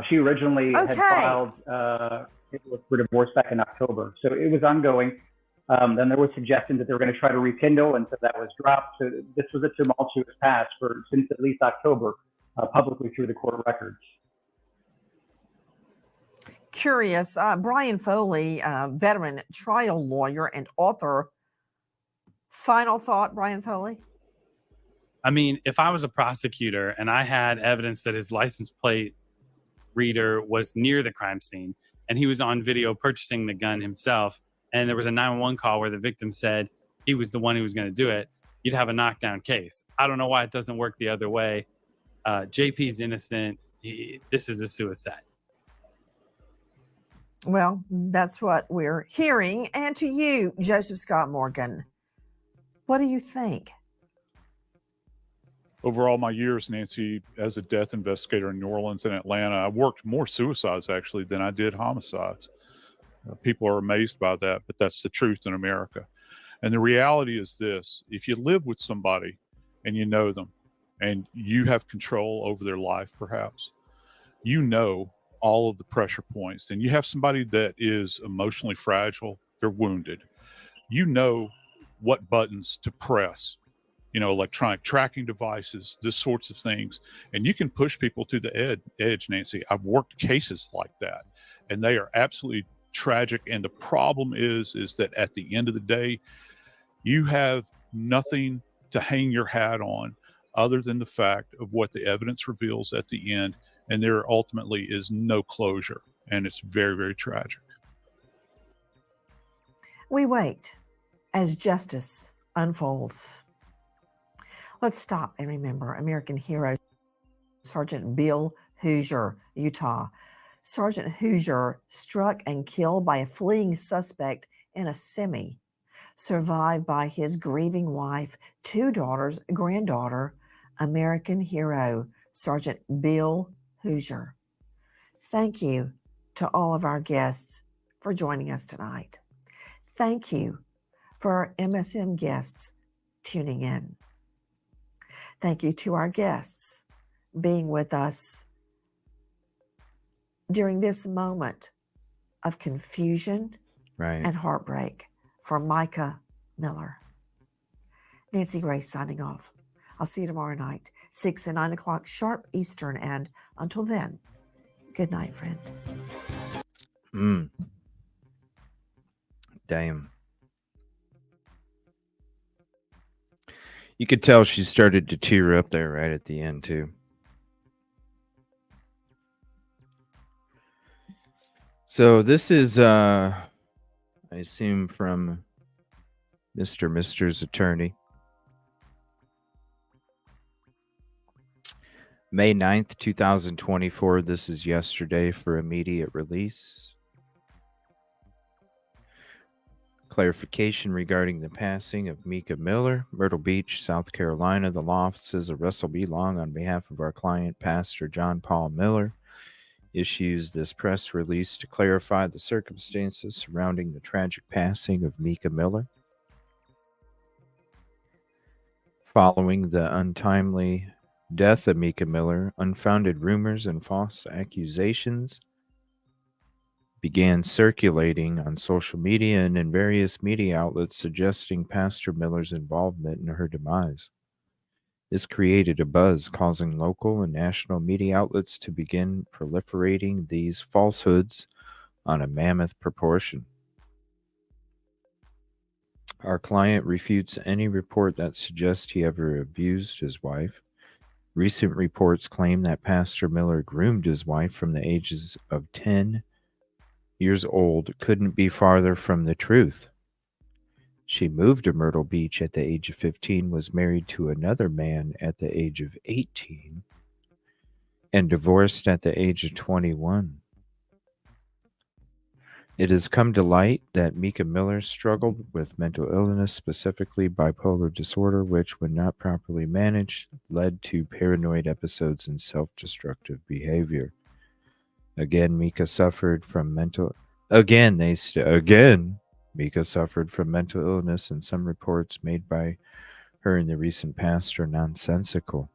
She originally had filed for divorce back in October, so it was ongoing. Then there was suggestion that they were going to try to rekindle, and so that was dropped. So this was a tumultuous past since at least October, publicly through the court records. Curious. Brian Foley, veteran trial lawyer and author. Final thought, Brian Foley? I mean, if I was a prosecutor and I had evidence that his license plate reader was near the crime scene and he was on video purchasing the gun himself, and there was a 911 call where the victim said he was the one who was going to do it, you'd have a knockdown case. I don't know why it doesn't work the other way. JP's innocent. This is a suicide. Well, that's what we're hearing. And to you, Joseph Scott Morgan, what do you think? Over all my years, Nancy, as a death investigator in New Orleans and Atlanta, I worked more suicides actually than I did homicides. People are amazed by that, but that's the truth in America. And the reality is this: if you live with somebody and you know them and you have control over their life, perhaps, all of the pressure points, and you have somebody that is emotionally fragile, they're wounded, what buttons to press, electronic tracking devices, this sorts of things. And you can push people to the edge, Nancy. I've worked cases like that, and they are absolutely tragic. And the problem is that at the end of the day, you have nothing to hang your hat on other than the fact of what the evidence reveals at the end. And there ultimately is no closure. And it's very, very tragic. We wait as justice unfolds. Let's stop and remember American hero Sergeant Bill Hoosier, Utah. Sergeant Hoosier, struck and killed by a fleeing suspect in a semi, survived by his grieving wife, 2 daughters, granddaughter. American hero Sergeant Bill Hoosier. Thank you to all of our guests for joining us tonight. Thank you for our MSM guests tuning in. Thank you to our guests being with us during this moment of confusion and heartbreak. For Micah Miller. Nancy Grace signing off. I'll see you tomorrow night, 6 and 9 o'clock sharp Eastern. And until then, good night, friend. Damn. You could tell she started to tear up there right at the end, too. So this is, I assume, from Mr.'s attorney. May 9th, 2024. This is yesterday for immediate release. Clarification regarding the passing of Micah Miller, Myrtle Beach, South Carolina. The law offices of Russell B. Long, on behalf of our client, Pastor John Paul Miller, issues this press release to clarify the circumstances surrounding the tragic passing of Micah Miller. Following the untimely death of Micah Miller, unfounded rumors and false accusations began circulating on social media and in various media outlets suggesting Pastor Miller's involvement in her demise. This created a buzz, causing local and national media outlets to begin proliferating these falsehoods on a mammoth proportion. Our client refutes any report that suggests he ever abused his wife. Recent reports claim that Pastor Miller groomed his wife from the ages of 10 years old couldn't be farther from the truth. She moved to Myrtle Beach at the age of 15, was married to another man at the age of 18, and divorced at the age of 21. It has come to light that Micah Miller struggled with mental illness, specifically bipolar disorder, which, when not properly managed, led to paranoid episodes and self-destructive behavior. Again, Micah suffered from mental Micah suffered from mental illness, and some reports made by her in the recent past are nonsensical.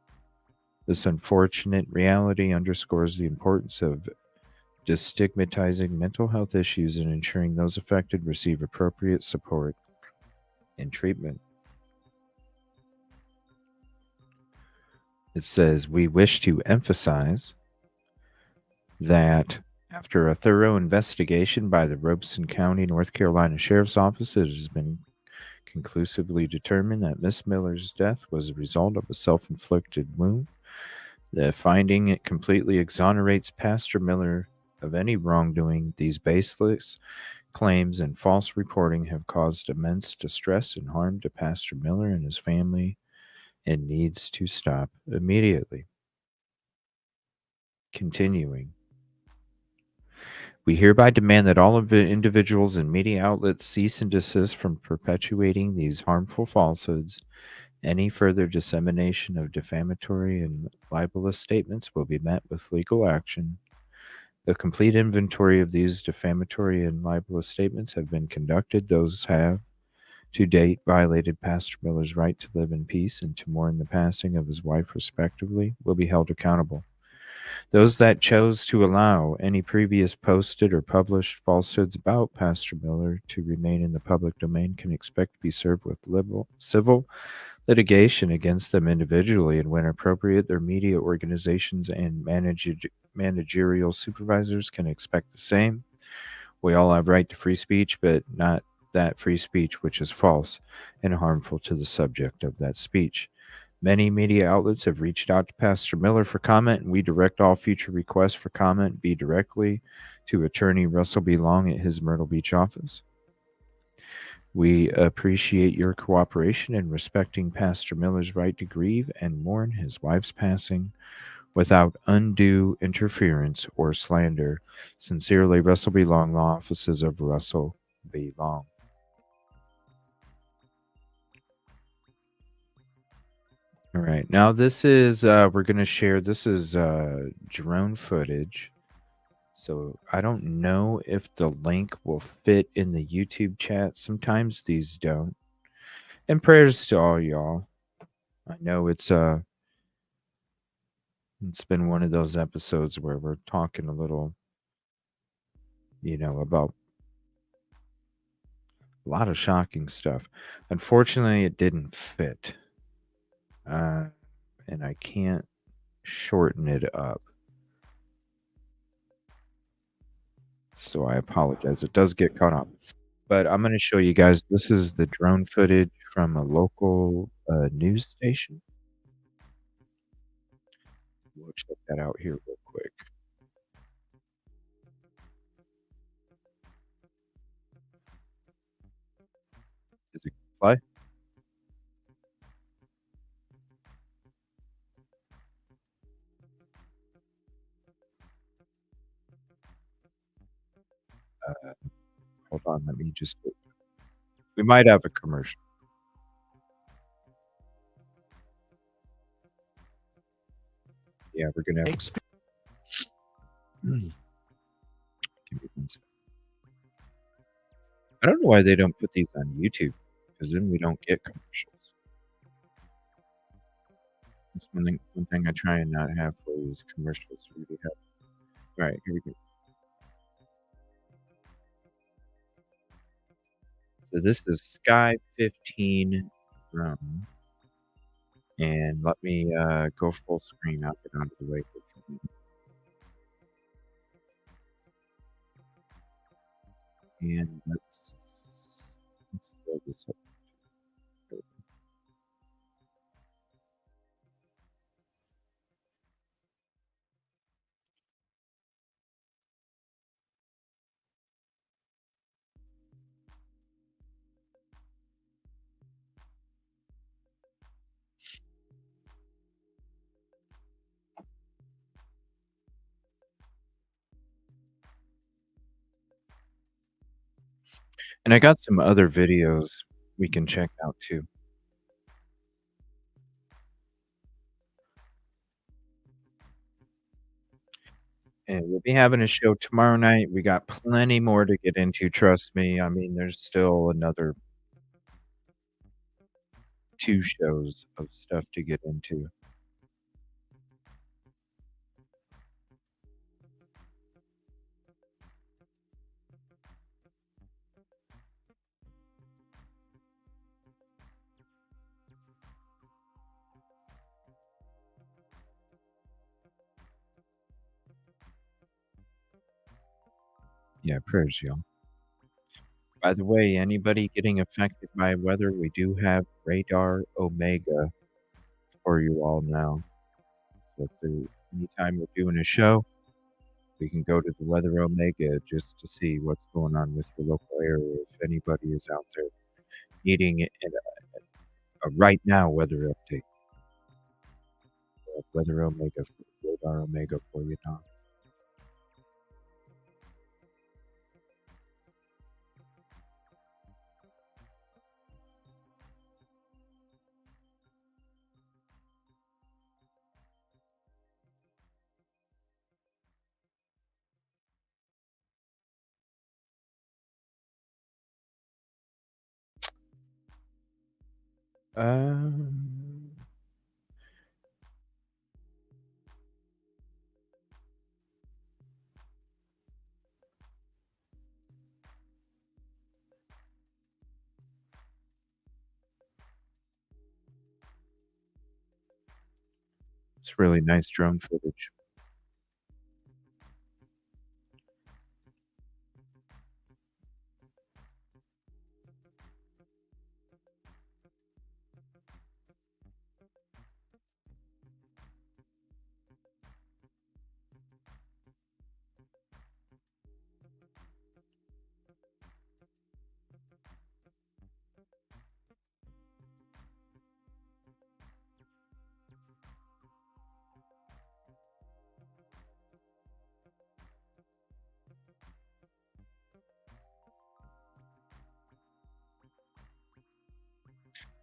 This unfortunate reality underscores the importance of destigmatizing mental health issues and ensuring those affected receive appropriate support and treatment. It says, we wish to emphasize that after a thorough investigation by the Robeson County, North Carolina Sheriff's Office, it has been conclusively determined that Miss Miller's death was a result of a self-inflicted wound. The finding completely exonerates Pastor Miller of any wrongdoing. These baseless claims and false reporting have caused immense distress and harm to Pastor Miller and his family and needs to stop immediately. Continuing. We hereby demand that all of the individuals and media outlets cease and desist from perpetuating these harmful falsehoods. Any further dissemination of defamatory and libelous statements will be met with legal action. A complete inventory of these defamatory and libelous statements have been conducted. Those have, to date, violated Pastor Miller's right to live in peace and to mourn the passing of his wife respectively will be held accountable. Those that chose to allow any previous posted or published falsehoods about Pastor Miller to remain in the public domain can expect to be served with civil litigation against them individually, and when appropriate, their media organizations and managerial supervisors can expect the same. We all have right to free speech, but not that free speech which is false and harmful to the subject of that speech. Many media outlets have reached out to Pastor Miller for comment, and we direct all future requests for comment be directly to Attorney Russell B. Long at his Myrtle Beach office. We appreciate your cooperation in respecting Pastor Miller's right to grieve and mourn his wife's passing without undue interference or slander. Sincerely, Russell B. Long, Law Offices of Russell B. Long. All right, now this is, we're going to share, this is drone footage. So I don't know if the link will fit in the YouTube chat. Sometimes these don't. And prayers to all y'all. I know it's been one of those episodes where we're talking a little, about a lot of shocking stuff. Unfortunately, it didn't fit. And I can't shorten it up. So I apologize. It does get caught up. But I'm going to show you guys. This is the drone footage from a local news station. We'll check that out here real quick. Does it play? Hold on, let me just might have a commercial. Yeah, we're gonna have. Give me 1 second. I don't know why they don't put these on YouTube, because then we don't get commercials. That's one thing I try and not have for these commercials. Really help. All right, here we go. So this is Sky 15 Rum. And let me go full screen. I'll get onto the way. And let's throw this up. And I got some other videos we can check out too. And we'll be having a show tomorrow night. We got plenty more to get into, trust me. I mean, there's still another 2 shows of stuff to get into. Yeah, prayers, y'all. By the way, anybody getting affected by weather, we do have Radar Omega for you all now. So anytime we're doing a show, we can go to the Weather Omega just to see what's going on with your local area. If anybody is out there needing a right now weather update. Weather Omega, Radar Omega for you now. It's really nice drone footage.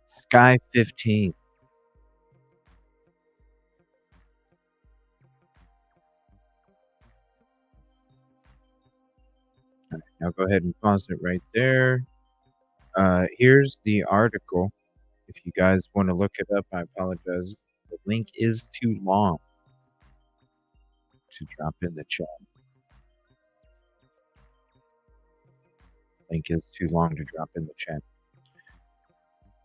Sky 15. All right, now go ahead and pause it right there. Here's the article. If you guys want to look it up, I apologize. The link is too long to drop in the chat. Link is too long to drop in the chat.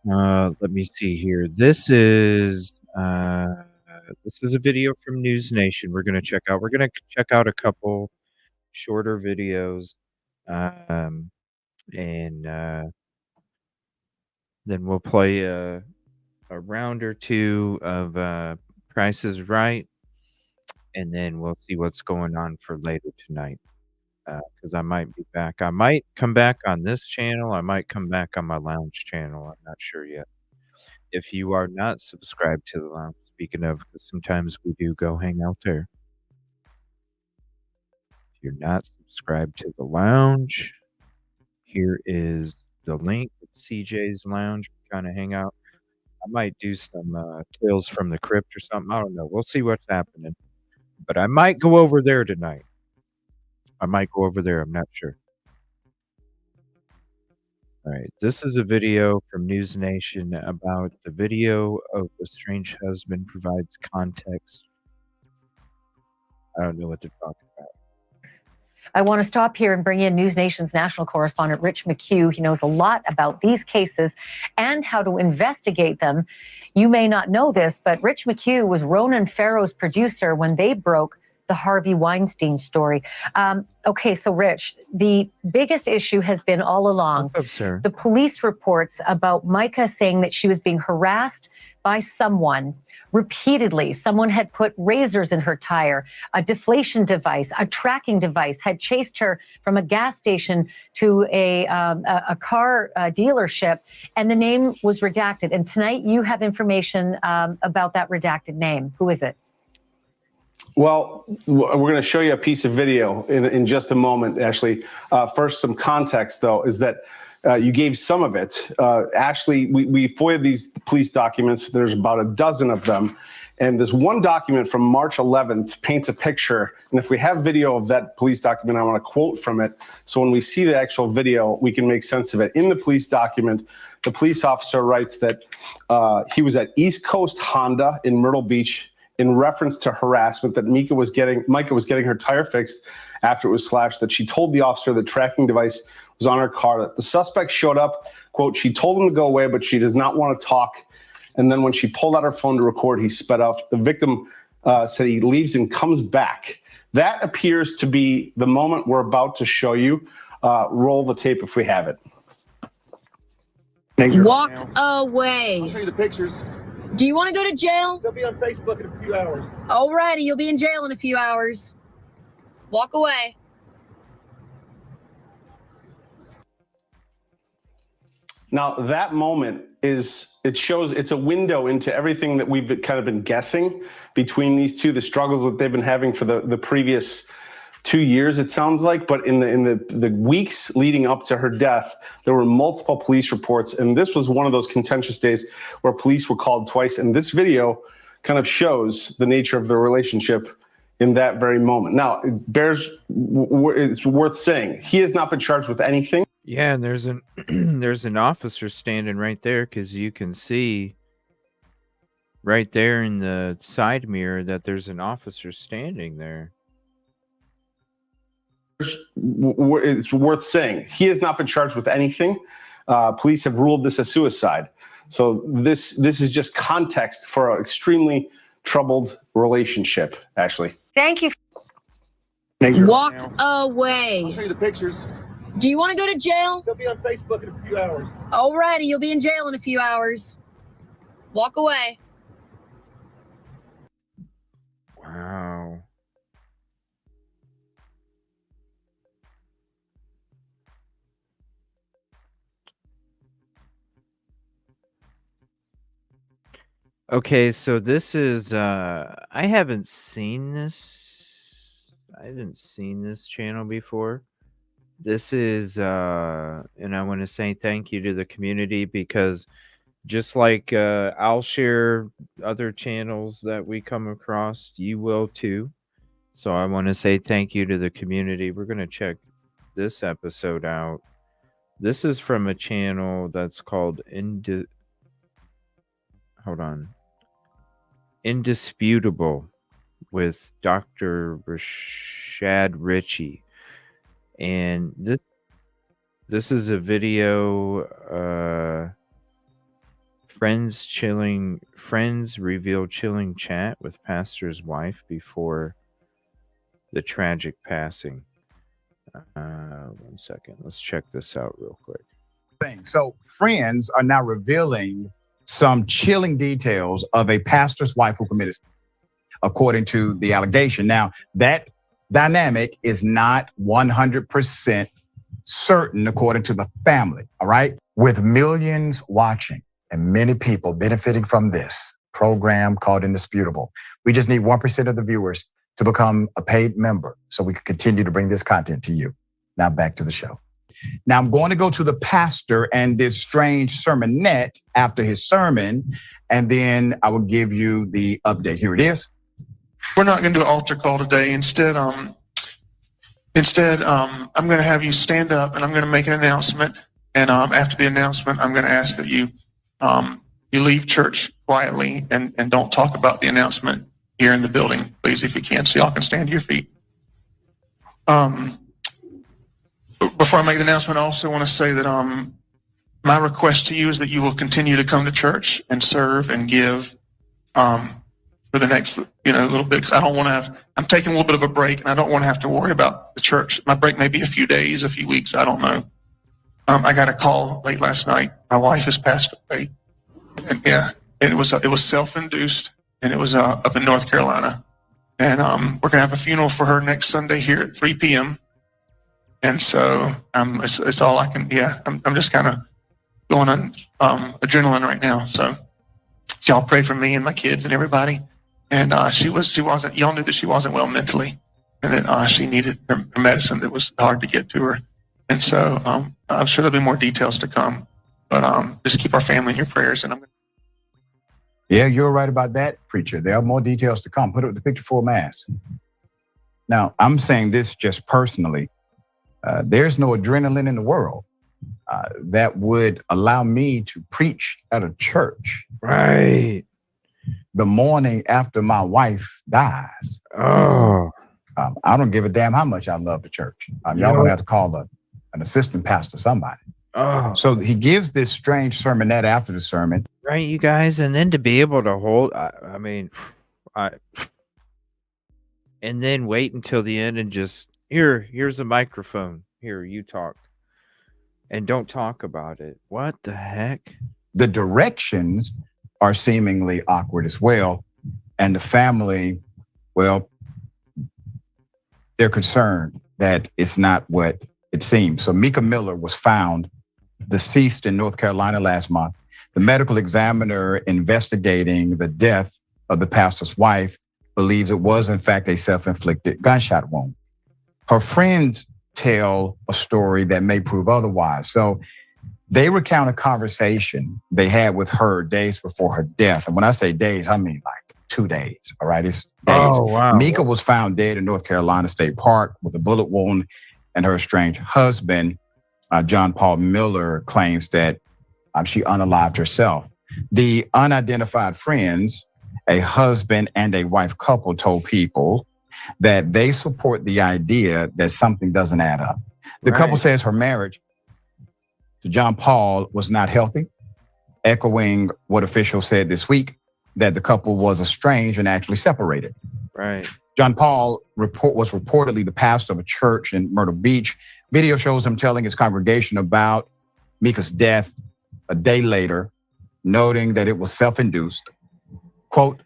Let me see here. This is a video from News Nation. We're gonna check out. We're gonna check out a couple shorter videos, and then we'll play a round or two of Price is Right, and then we'll see what's going on for later tonight. Because I might be back. I might come back on this channel. I might come back on my lounge channel. I'm not sure yet. If you are not subscribed to the lounge, speaking of, because sometimes we do go hang out there. If you're not subscribed to the lounge, here is the link. CJ's Lounge, kind of hang out. I might do some Tales from the Crypt or something. I don't know. We'll see what's happening. But I might go over there tonight. I'm not sure. All right. This is a video from News Nation about the video of the strange husband provides context. I don't know what they're talking about. I want to stop here and bring in News Nation's national correspondent, Rich McHugh. He knows a lot about these cases and how to investigate them. You may not know this, but Rich McHugh was Ronan Farrow's producer when they broke the Harvey Weinstein story. Okay, so Rich, the biggest issue has been all along What's up, sir? the police reports about Mica saying that she was being harassed by someone repeatedly. Someone had put razors in her tire, a deflation device, a tracking device, had chased her from a gas station to a car dealership, and the name was redacted. And tonight you have information about that redacted name. Who is it? Well, we're going to show you a piece of video in just a moment, Ashley. First, some context, though, is that you gave some of it. Ashley, we FOIA'd these police documents. There's about a dozen of them. And this one document from March 11th paints a picture. And if we have video of that police document, I want to quote from it. So when we see the actual video, we can make sense of it. In the police document, the police officer writes that he was at East Coast Honda in Myrtle Beach in reference to harassment, that Mica was getting her tire fixed after it was slashed, that she told the officer the tracking device was on her car, that the suspect showed up, quote, she told him to go away, but she does not want to talk. And then when she pulled out her phone to record, he sped off. The victim said he leaves and comes back. That appears to be the moment we're about to show you. Roll the tape if we have it. Walk away. I'll show you the pictures. Do you want to go to jail? They'll be on Facebook in a few hours. Alrighty, you'll be in jail in a few hours. Walk away. Now, that moment it's a window into everything that we've kind of been guessing between these two, the struggles that they've been having for the previous 2 years, it sounds like. But in the weeks leading up to her death, there were multiple police reports. And this was one of those contentious days where police were called twice. And this video kind of shows the nature of the relationship in that very moment. Now, it's worth saying, he has not been charged with anything. Yeah, and there's an officer standing right there, because you can see right there in the side mirror that there's an officer standing there. It's worth saying, he has not been charged with anything. Police have ruled this a suicide. So this is just context for an extremely troubled relationship, Ashley. Thank you. Walk away. I'll show you the pictures. Do you want to go to jail? They'll be on Facebook in a few hours. Alrighty, you'll be in jail in a few hours. Walk away. Wow. Okay, so this is I haven't seen this. I haven't seen this channel before. This is and I want to say thank you to the community, because just like I'll share other channels that we come across, you will too. So I want to say thank you to the community. We're going to check this episode out. This is from a channel that's called Indisputable with Dr. Rashad Ritchie. And this is a video, friends reveal chilling chat with pastor's wife before the tragic passing. 1 second. Let's check this out real quick. So friends are now revealing some chilling details of a pastor's wife who committed suicide, according to the allegation. Now, that dynamic is not 100% certain according to the family, all right? With millions watching and many people benefiting from this program called Indisputable, we just need 1% of the viewers to become a paid member so we can continue to bring this content to you. Now back to the show. Now I'm going to go to the pastor and this strange sermonette after his sermon, and then I will give you the update. Here it is. We're not going to do an altar call today. Instead, I'm going to have you stand up, and I'm going to make an announcement. And after the announcement, I'm going to ask that you leave church quietly and don't talk about the announcement here in the building, please, if you can, so y'all can stand to your feet. Before I make the announcement, I also want to say that my request to you is that you will continue to come to church and serve and give for the next, little bit. 'Cause I don't want to have. I'm taking a little bit of a break, and I don't want to have to worry about the church. My break may be a few days, a few weeks. I don't know. I got a call late last night. My wife has passed away, and it was self-induced, and it was up in North Carolina, and we're gonna have a funeral for her next Sunday here at 3 p.m. And so it's all I can. Yeah, I'm just kind of going on adrenaline right now. So y'all pray for me and my kids and everybody. And she wasn't. Y'all knew that she wasn't well mentally, and that she needed her medicine that was hard to get to her. And so I'm sure there'll be more details to come. But just keep our family in your prayers. And Yeah, you're right about that, preacher. There are more details to come. Put up the picture full mass. Now, I'm saying this just personally. There's no adrenaline in the world that would allow me to preach at a church. Right. The morning after my wife dies. Oh. I don't give a damn how much I love the church. Y'all gonna have to call an assistant pastor, somebody. Oh. So he gives this strange sermonette after the sermon. Right, you guys, and then to be able to hold, and then wait until the end and just, here's a microphone. Here, you talk. And don't talk about it. What the heck? The directions are seemingly awkward as well. And the family, well, they're concerned that it's not what it seems. So Micah Miller was found deceased in North Carolina last month. The medical examiner investigating the death of the pastor's wife believes it was, in fact, a self-inflicted gunshot wound. Her friends tell a story that may prove otherwise. So they recount a conversation they had with her days before her death. And when I say days, I mean like 2 days. All right, it's days. Oh, wow. Mica was found dead in North Carolina State Park with a bullet wound, and her estranged husband, John Paul Miller, claims that she unalived herself. The unidentified friends, a husband and a wife couple, told People that they support the idea that something doesn't add up. The couple says her marriage to John Paul was not healthy, echoing what officials said this week, that the couple was estranged and actually separated. Right. John Paul was reportedly the pastor of a church in Myrtle Beach. Video shows him telling his congregation about Mica's death a day later, noting that it was self-induced. Quote,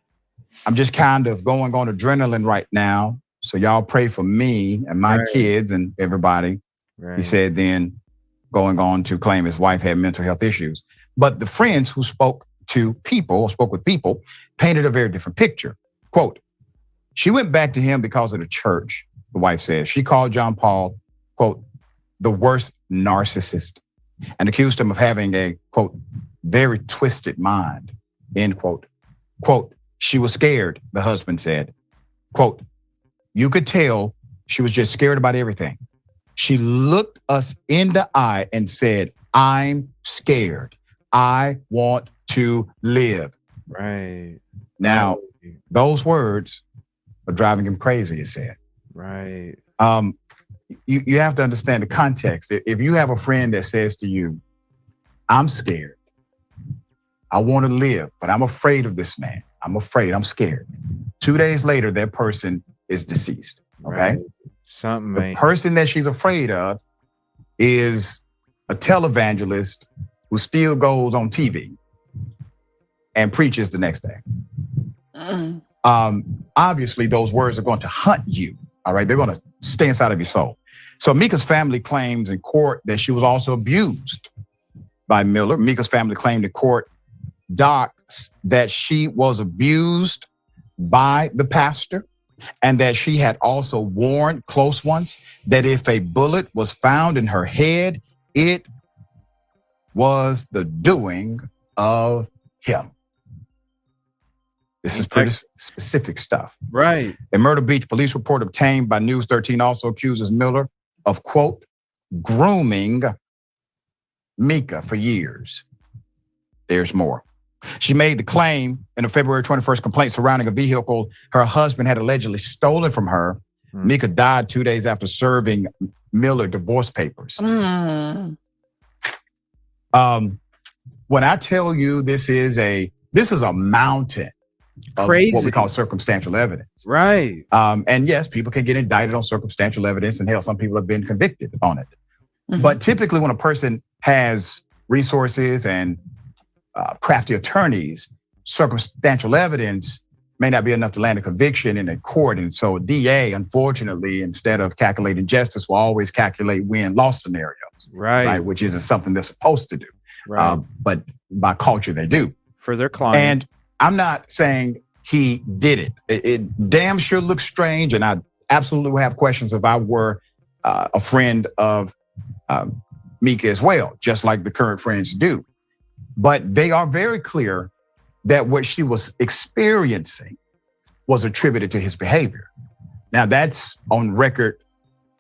"I'm just kind of going on adrenaline right now, so y'all pray for me and my kids and everybody." He said, then going on to claim his wife had mental health issues. But the friends who spoke with people, painted a very different picture. Quote, "She went back to him because of the church," the wife says. "She called John Paul, quote, the worst narcissist, and accused him of having a, quote, very twisted mind," end quote. Quote, "She was scared," the husband said. Quote, "You could tell she was just scared about everything. She looked us in the eye and said, 'I'm scared. I want to live.'" Right. Now, those words are driving him crazy, it said. Right. You have to understand the context. If you have a friend that says to you, "I'm scared. I want to live, but I'm afraid of this man. I'm afraid. I'm scared." 2 days later, that person is deceased. Okay. Something. The person that she's afraid of is a televangelist who still goes on TV and preaches the next day. Obviously, those words are going to hunt you. All right. They're going to stay inside of your soul. So Mica's family claims in court that she was also abused by Miller. Mica's family claimed in court docs that she was abused by the pastor. and that she had also warned close ones that if a bullet was found in her head, it was the doing of him. This is pretty specific stuff. Right. A Myrtle Beach police report obtained by News 13 also accuses Miller of, quote, grooming Mica for years. There's more. She made the claim in a February 21st complaint surrounding a vehicle her husband had allegedly stolen from her. Mica died 2 days after serving Miller divorce papers. When I tell you this is a mountain of what we call circumstantial evidence. Right. And yes, people can get indicted on circumstantial evidence, and hell, some people have been convicted on it. But typically when a person has resources and crafty attorneys, circumstantial evidence may not be enough to land a conviction in a court. And so a DA, unfortunately, instead of calculating justice, will always calculate win-loss scenarios. Right. Which isn't something they're supposed to do. Right. But by culture, they do. For their client. And I'm not saying he did it. It damn sure looks strange, and I absolutely would have questions if I were a friend of Mica as well, just like the current friends do. But they are very clear that what she was experiencing was attributed to his behavior. Now that's on record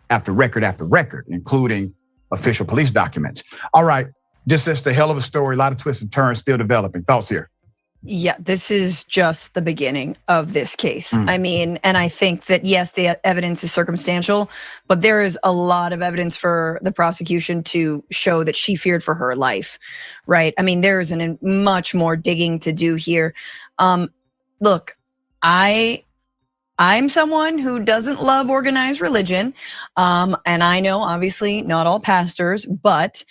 after record after record, including official police documents. All right, this is a hell of a story, a lot of twists and turns still developing. Thoughts here? Yeah, this is just the beginning of this case. I mean, and I think that, yes, the evidence is circumstantial, but there is a lot of evidence for the prosecution to show that she feared for her life, right? I mean, there is much more digging to do here. Look, I'm someone who doesn't love organized religion. And I know, obviously, not all pastors, but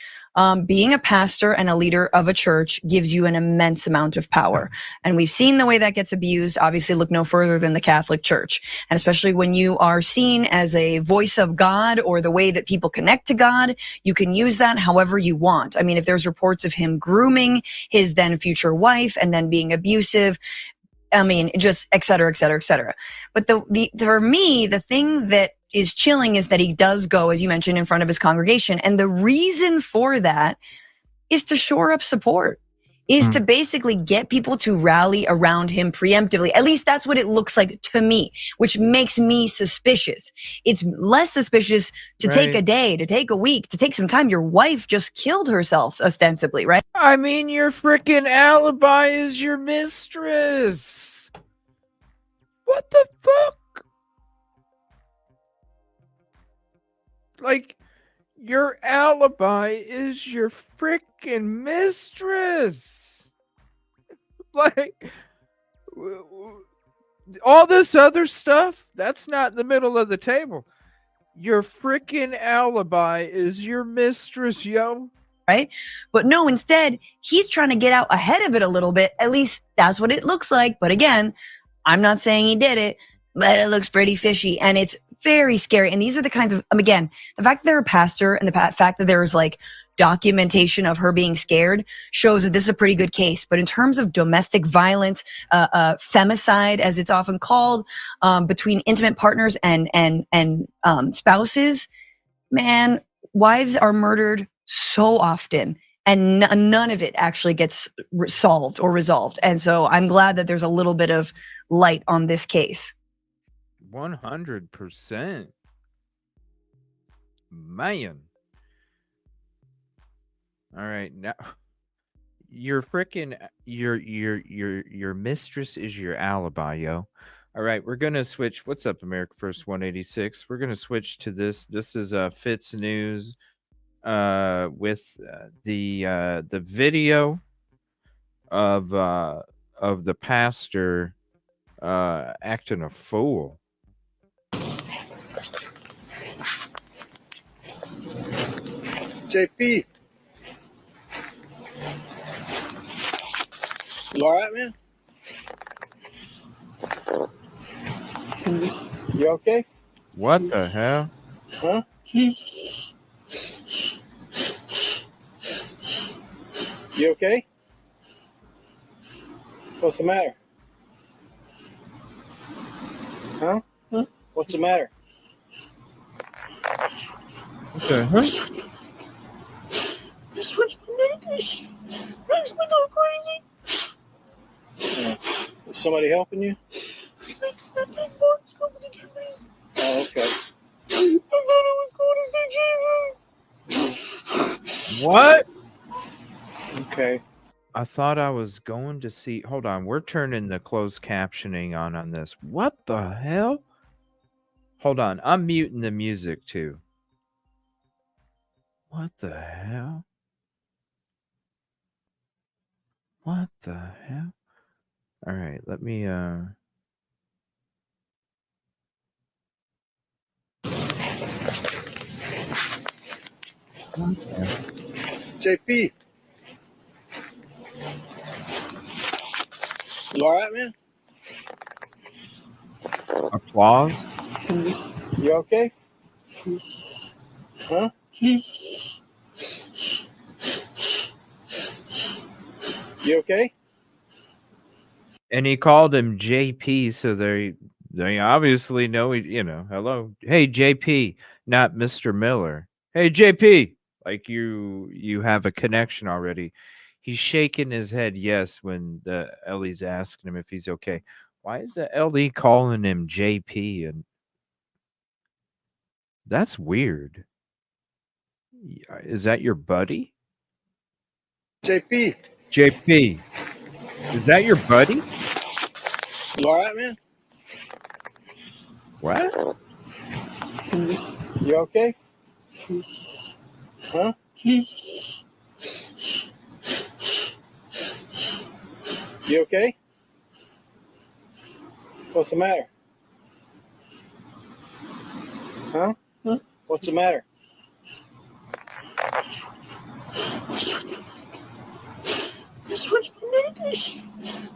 being a pastor and a leader of a church gives you an immense amount of power. And we've seen the way that gets abused. Obviously, look no further than the Catholic Church. And especially when you are seen as a voice of God or the way that people connect to God, you can use that however you want. I mean, if there's reports of him grooming his then future wife and then being abusive, I mean, just et cetera, et cetera, et cetera. But for me, the thing that is chilling is that he does go, as you mentioned, in front of his congregation. And the reason for that is to shore up support, is to basically get people to rally around him preemptively. At least that's what it looks like to me, which makes me suspicious. It's less suspicious to take a day, to take a week, to take some time. Your wife just killed herself, ostensibly, right? I mean, your freaking alibi is your mistress. What the fuck? Like, your alibi is your freaking mistress. Like, all this other stuff, that's not in the middle of the table. Your freaking alibi is your mistress, yo. Right? But no, instead, he's trying to get out ahead of it a little bit. At least that's what it looks like. But again, I'm not saying he did it, but it looks pretty fishy and it's very scary. And these are the kinds of, again, the fact that they're a pastor and the fact that there's like documentation of her being scared shows that this is a pretty good case. But in terms of domestic violence, femicide, as it's often called, between intimate partners and spouses, man, wives are murdered so often and none of it actually gets solved or resolved. And so I'm glad that there's a little bit of light on this case. 100%. Man. All right, now your freaking your mistress is your alibi, yo. All right, we're gonna switch. What's up, America First 186? We're gonna switch to this. This is Fitz News with the video of the pastor acting a fool. JP, you all right, man? You okay? What the hell? Huh? You okay? What's the matter? Huh? What's the matter? Okay. You switched the medication. Makes me go crazy. Is somebody helping you? I think Mark's coming to get me. Oh, okay. I thought I was going to see Jesus. What? Okay. I thought I was going to see. Hold on. We're turning the closed captioning on this. What the hell? Hold on. I'm muting the music too. What the hell? What the hell? All right. Let me, JP. You all right, man? applause. You okay? Huh? You okay? And he called him JP, so they obviously know, hello. Hey, JP, not Mr. Miller. Hey, JP. Like you have a connection already. He's shaking his head yes when the Ellie's asking him if he's okay. Why is the Ellie calling him JP? And that's weird. Is that your buddy? JP. JP. Is that your buddy? You all right, man? What? You okay? Huh? You okay? What's the matter? Huh? What's the matter? You switched the medication.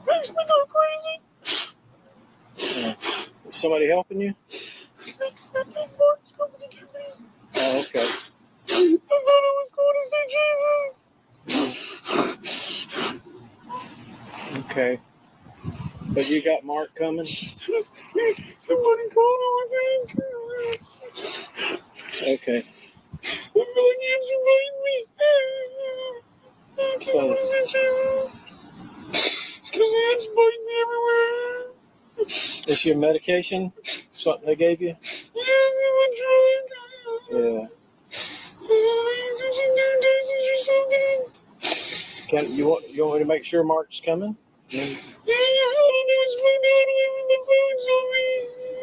Makes me go crazy. Is somebody helping you? I think Mark's coming to get me. Oh, okay. I thought I was going to see Jesus. Okay. But you got Mark coming? Somebody called him, I think. Okay. I feel like he invited me. I can't So- want to see Jesus. Because the ants biting me everywhere. Is your medication something they gave you? Yes, I'm a drug. Yeah. Do some new doses or something. You want me to make sure Mark's coming? Yeah, all I do is find out when the phone's on me.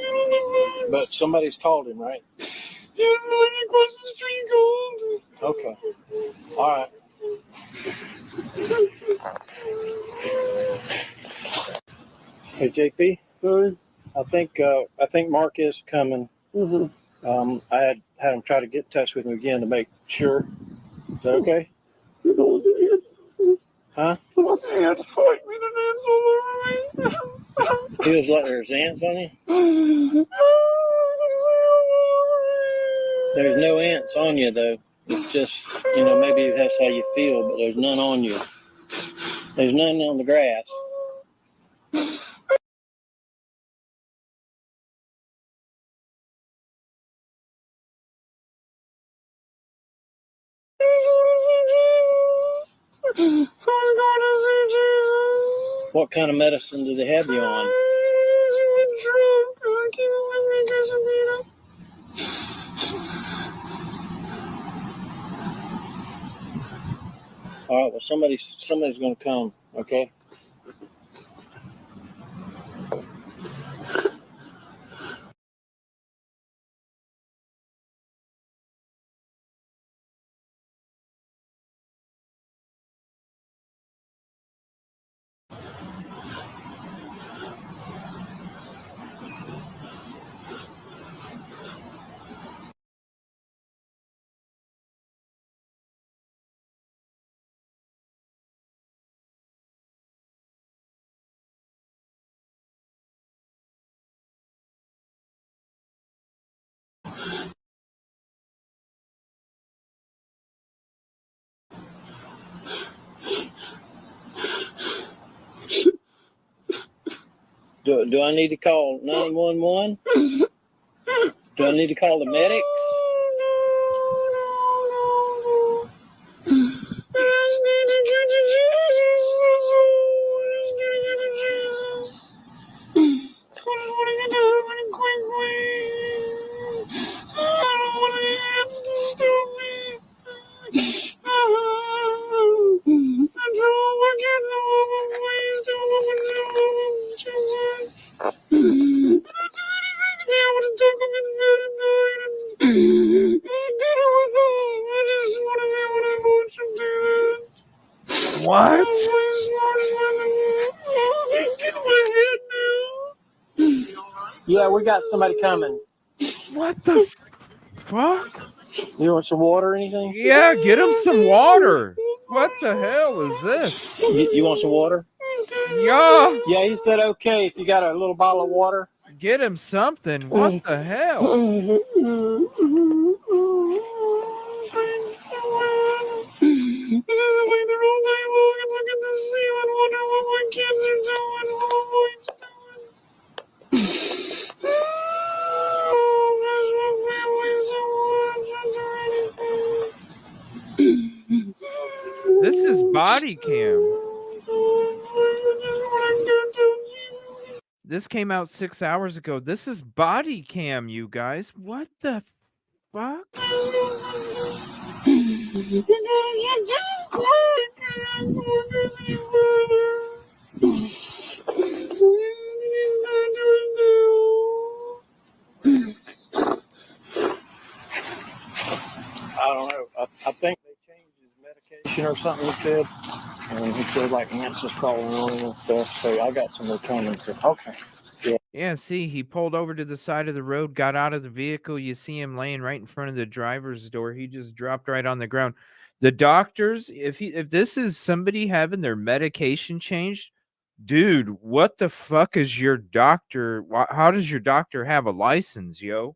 On the phone. But somebody's called him, right? Yeah, the lady across the street called. Okay. All right. Hey, JP. I think Mark is coming. I had him try to get in touch with him again to make sure. Is that okay? Huh? The ants fight me. There's ants all over me. He was letting there's ants on you? There's no ants on you, though. It's just, maybe that's how you feel, but there's none on you. There's none on the grass. What kind of medicine do they have you on? All right, well, somebody's going to come, okay? Do I need to call 911? Do I need to call the medics? What? Yeah, we got somebody coming. What the fuck? You want some water or anything? Yeah, get him some water. What the hell is this? You want some water? Yeah. Yeah, he said okay if you got a little bottle of water. Get him something. What the hell? This is body cam. This came out 6 hours ago. This is body cam, you guys. What the fuck? I don't know. I think they changed his medication or something, he said. And he said, like, ants was crawling on him and stuff. So I got some more coming. Okay. Yeah, see, he pulled over to the side of the road, got out of the vehicle. You see him laying right in front of the driver's door. He just dropped right on the ground. The doctors, if this is somebody having their medication changed, dude, what the fuck is your doctor? How does your doctor have a license, yo?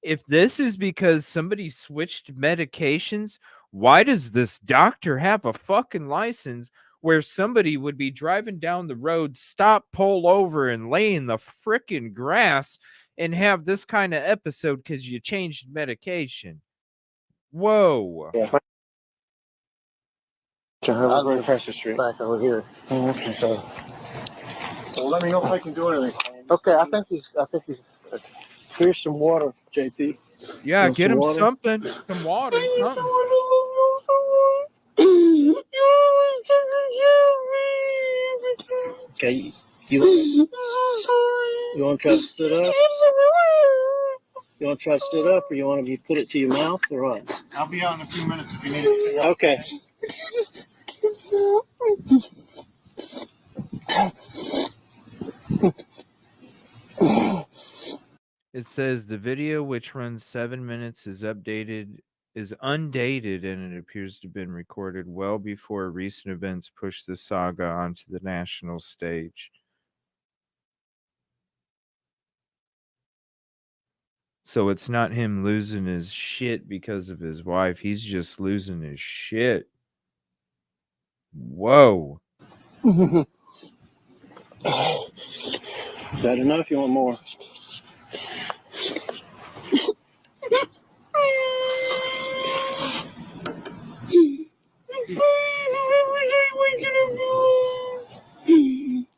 If this is because somebody switched medications, why does this doctor have a fucking license where somebody would be driving down the road, stop, pull over, and lay in the frickin' grass and have this kind of episode because you changed medication? Whoa. Yeah. I'll go across the street. Back over here. Oh, okay. So, well, let me know if I can do anything. Okay, I think he's. Here's some water, JP. Yeah, Want get some him water? something. Some water, something. Okay, you want to try to sit up? You want to try to sit up, or you want to put it to your mouth, or what? I'll be out in a few minutes if you need it. Okay. It says the video, which runs 7 minutes, is undated, and it appears to have been recorded well before recent events pushed the saga onto the national stage. So it's not him losing his shit because of his wife. He's just losing his shit. Whoa. Is that enough? You want more?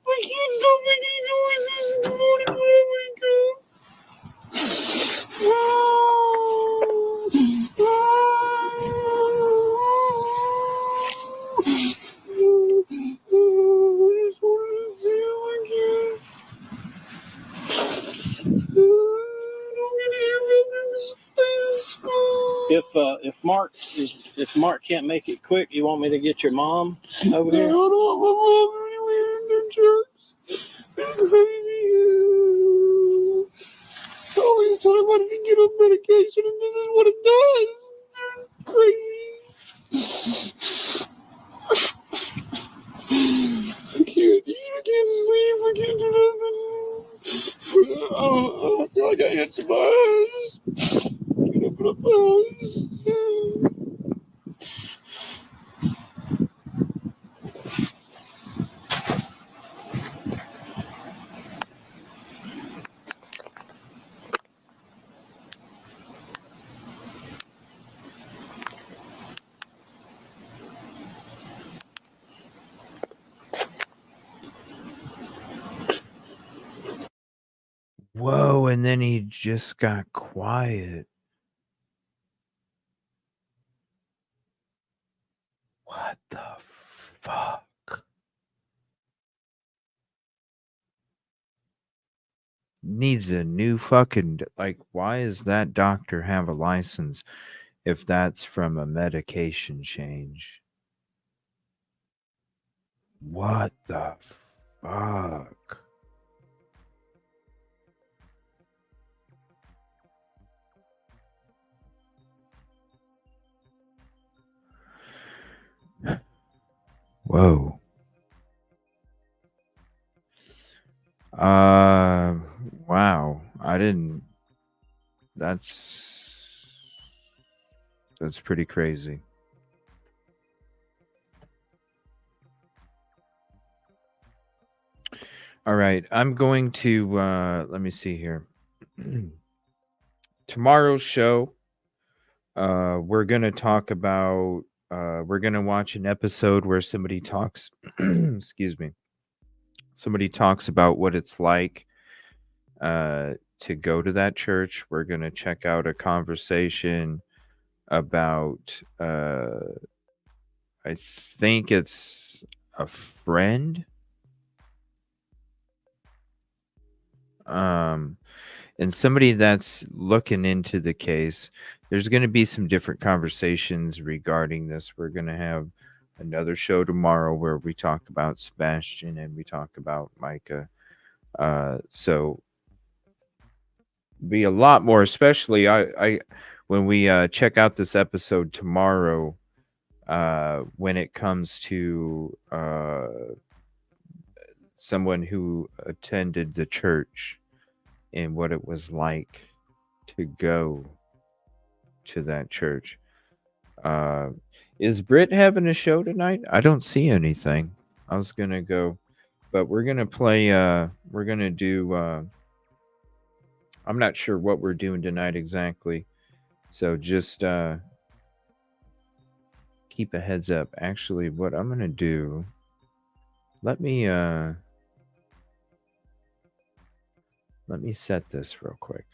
I can't stop making noises in the morning when I wake up. If Mark can't make it quick, you want me to get your mom over here? I don't want my mom anywhere in the church. It's crazy. Always tell everybody to get on medication, and this is what it does. Crazy. I can't eat. I can't sleep. I can't do nothing. I feel like I answered my eyes. Can't open up my eyes. Whoa, and then he just got quiet. What the fuck? Needs a new fucking, like, why does that doctor have a license if that's from a medication change? What the fuck? Whoa. Wow. I didn't. That's pretty crazy. All right, I'm going to let me see here. Tomorrow's show, we're going to talk about we're going to watch an episode where somebody talks excuse me. Somebody talks about what it's like to go to that church. We're going to check out a conversation about I think it's a friend. And somebody that's looking into the case. There's going to be some different conversations regarding this. We're going to have another show tomorrow where we talk about Sebastian and we talk about Micah. So be a lot more, especially I when we check out this episode tomorrow, when it comes to someone who attended the church and what it was like to go to that church. Is Britt having a show tonight? I don't see anything. I was gonna go, but we're gonna play we're gonna do I'm not sure what we're doing tonight exactly. So just keep a heads up. Actually, what I'm gonna do, let me set this real quick.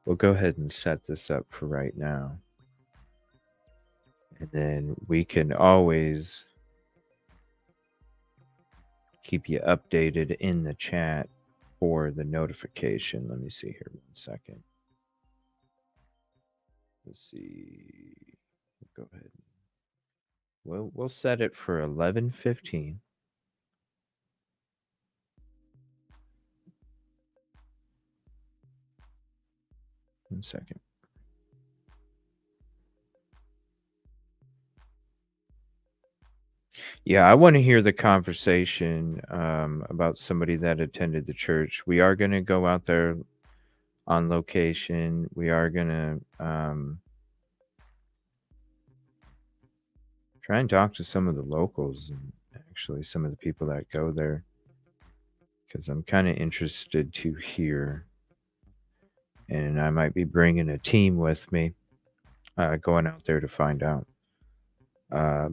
We'll go ahead and set this up for right now. And then we can always keep you updated in the chat for the notification. Let me see here 1 second. Let's see. Go ahead. We'll set it for 11:15. One second. Yeah, I want to hear the conversation about somebody that attended the church. We are going to go out there on location. We are going to try and talk to some of the locals and actually some of the people that go there, because I'm kind of interested to hear. And I might be bringing a team with me going out there to find out.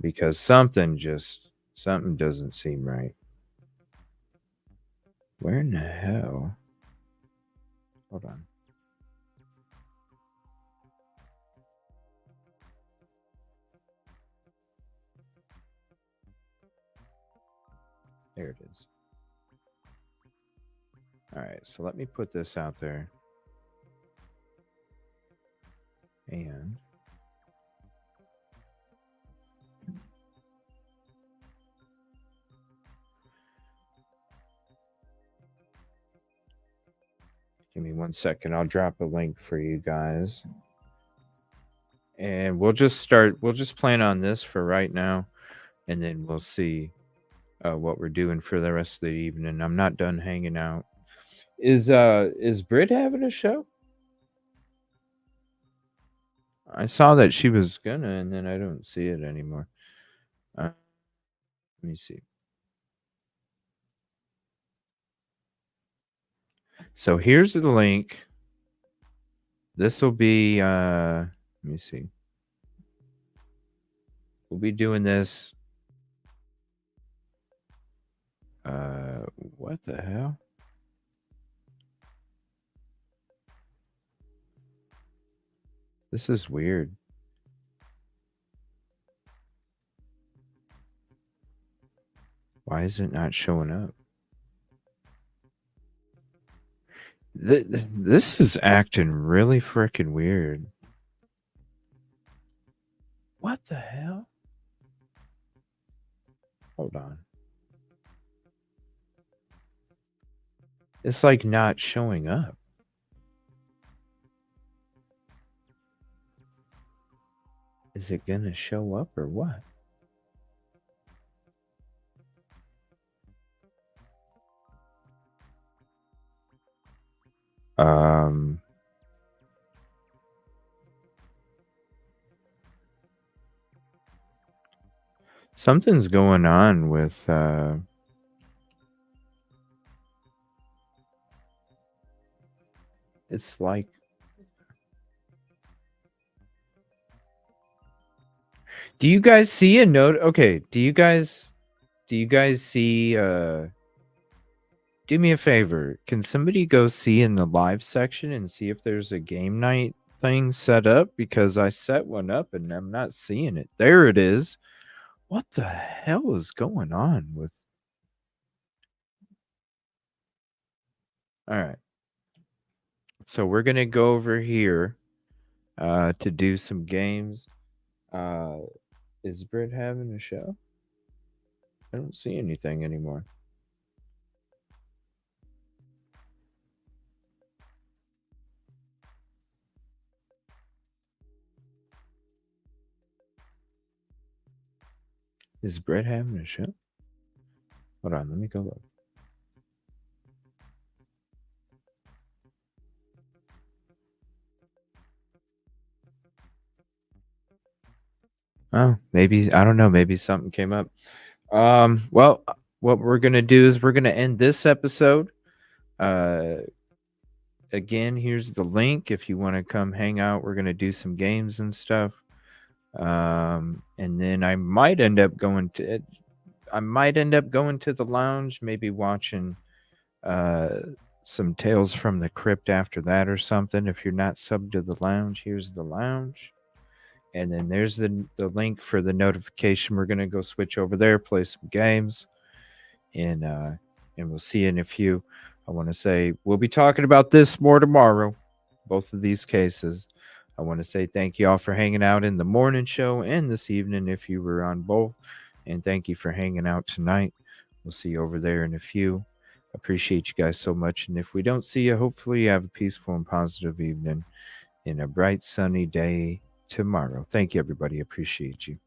Because something doesn't seem right. Where in the hell? Hold on. There it is. All right, so let me put this out there. And give me 1 second. I'll drop a link for you guys. And we'll just plan on this for right now. And then we'll see what we're doing for the rest of the evening. I'm not done hanging out. Is Britt having a show? I saw that she was gonna, and then I don't see it anymore. Let me see. So here's the link. This will be, let me see. We'll be doing this. What the hell? This is weird. Why is it not showing up? This is acting really freaking weird. What the hell? Hold on. It's like not showing up. Is it gonna show up or what? Something's going on with it's like do you guys see a note? Okay, do you guys see do me a favor. Can somebody go see in the live section and see if there's a game night thing set up? Because I set one up and I'm not seeing it. There it is. What the hell is going on with... All right. So we're going to go over here to do some games. Is Britt having a show? I don't see anything anymore. Is Brett having a show? Hold on, let me go look. Oh, maybe, I don't know, maybe something came up. Well, what we're going to do is we're going to end this episode. Again, here's the link if you want to come hang out. We're going to do some games and stuff. And then I might end up going to the lounge, maybe watching some Tales from the Crypt after that or something. If you're not subbed to the lounge, here's the lounge. And then there's the link for the notification. We're going to go switch over there, play some games, and we'll see you in a few. I want to say we'll be talking about this more tomorrow, both of these cases. I want to say thank you all for hanging out in the morning show and this evening if you were on both. And thank you for hanging out tonight. We'll see you over there in a few. Appreciate you guys so much. And if we don't see you, hopefully you have a peaceful and positive evening and a bright, sunny day tomorrow. Thank you, everybody. Appreciate you.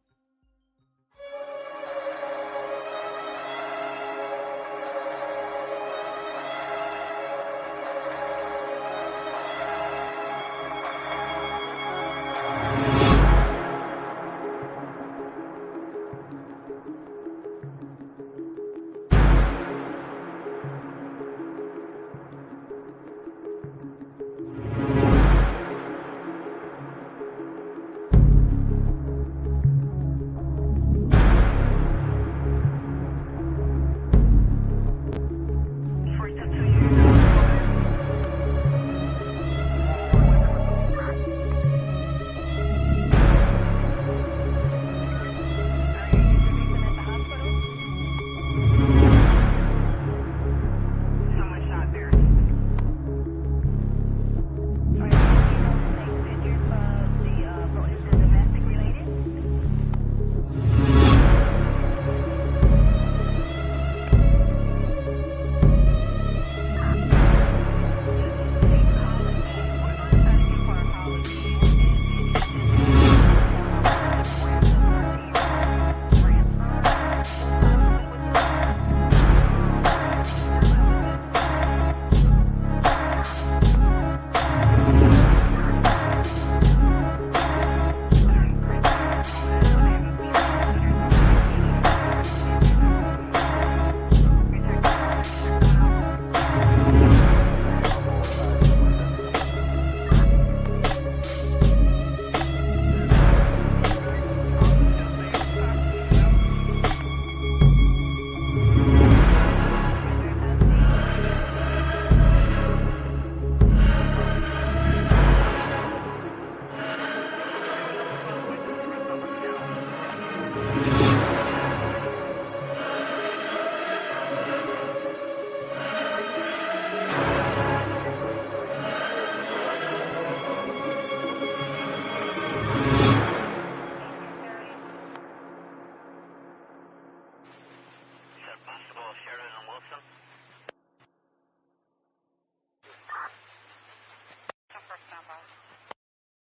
possible of Sheridan and Wilson.